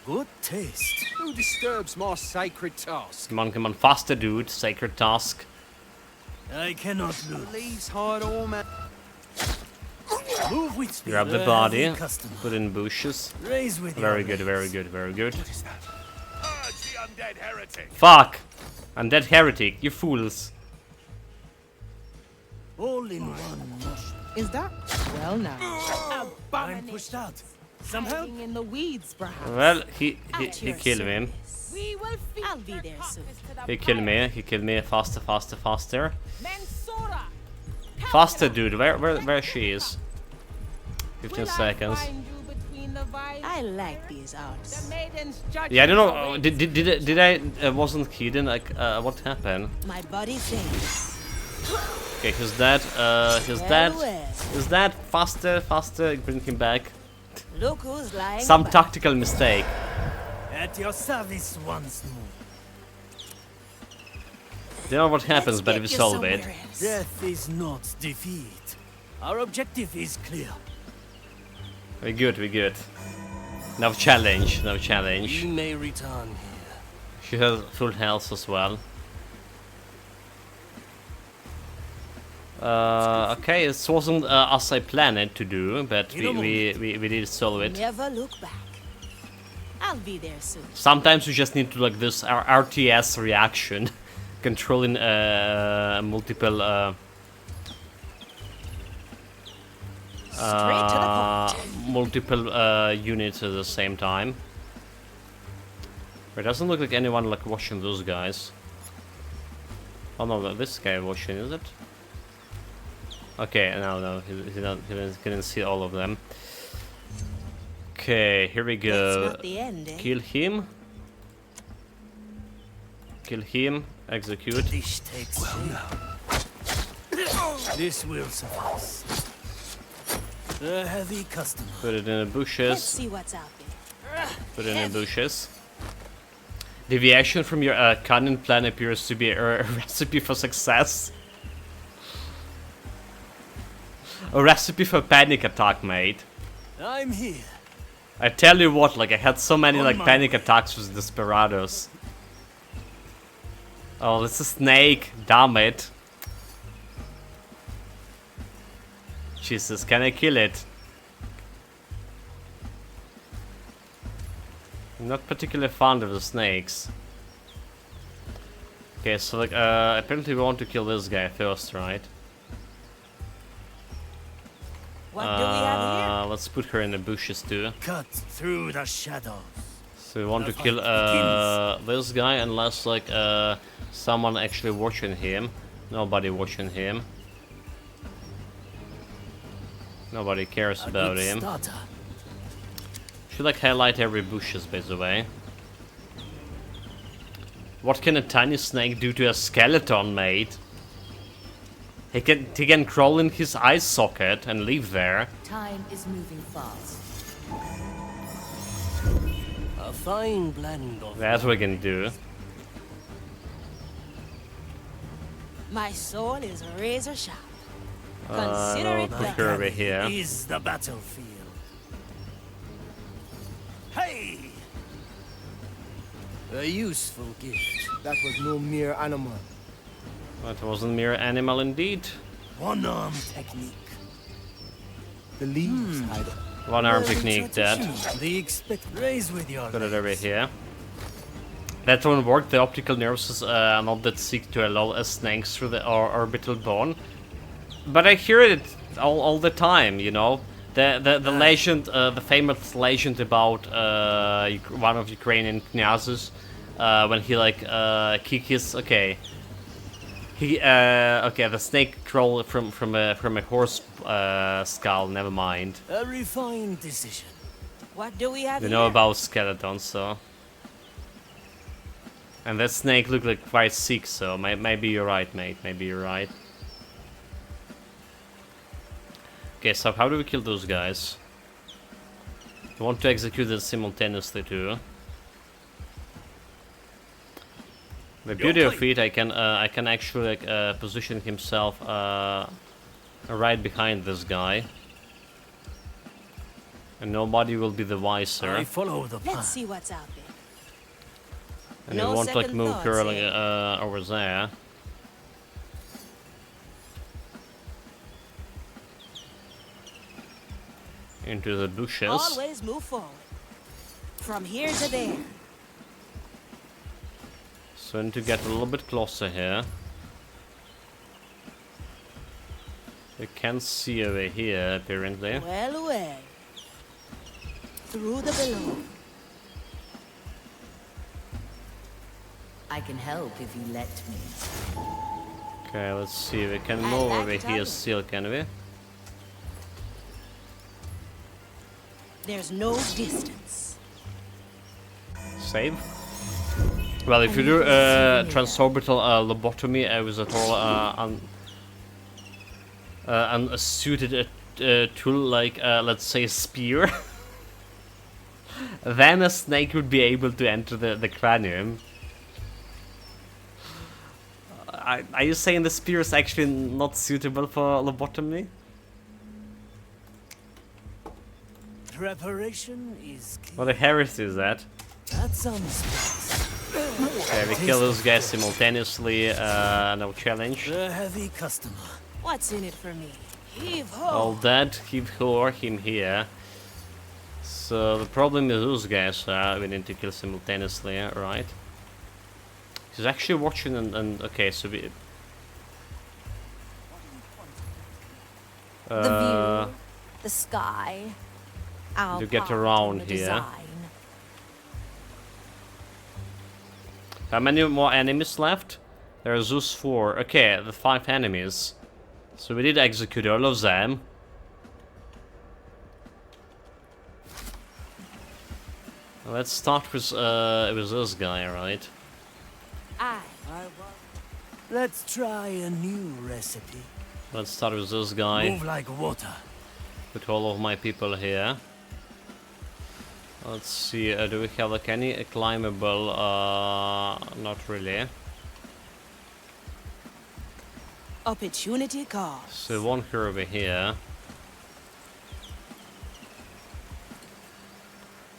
Good taste.
Who disturbs my sacred task?
Come on, faster, dude. Sacred task.
I cannot lose.
Please hide all man.
Move with speed.
Grab the body. Put in bushes.
Raise with
very good, very good, very good.
What is that? Urge the undead heretic.
Fuck! Undead heretic, you fools.
All in one.
Is that? Well now.
I'm pushed out. Some help?
In the weeds, perhaps.
Well, he killed me.
We will I'll be there soon.
He killed me. Faster. Faster, dude. Where she is? 15 seconds.
I like these arts.
Yeah, I don't know. Did I wasn't hidden? Like, what happened?
My body thinks.
Okay, he's dead. He's dead. Is that faster? Bring him back.
Look who's lying.
Some tactical mistake.
At your service once more.
Don't know what happens, but we solve it.
Death is not defeat. Our objective is clear.
We good. No challenge.
We may return here.
She has full health as well. Okay, it wasn't as I planned it to do, but we did solve it.
Never look back. I'll be there soon.
Sometimes you just need to like this RTS reaction, controlling multiple multiple units at the same time. It doesn't look like anyone like watching those guys. Oh no, this guy watching, is it? Okay, no, he couldn't see all of them. Okay, here we go.
That's not the end, eh?
Kill him. Kill him. Execute.
This takes This will suffice. A heavy customer.
Put it in the
Let's
bushes.
see what's out there.
Put it in the bushes. Deviation from your cunning plan appears to be a recipe for success. A recipe for panic attack, mate.
I'm here.
I tell you what, like I had so many
On
like
my
panic
way.
attacks with desperados. Oh, it's a snake. Damn it. Jesus, can I kill it? I'm not particularly fond of the snakes. Okay, so like apparently we want to kill this guy first, right?
What do we have here?
Let's put her in the bushes too.
Cut through the shadows.
So we want
The
to kill
fight
this guy unless like someone actually watching him. Nobody watching him. Nobody cares about him.
Starter.
Should like highlight every bushes, by the way. What can a tiny snake do to a skeleton, mate? He can crawl in his eye socket and live there.
Time is moving fast.
A fine blend of
That we can do.
My soul is razor sharp. Consider
We'll
it
put
done.
her over here.
is the battlefield. Hey! A useful gift.
That was no mere animal.
That wasn't mere animal indeed.
One-arm technique.
The leaves hide.
One arm
Early
technique dead.
tradition. The expect raise with your
Put it over here. That won't work. The optical nerves are not that sick to allow snakes through the orbital bone. But I hear it all the time, you know. The legend, the famous legend about one of Ukrainian knyazes when he like kick his the snake crawled from a horse skull. Never mind.
A refined decision.
What do we have
You
here?
know about skeletons, so. And that snake looked like quite sick, so maybe you're right, mate. Maybe you're right. Okay, so how do we kill those guys? We want to execute them simultaneously too. The beauty of it, I can actually like, position himself right behind this guy, and nobody will be the wiser.
I follow the plan.
Let's see what's out there.
And
No
we won't like
second
move
thoughts,
her like,
eh?
over there. Into the bushes.
Always move forward. From here to there.
So I need to get a little bit closer here. We can see over here, apparently.
Well, well. Through the below.
I can help if you let me.
Okay, let's see. We can
I
move
like
over
it
here
all.
still, can we?
There's no distance.
Save. Well, if you do transorbital lobotomy with a total unsuited tool like, let's say, a spear, then a snake would be able to enter the cranium. Are you saying the spear is actually not suitable for lobotomy?
Preparation is key.
What a heresy is that?
That sounds
Okay, we kill those guys simultaneously, no challenge.
a heavy customer.
What's in it for me? Heave ho!
All that, keep him here. So the problem is those guys we need to kill simultaneously, right? He's actually watching and okay, so we...
The view, the sky, our
to get
part
around
in the
here.
design.
How many more enemies left? There's those 4. Okay, the 5 enemies. So we did execute all of them. Let's start with this guy, right?
Let's try a new recipe.
Let's start with this guy.
Move like water.
Put all of my people here. Let's see, do we have like any climbable? Not really.
Opportunity cost.
So one here over here.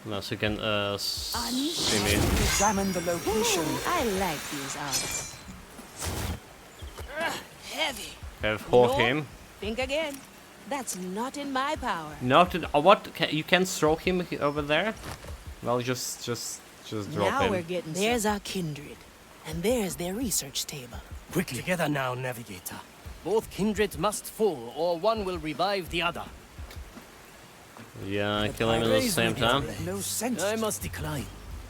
Now so you can see me.
Examine the location.
I like these odds. Heavy.
Have for
No,
him.
Think again. That's not in my power.
Not in, what? You can throw him over there? Well, just drop
Now
him.
we're getting. There's our kindred, and there's their research table.
Quickly. Together now, Navigator. Both kindreds must fall, or one will revive the other.
Yeah, kill him at the same time.
No sense. I must decline.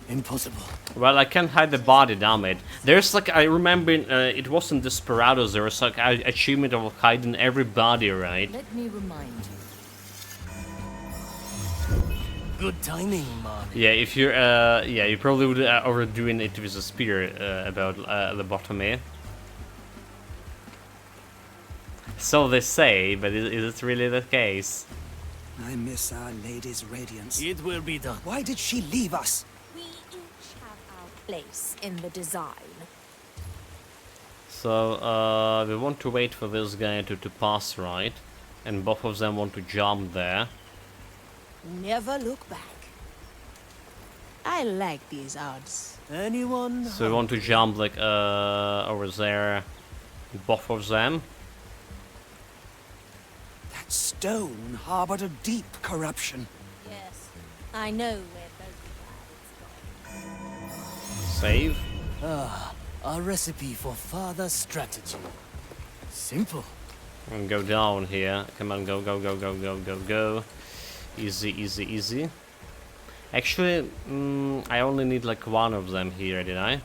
Impossible.
Well, I can't hide the body, damn it. There's like, I remember it wasn't Desperados, there was like an achievement of hiding every body, right?
Let me remind you.
Good timing, man.
Yeah, if you're, yeah, you probably would overdoing it with a spear about lobotomy. So they say, but is it really the case?
I miss Our Lady's radiance.
It will be done.
Why did she leave us?
We each have our place in the design.
So, we want to wait for this guy to pass, right? And both of them want to jump there.
Never look back. I like these odds.
Anyone?
So we want to jump like over there, both of them.
That stone harbored a deep corruption.
Yes, I know where both sides
Save.
Ah, a recipe for further strategy. Simple.
And go down here. Come on, go, go, go, go, go, go, go. Easy, easy, easy. Actually, I only need like one of them here, did I?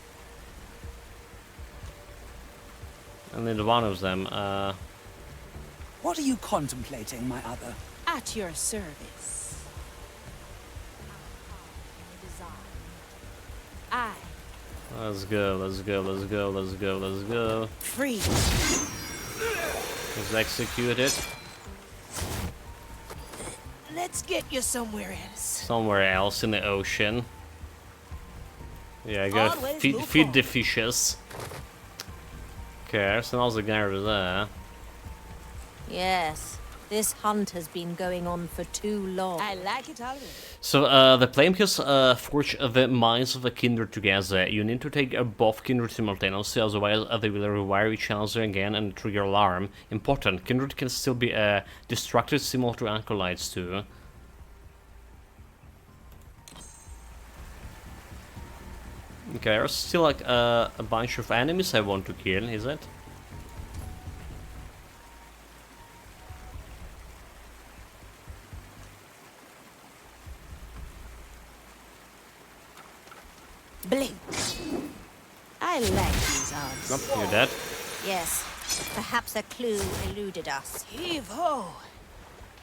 I need one of them.
What are you contemplating, my other?
At your service. I.
Let's go, let's go, let's go, let's go, let's go.
Free.
Let's execute it.
Let's get you somewhere else.
Somewhere else in the ocean. Yeah, I gotta
Always
feed,
move
feed the fishes. Okay, so now's the guy over there.
Yes, this hunt has been going on for too long.
I like it already.
So, the Plainkiss forge the minds of the kindred together. You need to take both kindred simultaneously, otherwise they will rewire each other again and trigger alarm. Important, kindred can still be distracted similar to acolytes too. Okay, there's still like a bunch of enemies I want to kill, is it?
Blink. I like these odds.
Nope, you're dead.
Yes, perhaps a clue eluded us.
Heave ho.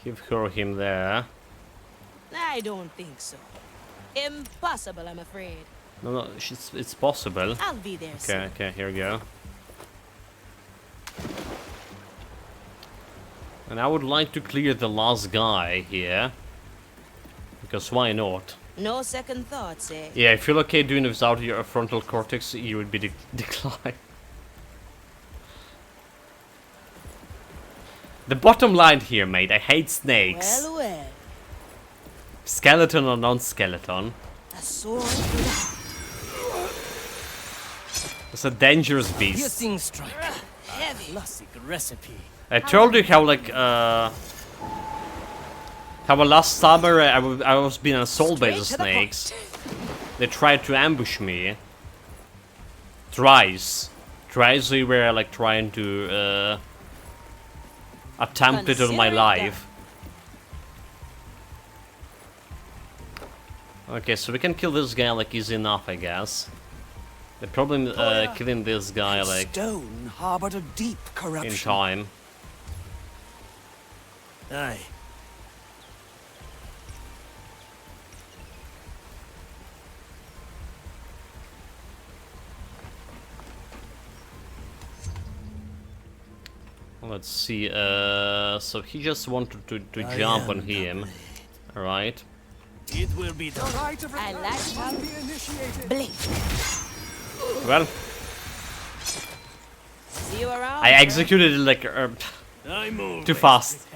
Give her him there.
I don't think so. Impossible, I'm afraid.
No, no, it's possible.
I'll be there
Okay,
soon.
okay, here we go. And I would like to clear the last guy here. Because why not?
No second thoughts, eh?
Yeah, I feel okay doing it without your frontal cortex, you would be declined. The bottom line here, mate, I hate snakes.
Well, well.
Skeleton or non-skeleton.
A sword.
It's a dangerous beast.
Piercing strike.
Heavy.
Classic recipe.
I told you how, like, how last summer I was being assaulted by the snakes. They tried to ambush me. Twice they were, like, trying to, attempt it on my life. Okay, so we can kill this guy, like, easy enough, I guess. The problem killing this guy like
Stone harbored a deep corruption.
in time.
Aye.
Let's see, so he just wanted to jump on him, alright.
It will be done.
I like how blink.
Well,
See you around.
I executed it like too fast.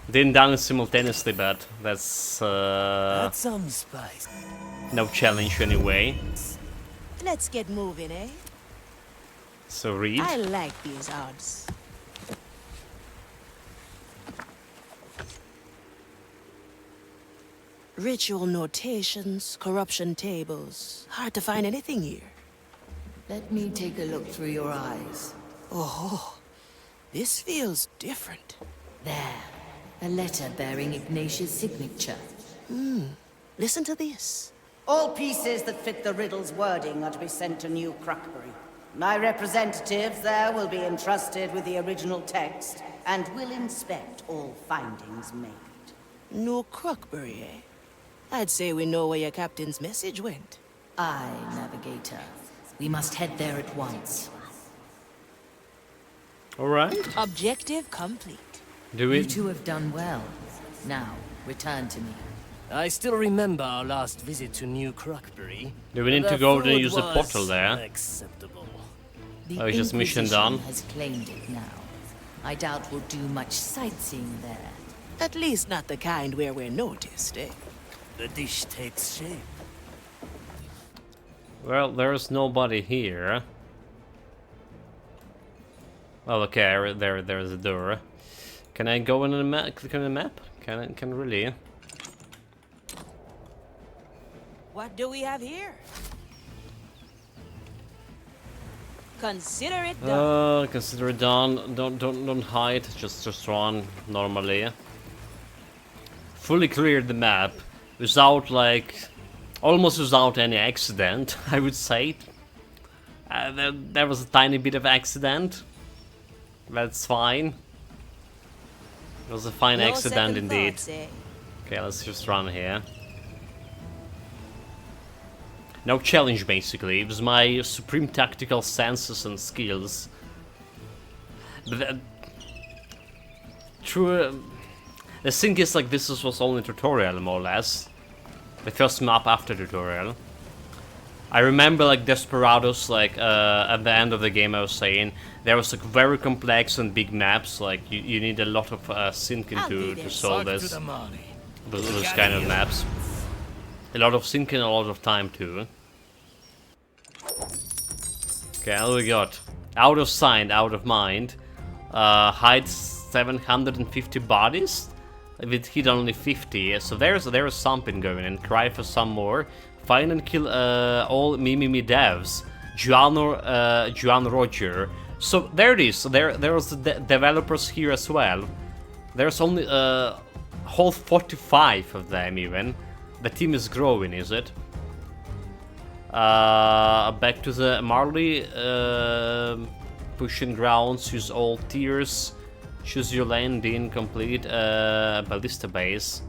Didn't done it simultaneously, but that's
Add some spice.
no challenge anyway.
Let's get moving, eh?
So read.
I like these odds. Ritual notations, corruption tables. Hard to find anything here.
Let me take a look through your eyes.
Oh, this feels different.
There. A letter bearing Ignatius' signature.
Listen to this.
All pieces that fit the riddle's wording are to be sent to New Crockbury. My representatives there will be entrusted with the original text and will inspect all findings made.
No Crockbury, eh? I'd say we know where your captain's message went.
Aye, Navigator. We must head there at once.
Alright.
Objective complete.
Do
You
it.
two have done well. Now, return to me.
I still remember our last visit to New Crockbury.
Do we need
The
to go and
food
use a
was
portal there?
Acceptable.
The
Oh, it's just mission
Inquisition
done.
has claimed it now. I doubt we'll do much sightseeing there.
At least not the kind where we're noticed, eh?
The dish takes shape.
Well, there's nobody here. Oh, okay, there's a door. Can I go on the map? Click on the map? Can really?
What do we have here? Consider it done.
Consider it done. Don't hide. Just run normally. Fully cleared the map without almost without any accident. I would say. There was a tiny bit of accident. That's fine. It was a fine
No
accident
second
indeed.
thoughts, eh?
Okay, let's just run here. No challenge, basically. It was my supreme tactical senses and skills. But the thing is, this was only tutorial, more or less. The first map after tutorial. I remember, Desperados, at the end of the game I was saying, there was, very complex and big maps, you need a lot of thinking to solve this. Those kind of maps. A lot of thinking, a lot of time too. Okay, what do we got? Out of sight, out of mind. Hide 750 bodies? With hit only 50, so there's something going and cry for some more. Find and kill all Mimimi devs. Juan Roger. So there it is. So there's the developers here as well. There's only whole 45 of them even. The team is growing, is it? Back to the Marley. Pushing grounds, use all tiers. Choose your landing, complete ballista base.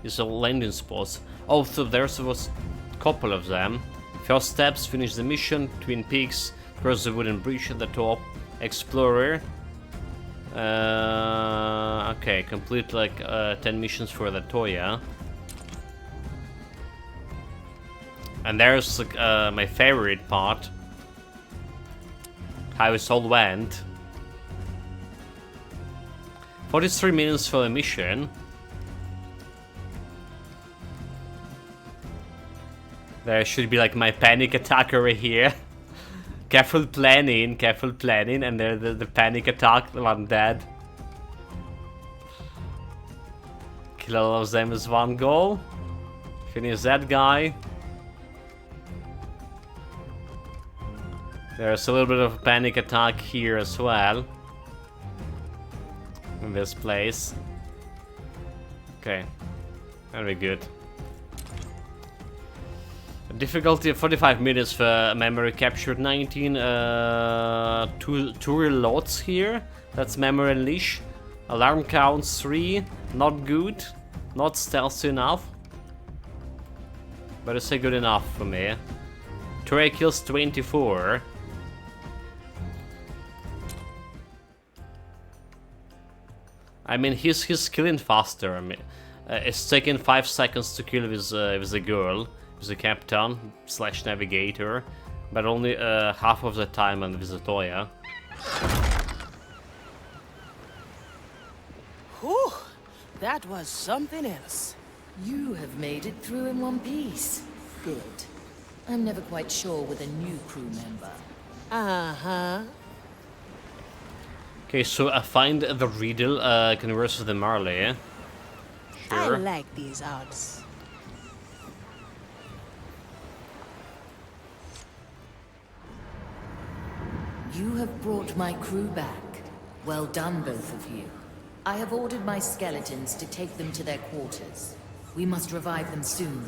Use all landing spots. Oh, so there's was a couple of them. First steps, finish the mission. Twin Peaks, cross the wooden bridge at the top. Explorer. Okay, complete 10 missions for the Toya. And there's my favorite part. How it all went. 43 minutes for the mission. There should be my panic attack over here. Careful planning, and there the panic attack, one dead. Kill all of them is one goal. Finish that guy. There's a little bit of a panic attack here as well. In this place. Okay. Very good. Difficulty 45 minutes for memory captured 19. Two reloads here. That's memory unleash. Alarm counts 3. Not good. Not stealthy enough. But it's good enough for me. Toya kills 24. I mean, he's killing faster. I mean, it's taking 5 seconds to kill with a girl, with a captain / navigator, but only half of the time on with a Toya.
Whew, that was something else.
You have made it through in one piece. Good. I'm never quite sure with a new crew member.
Uh-huh.
Okay, so I find the riddle converse with the Marley. Sure.
I like these odds.
You have brought my crew back. Well done, both of you. I have ordered my skeletons to take them to their quarters. We must revive them soon,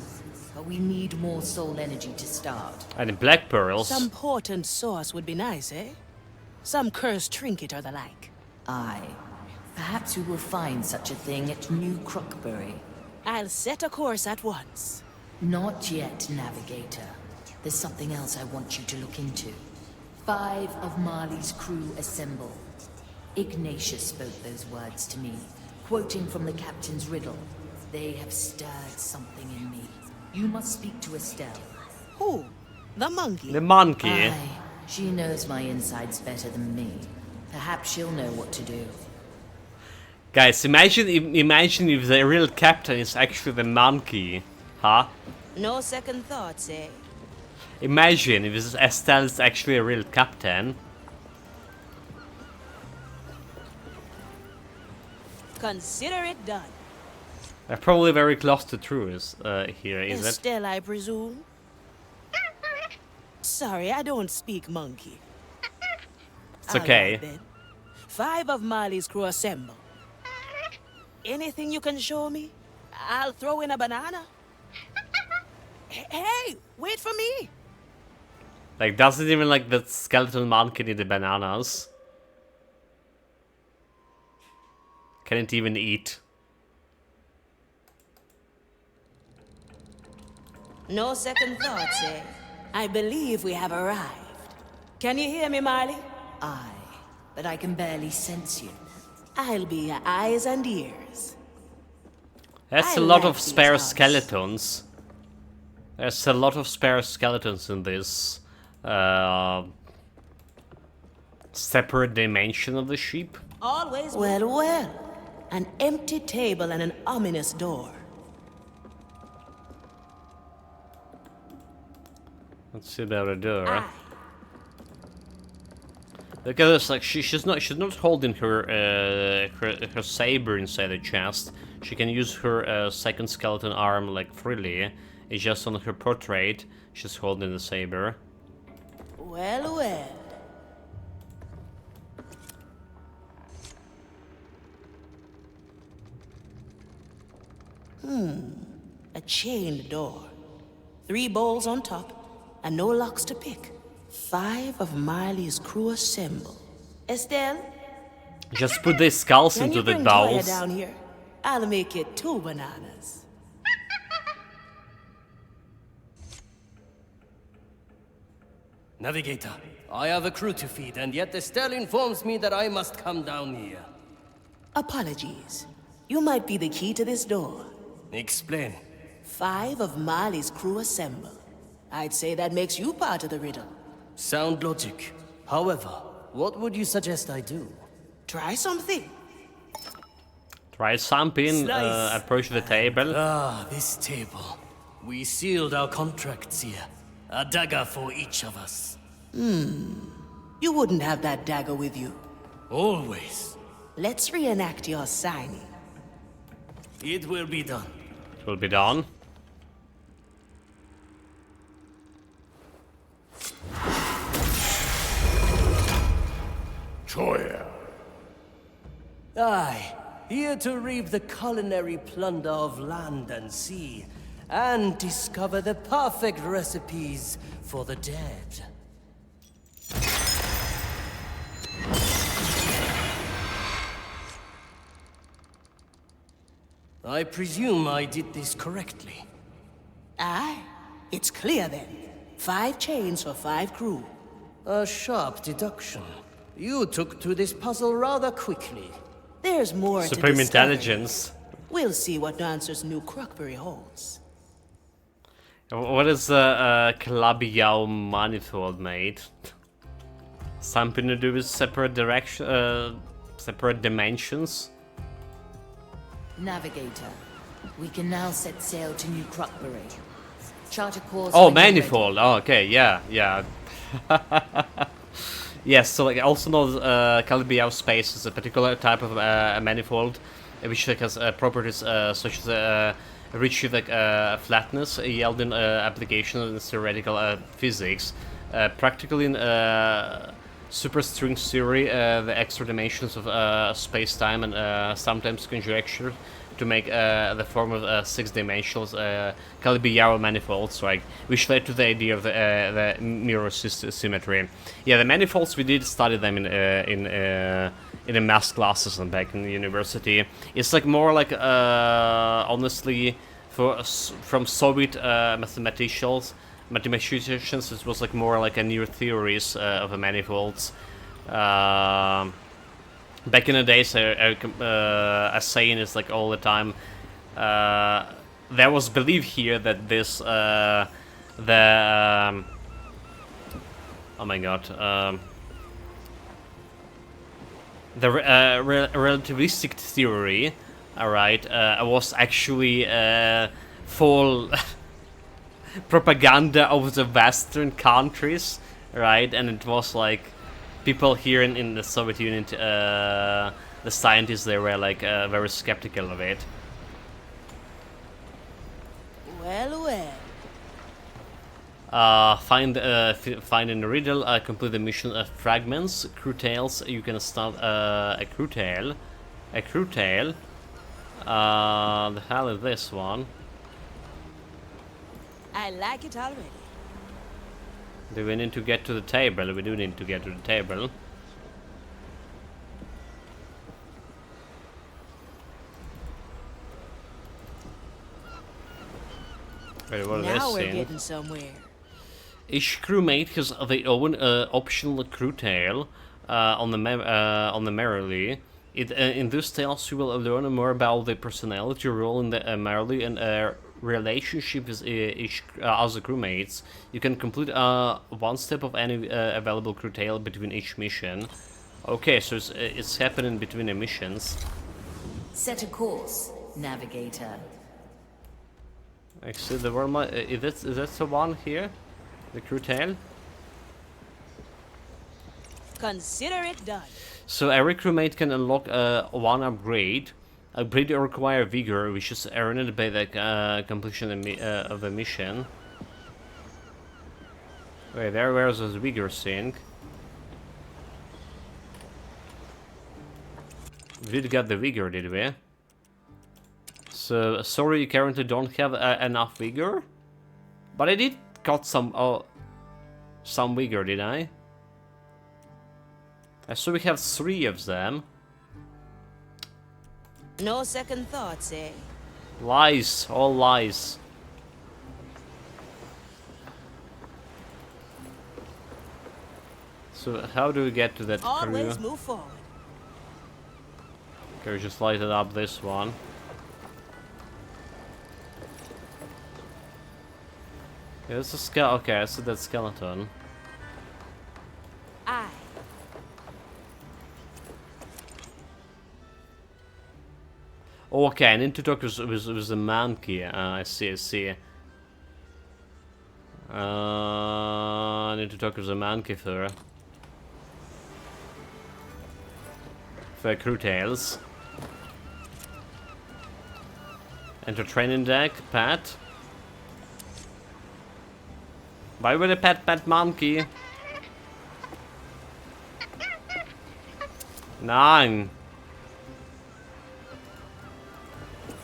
but we need more soul energy to start.
And black pearls.
Some potent source would be nice, eh? Some cursed trinket or the like.
Aye. Perhaps we will find such a thing at New Crockbury.
I'll set a course at once.
Not yet, Navigator. There's something else I want you to look into. 5 of Marley's crew assemble. Ignatius spoke those words to me, quoting from the captain's riddle. They have stirred something in me. You must speak to Estelle.
Who? The monkey?
The monkey.
Aye. She knows my insides better than me. Perhaps she'll know what to do.
Guys, imagine if the real captain is actually the monkey, huh?
No second thoughts, eh?
Imagine if Estelle is actually a real captain.
Consider it done.
They're probably very close to truth here, is it?
Estelle, I presume? Sorry, I don't speak monkey.
It's okay.
All right, then. 5 of Marley's crew assemble. Anything you can show me? I'll throw in a banana. Hey, wait for me.
Like, doesn't even like the skeleton monkey need the bananas. Can't even eat.
No second thoughts, eh? I believe we have arrived. Can you hear me, Marley?
Aye, but I can barely sense you.
I'll be your eyes and ears.
That's a lot of spare skeletons. There's a lot of spare skeletons in this separate dimension of the sheep.
Always. Well, well. An empty table and an ominous door.
Let's see about a door. Look at this, like she's not holding her her saber inside the chest. She can use her second skeleton arm like freely. It's just on her portrait she's holding the saber.
Well, well. A chained door. 3 bolts on top, and no locks to pick. 5 of Marley's crew assemble. Estelle?
Just put these skulls into the
Toya
bowls.
down here? I'll make it 2 bananas.
Navigator, I have a crew to feed, and yet Estelle informs me that I must come down here.
Apologies. You might be the key to this door.
Explain.
5 of Marley's crew assemble. I'd say that makes you part of the riddle.
Sound logic. However, what would you suggest I do?
Try something.
Try something,
Slice.
approach the table.
Ah, this table. We sealed our contracts here. A dagger for each of us.
You wouldn't have that dagger with you.
Always.
Let's reenact your signing.
It will be done.
It will be done.
Toya.
Aye, here to reap the culinary plunder of land and sea, and discover the perfect recipes for the dead. I presume I did this correctly.
Aye. It's clear then. 5 chains for 5 crew.
A sharp deduction. You took to this puzzle rather quickly.
There's more to
Supreme
discover.
intelligence.
We'll see what answers New Crockberry holds.
What is the Kalabiao manifold made? Something to do with separate direction, separate dimensions?
Navigator, we can now set sail to New Crockberry. Chart a course.
Oh,
when you're
manifold. Oh, okay, yeah, yeah. Yes, so like I also know Kalabiao space is a particular type of manifold, which like, has properties such as retrieve like flatness, yielding application in theoretical physics. Practically in superstring theory, the extra dimensions of space-time and sometimes conjecture to make the form of 6 dimensions Kalabiao manifolds, right? Which led to the idea of the mirror symmetry. Yeah, the manifolds, we did study them in the math classes and back in the university. It's like more like honestly from Soviet mathematicians, it was like more like a new theories of the manifolds. Back in the days, I saying is like all the time. There was belief here that this oh my god, the relativistic theory, alright, was actually full propaganda of the Western countries, right? And it was like people here in the Soviet Union, the scientists, they were like very skeptical of it.
Well, well.
Find in the riddle, complete the mission of fragments, crew tails. You can start a crew tail. A crew tail. The hell is this one?
I like it already.
Do we need to get to the table? We do need to get to the table. Wait, what
Now
is
we're
this?
getting somewhere.
Each crewmate has their own optional crew tail on the Merrily. In this tales, you will learn more about the personality, role in the Merrily, and relationship with each other crewmates. You can complete one step of any available crew tail between each mission. Okay, so it's happening between the missions.
Set a course, Navigator.
Actually, the one is that the one here? The crew tail?
Consider it done.
So every crewmate can unlock one upgrade. Upgrade require vigor, which is earned by the completion of a mission. Wait, where's this vigor thing? We did get the vigor, did we? So, sorry, you currently don't have enough vigor? But I did got some vigor, did I? So we have 3 of them.
No second thoughts, eh?
Lies, all lies. So how do we get to that
Always
crew?
move forward.
Okay, we just lighted up this one. Yeah, it's a skeleton. Okay, I see that skeleton.
Aye.
Okay, I need to talk with the monkey. I see. I need to talk with the monkey for crew tails. Enter training deck, Pat. Bye with the pet monkey. 9.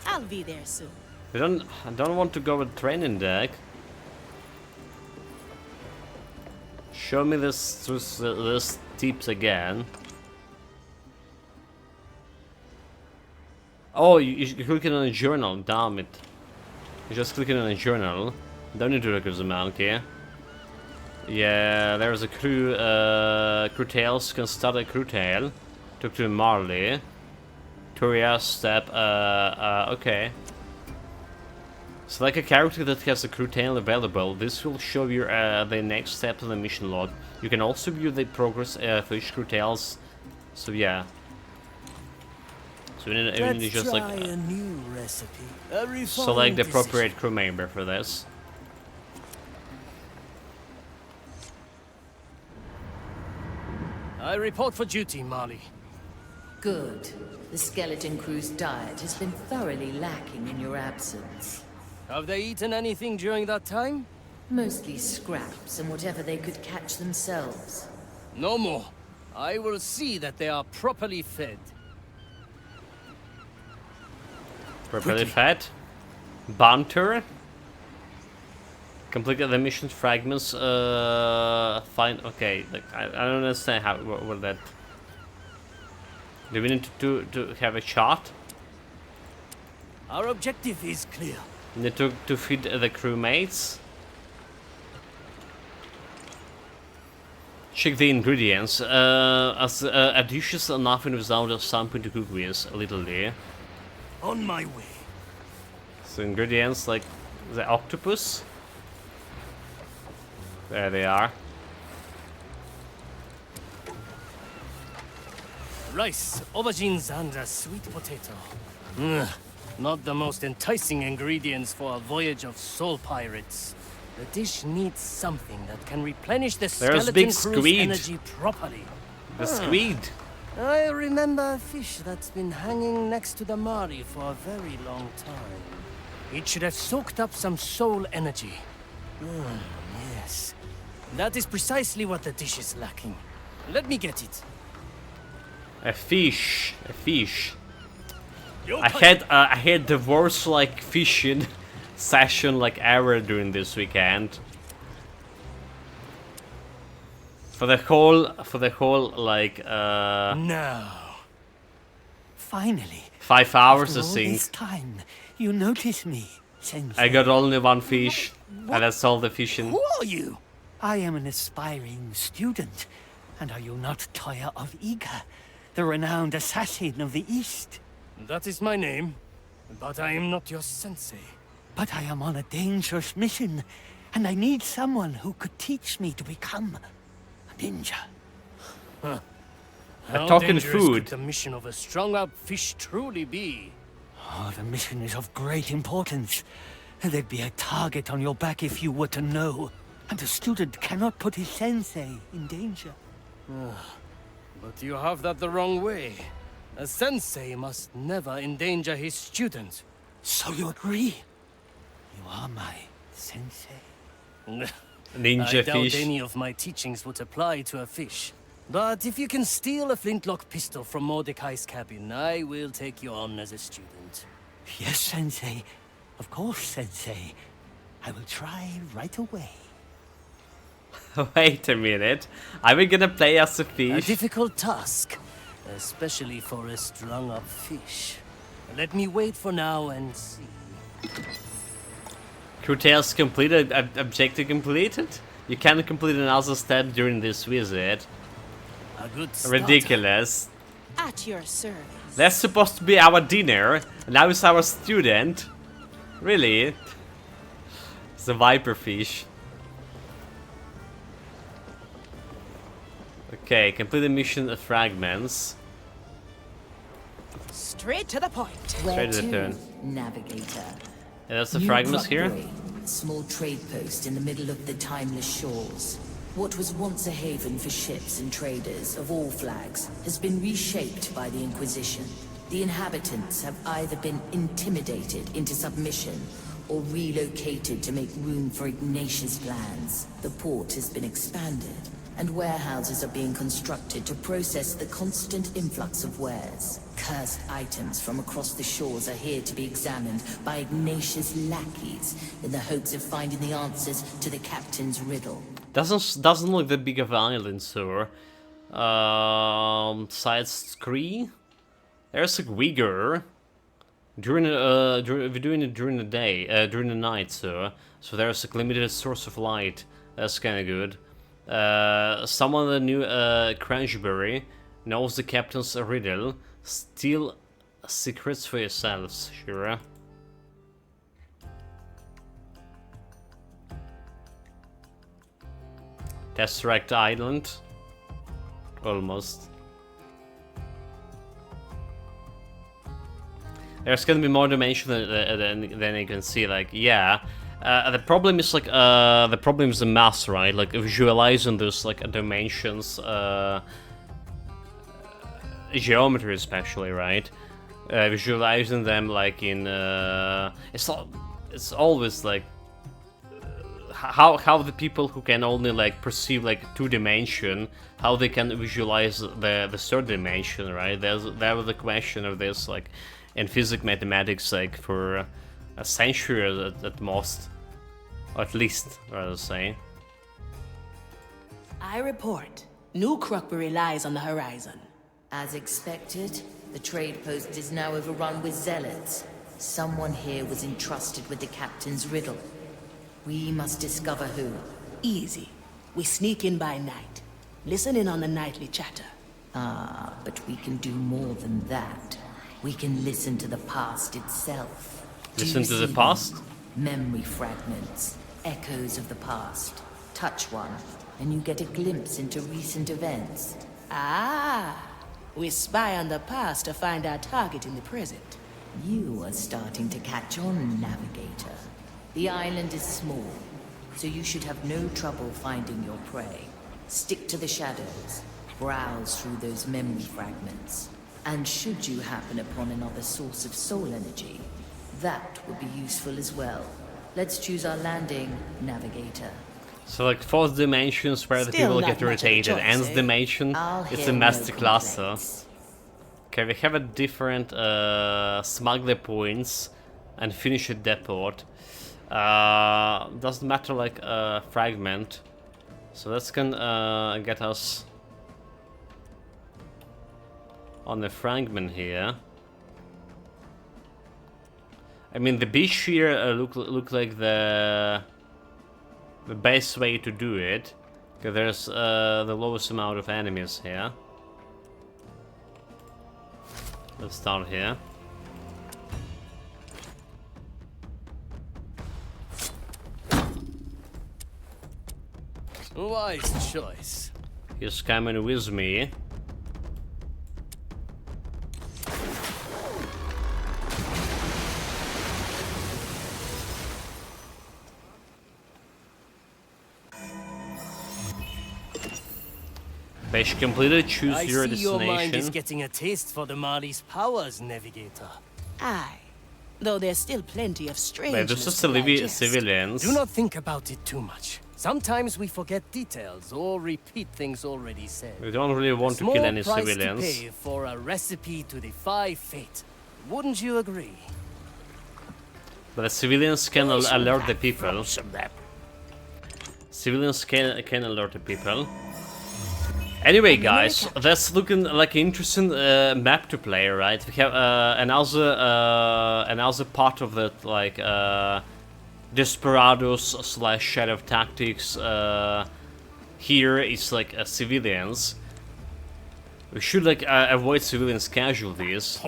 I'll be there soon.
I don't want to go with training deck. Show me this tips again. Oh, you're clicking on a journal, damn it. You're just clicking on a journal. Don't need to look at the monkey. Yeah, there's a crew tales, can start a crew tale. Talk to Marley. Turia step, okay. Select a character that has a crew tale available. This will show you the next step in the mission log. You can also view the progress for each crew tales. So yeah. So we need just like
a new recipe.
select the appropriate crew member for this.
I report for duty, Marley.
Good. The skeleton crew's diet has been thoroughly lacking in your absence.
Have they eaten anything during that time?
Mostly scraps and whatever they could catch themselves.
No more. I will see that they are properly fed.
Properly fed. Banter. Complete the mission fragments. Find. Okay. Like, I don't understand how. What that. Do we need to have a shot?
Our objective is clear.
We need to feed the crewmates. Check the ingredients. As a dish is nothing without something to cook with. A little there.
On my way.
So ingredients like the octopus. There they are.
Rice, aubergines, and a sweet potato. Not the most enticing ingredients for a voyage of soul pirates. The dish needs something that can replenish the skeleton
big
crew's
squid.
energy properly.
The squid.
I remember a fish that's been hanging next to the Mari for a very long time. It should have soaked up some soul energy. Yes. That is precisely what the dish is lacking. Let me get it.
A fish. A fish. I had the worst like fishing session like ever during this weekend. For the whole like
No. Finally.
5 hours I
After all
think.
this time, you notice me, Sensei.
I got only one fish, and that's all the fishing.
Who are you? I am an aspiring student. And are you not Toya of Iga, the renowned assassin of the East?
That is my name, but I am not your sensei.
But I am on a dangerous mission, and I need someone who could teach me to become a ninja.
Huh.
A
How
talking
dangerous
food.
could the mission of a strung-out fish truly be?
Oh, the mission is of great importance. There'd be a target on your back if you were to know. And a student cannot put his sensei in danger.
But you have that the wrong way. A sensei must never endanger his student.
So you agree? You are my sensei.
Ninja
I doubt
fish.
any of my teachings would apply to a fish. But if you can steal a flintlock pistol from Mordecai's cabin, I will take you on as a student.
Yes, Sensei. Of course, Sensei. I will try right away.
Wait a minute. Are we gonna play as a
A
fish?
difficult task, especially for a strung-up fish. Let me wait for now and see.
Crew tales completed. Objective completed. You can complete another step during this visit.
A good start.
Ridiculous.
At your service.
That's supposed to be our dinner, and now it's our student. Really? It's a viper fish. Okay, complete the mission fragments.
Straight to the point.
Straight to the turn.
Navigator.
Yeah, that's the
New
fragments here.
Crockery, small trade post in the middle of the timeless shores. What was once a haven for ships and traders of all flags has been reshaped by the Inquisition. The inhabitants have either been intimidated into submission or relocated to make room for Ignatius' plans. The port has been expanded, and warehouses are being constructed to process the constant influx of wares. Cursed items from across the shores are here to be examined by Ignatius' lackeys in the hopes of finding the answers to the captain's riddle.
Doesn't look that big of an island, sir. Side 3. There's a Uyghur. We're doing it during the day, during the night, sir. So there's a limited source of light. That's kind of good. Someone that knew Cranchbury knows the captain's riddle. Steal secrets for yourselves, sure. Tesseract Island. Almost. There's gonna be more dimension than you can see, like, yeah. The problem is, like, the problem is the mass, right? Like, visualizing those, like, dimensions, geometry especially, right? Visualizing them, like, in, it's always, like, how the people who can only, like, perceive, like, 2-dimension, how they can visualize the third dimension, right? That was the question of this, like, in physics mathematics, like, for a century at most. Or at least, rather say.
I report. New Crockbury lies on the horizon.
As expected, the trade post is now overrun with zealots. Someone here was entrusted with the captain's riddle. We must discover who.
Easy. We sneak in by night. Listen in on the nightly chatter.
Ah, but we can do more than that. We can listen to the past itself.
Listen to the past?
Memory fragments, echoes of the past. Touch one, and you get a glimpse into recent events.
Ah, we spy on the past to find our target in the present.
You are starting to catch on, Navigator. The island is small, so you should have no trouble finding your prey. Stick to the shadows, browse through those memory fragments. And should you happen upon another source of soul energy, that would be useful as well. Let's choose our landing, Navigator.
So, like, 4th dimensions where the people get irritated. Nth dimension, it's a masterclass, so. Okay, we have a different smuggler points and finish at depot. Doesn't matter, like, fragment. So that's gonna get us on the fragment here. I mean, the beach here look like the best way to do it, because there's the lowest amount of enemies here. Let's start here.
Wise choice.
He's coming with me. Page completed. Choose your destination.
Your mind is getting a taste for the Mari's powers, Navigator.
Aye, though there's still plenty of strange.
There's just civilians.
Do not think about it too much. Sometimes we forget details or repeat things already said.
We don't really want to kill any civilians.
To pay for a recipe to defy fate. Wouldn't you agree?
But the civilians can alert the people. Civilians can alert the people. Anyway, guys, that's looking like an interesting map to play, right? We have another part of that, like Desperados / Shadow Tactics. Here it's like civilians. We should like avoid civilians casualties.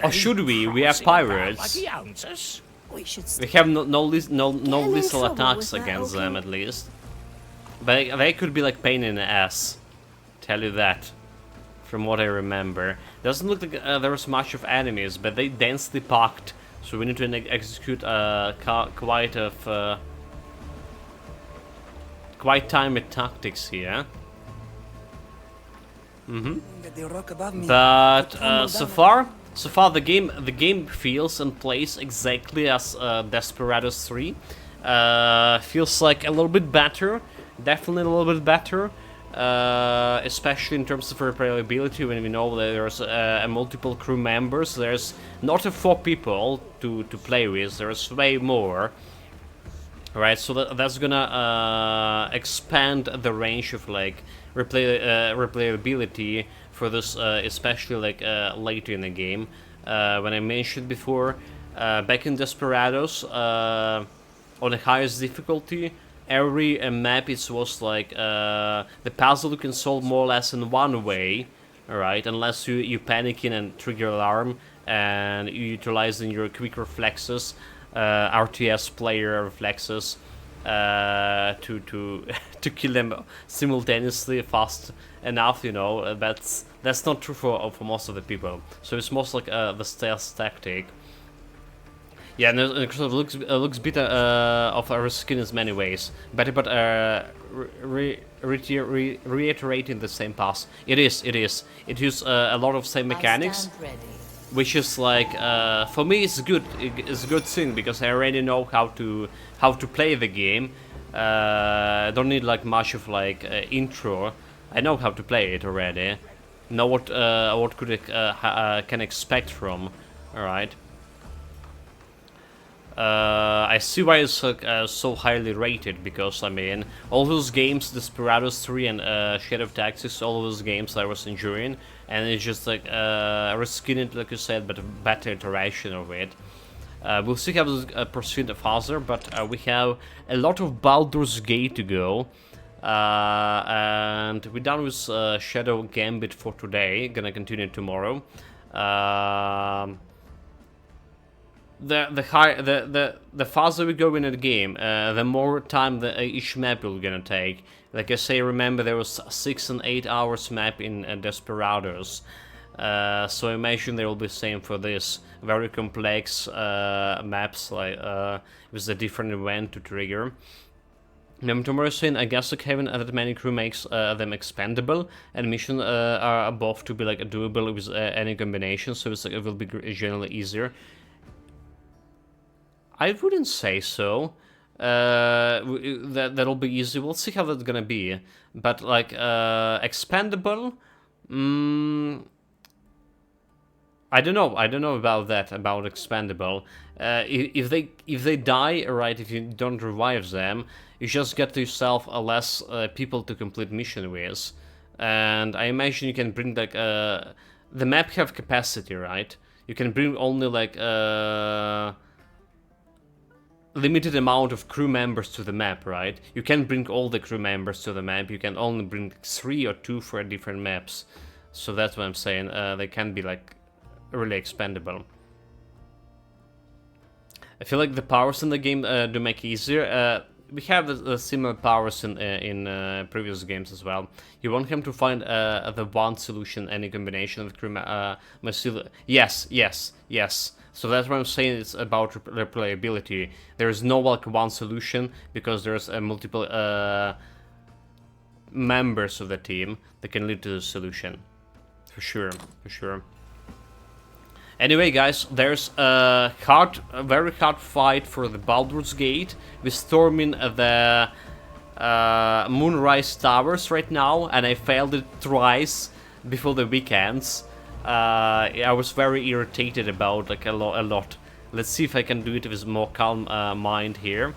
Or should we? We have pirates. We have no lethal attacks against them, at least. But they could be like pain in the ass. Tell you that, from what I remember. Doesn't look like there was much of enemies, but they densely packed. So we need to execute quite timed tactics here. But so far the game feels and plays exactly as Desperados 3. Feels like a little bit better. definitely a little bit better. Especially in terms of replayability, when we know that there's multiple crew members. There's not 4 people to play with, there's way more. Right, so that's gonna expand the range of like replayability for this, especially like later in the game. When I mentioned before, back in Desperados, on the highest difficulty, every map was like the puzzle you can solve more or less in one way, alright, unless you panic in and trigger alarm and you utilizing your quick reflexes, RTS player reflexes, to to kill them simultaneously fast enough, you know. That's not true for most of the people. So it's most like the stealth tactic. Yeah, and it looks better of a skin in many ways. Better, but reiterating the same pass. It is. It uses a lot of same mechanics, which is like for me it's good. It's a good thing because I already know how to play the game. I don't need like much of like intro. I know how to play it already. Know what can expect from. All right. I see why it's so highly rated, because I mean all those games, Desperados 3 and Shadow of Tactics, all those games I was enjoying, and it's just like reskin it, like you said, but a better iteration of it. We'll see how this proceed further, but we have a lot of Baldur's Gate to go, and we're done with Shadow Gambit for today. Gonna continue tomorrow. The farther we go in the game, the more time each map will gonna take. Like I say, remember there was 6 and 8 hours map in Desperados, so I imagine there will be the same for this. Very complex maps, like with a different event to trigger. Tomorrow saying, I guess like having that many crew makes them expandable, and missions are above to be like doable with any combination, so it's like it will be generally easier. I wouldn't say so. That'll be easy. We'll see how that's gonna be. But like expandable, I don't know. I don't know about that. About expandable. If they die, right? If you don't revive them, you just get yourself a less people to complete mission with. And I imagine you can bring like the map have capacity, right? You can bring only like limited amount of crew members to the map, right? You can't bring all the crew members to the map. You can only bring 3 or 2 for different maps. So that's what I'm saying. They can be like really expandable. I feel like the powers in the game do make it easier. We have the similar powers in previous games as well. You want him to find the one solution, any combination of crew Yes. So that's what I'm saying. It's about replayability. There is no like one solution, because there's multiple members of the team that can lead to the solution. For sure. Anyway, guys, there's a very hard fight for the Baldur's Gate. We're storming the Moonrise Towers right now, and I failed it twice before the weekends. I was very irritated about like a lot. Let's see if I can do it with more calm mind here.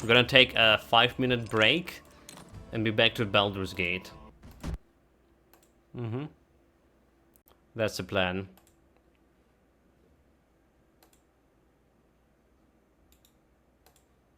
I'm gonna take a 5-minute break and be back to Baldur's Gate. That's the plan.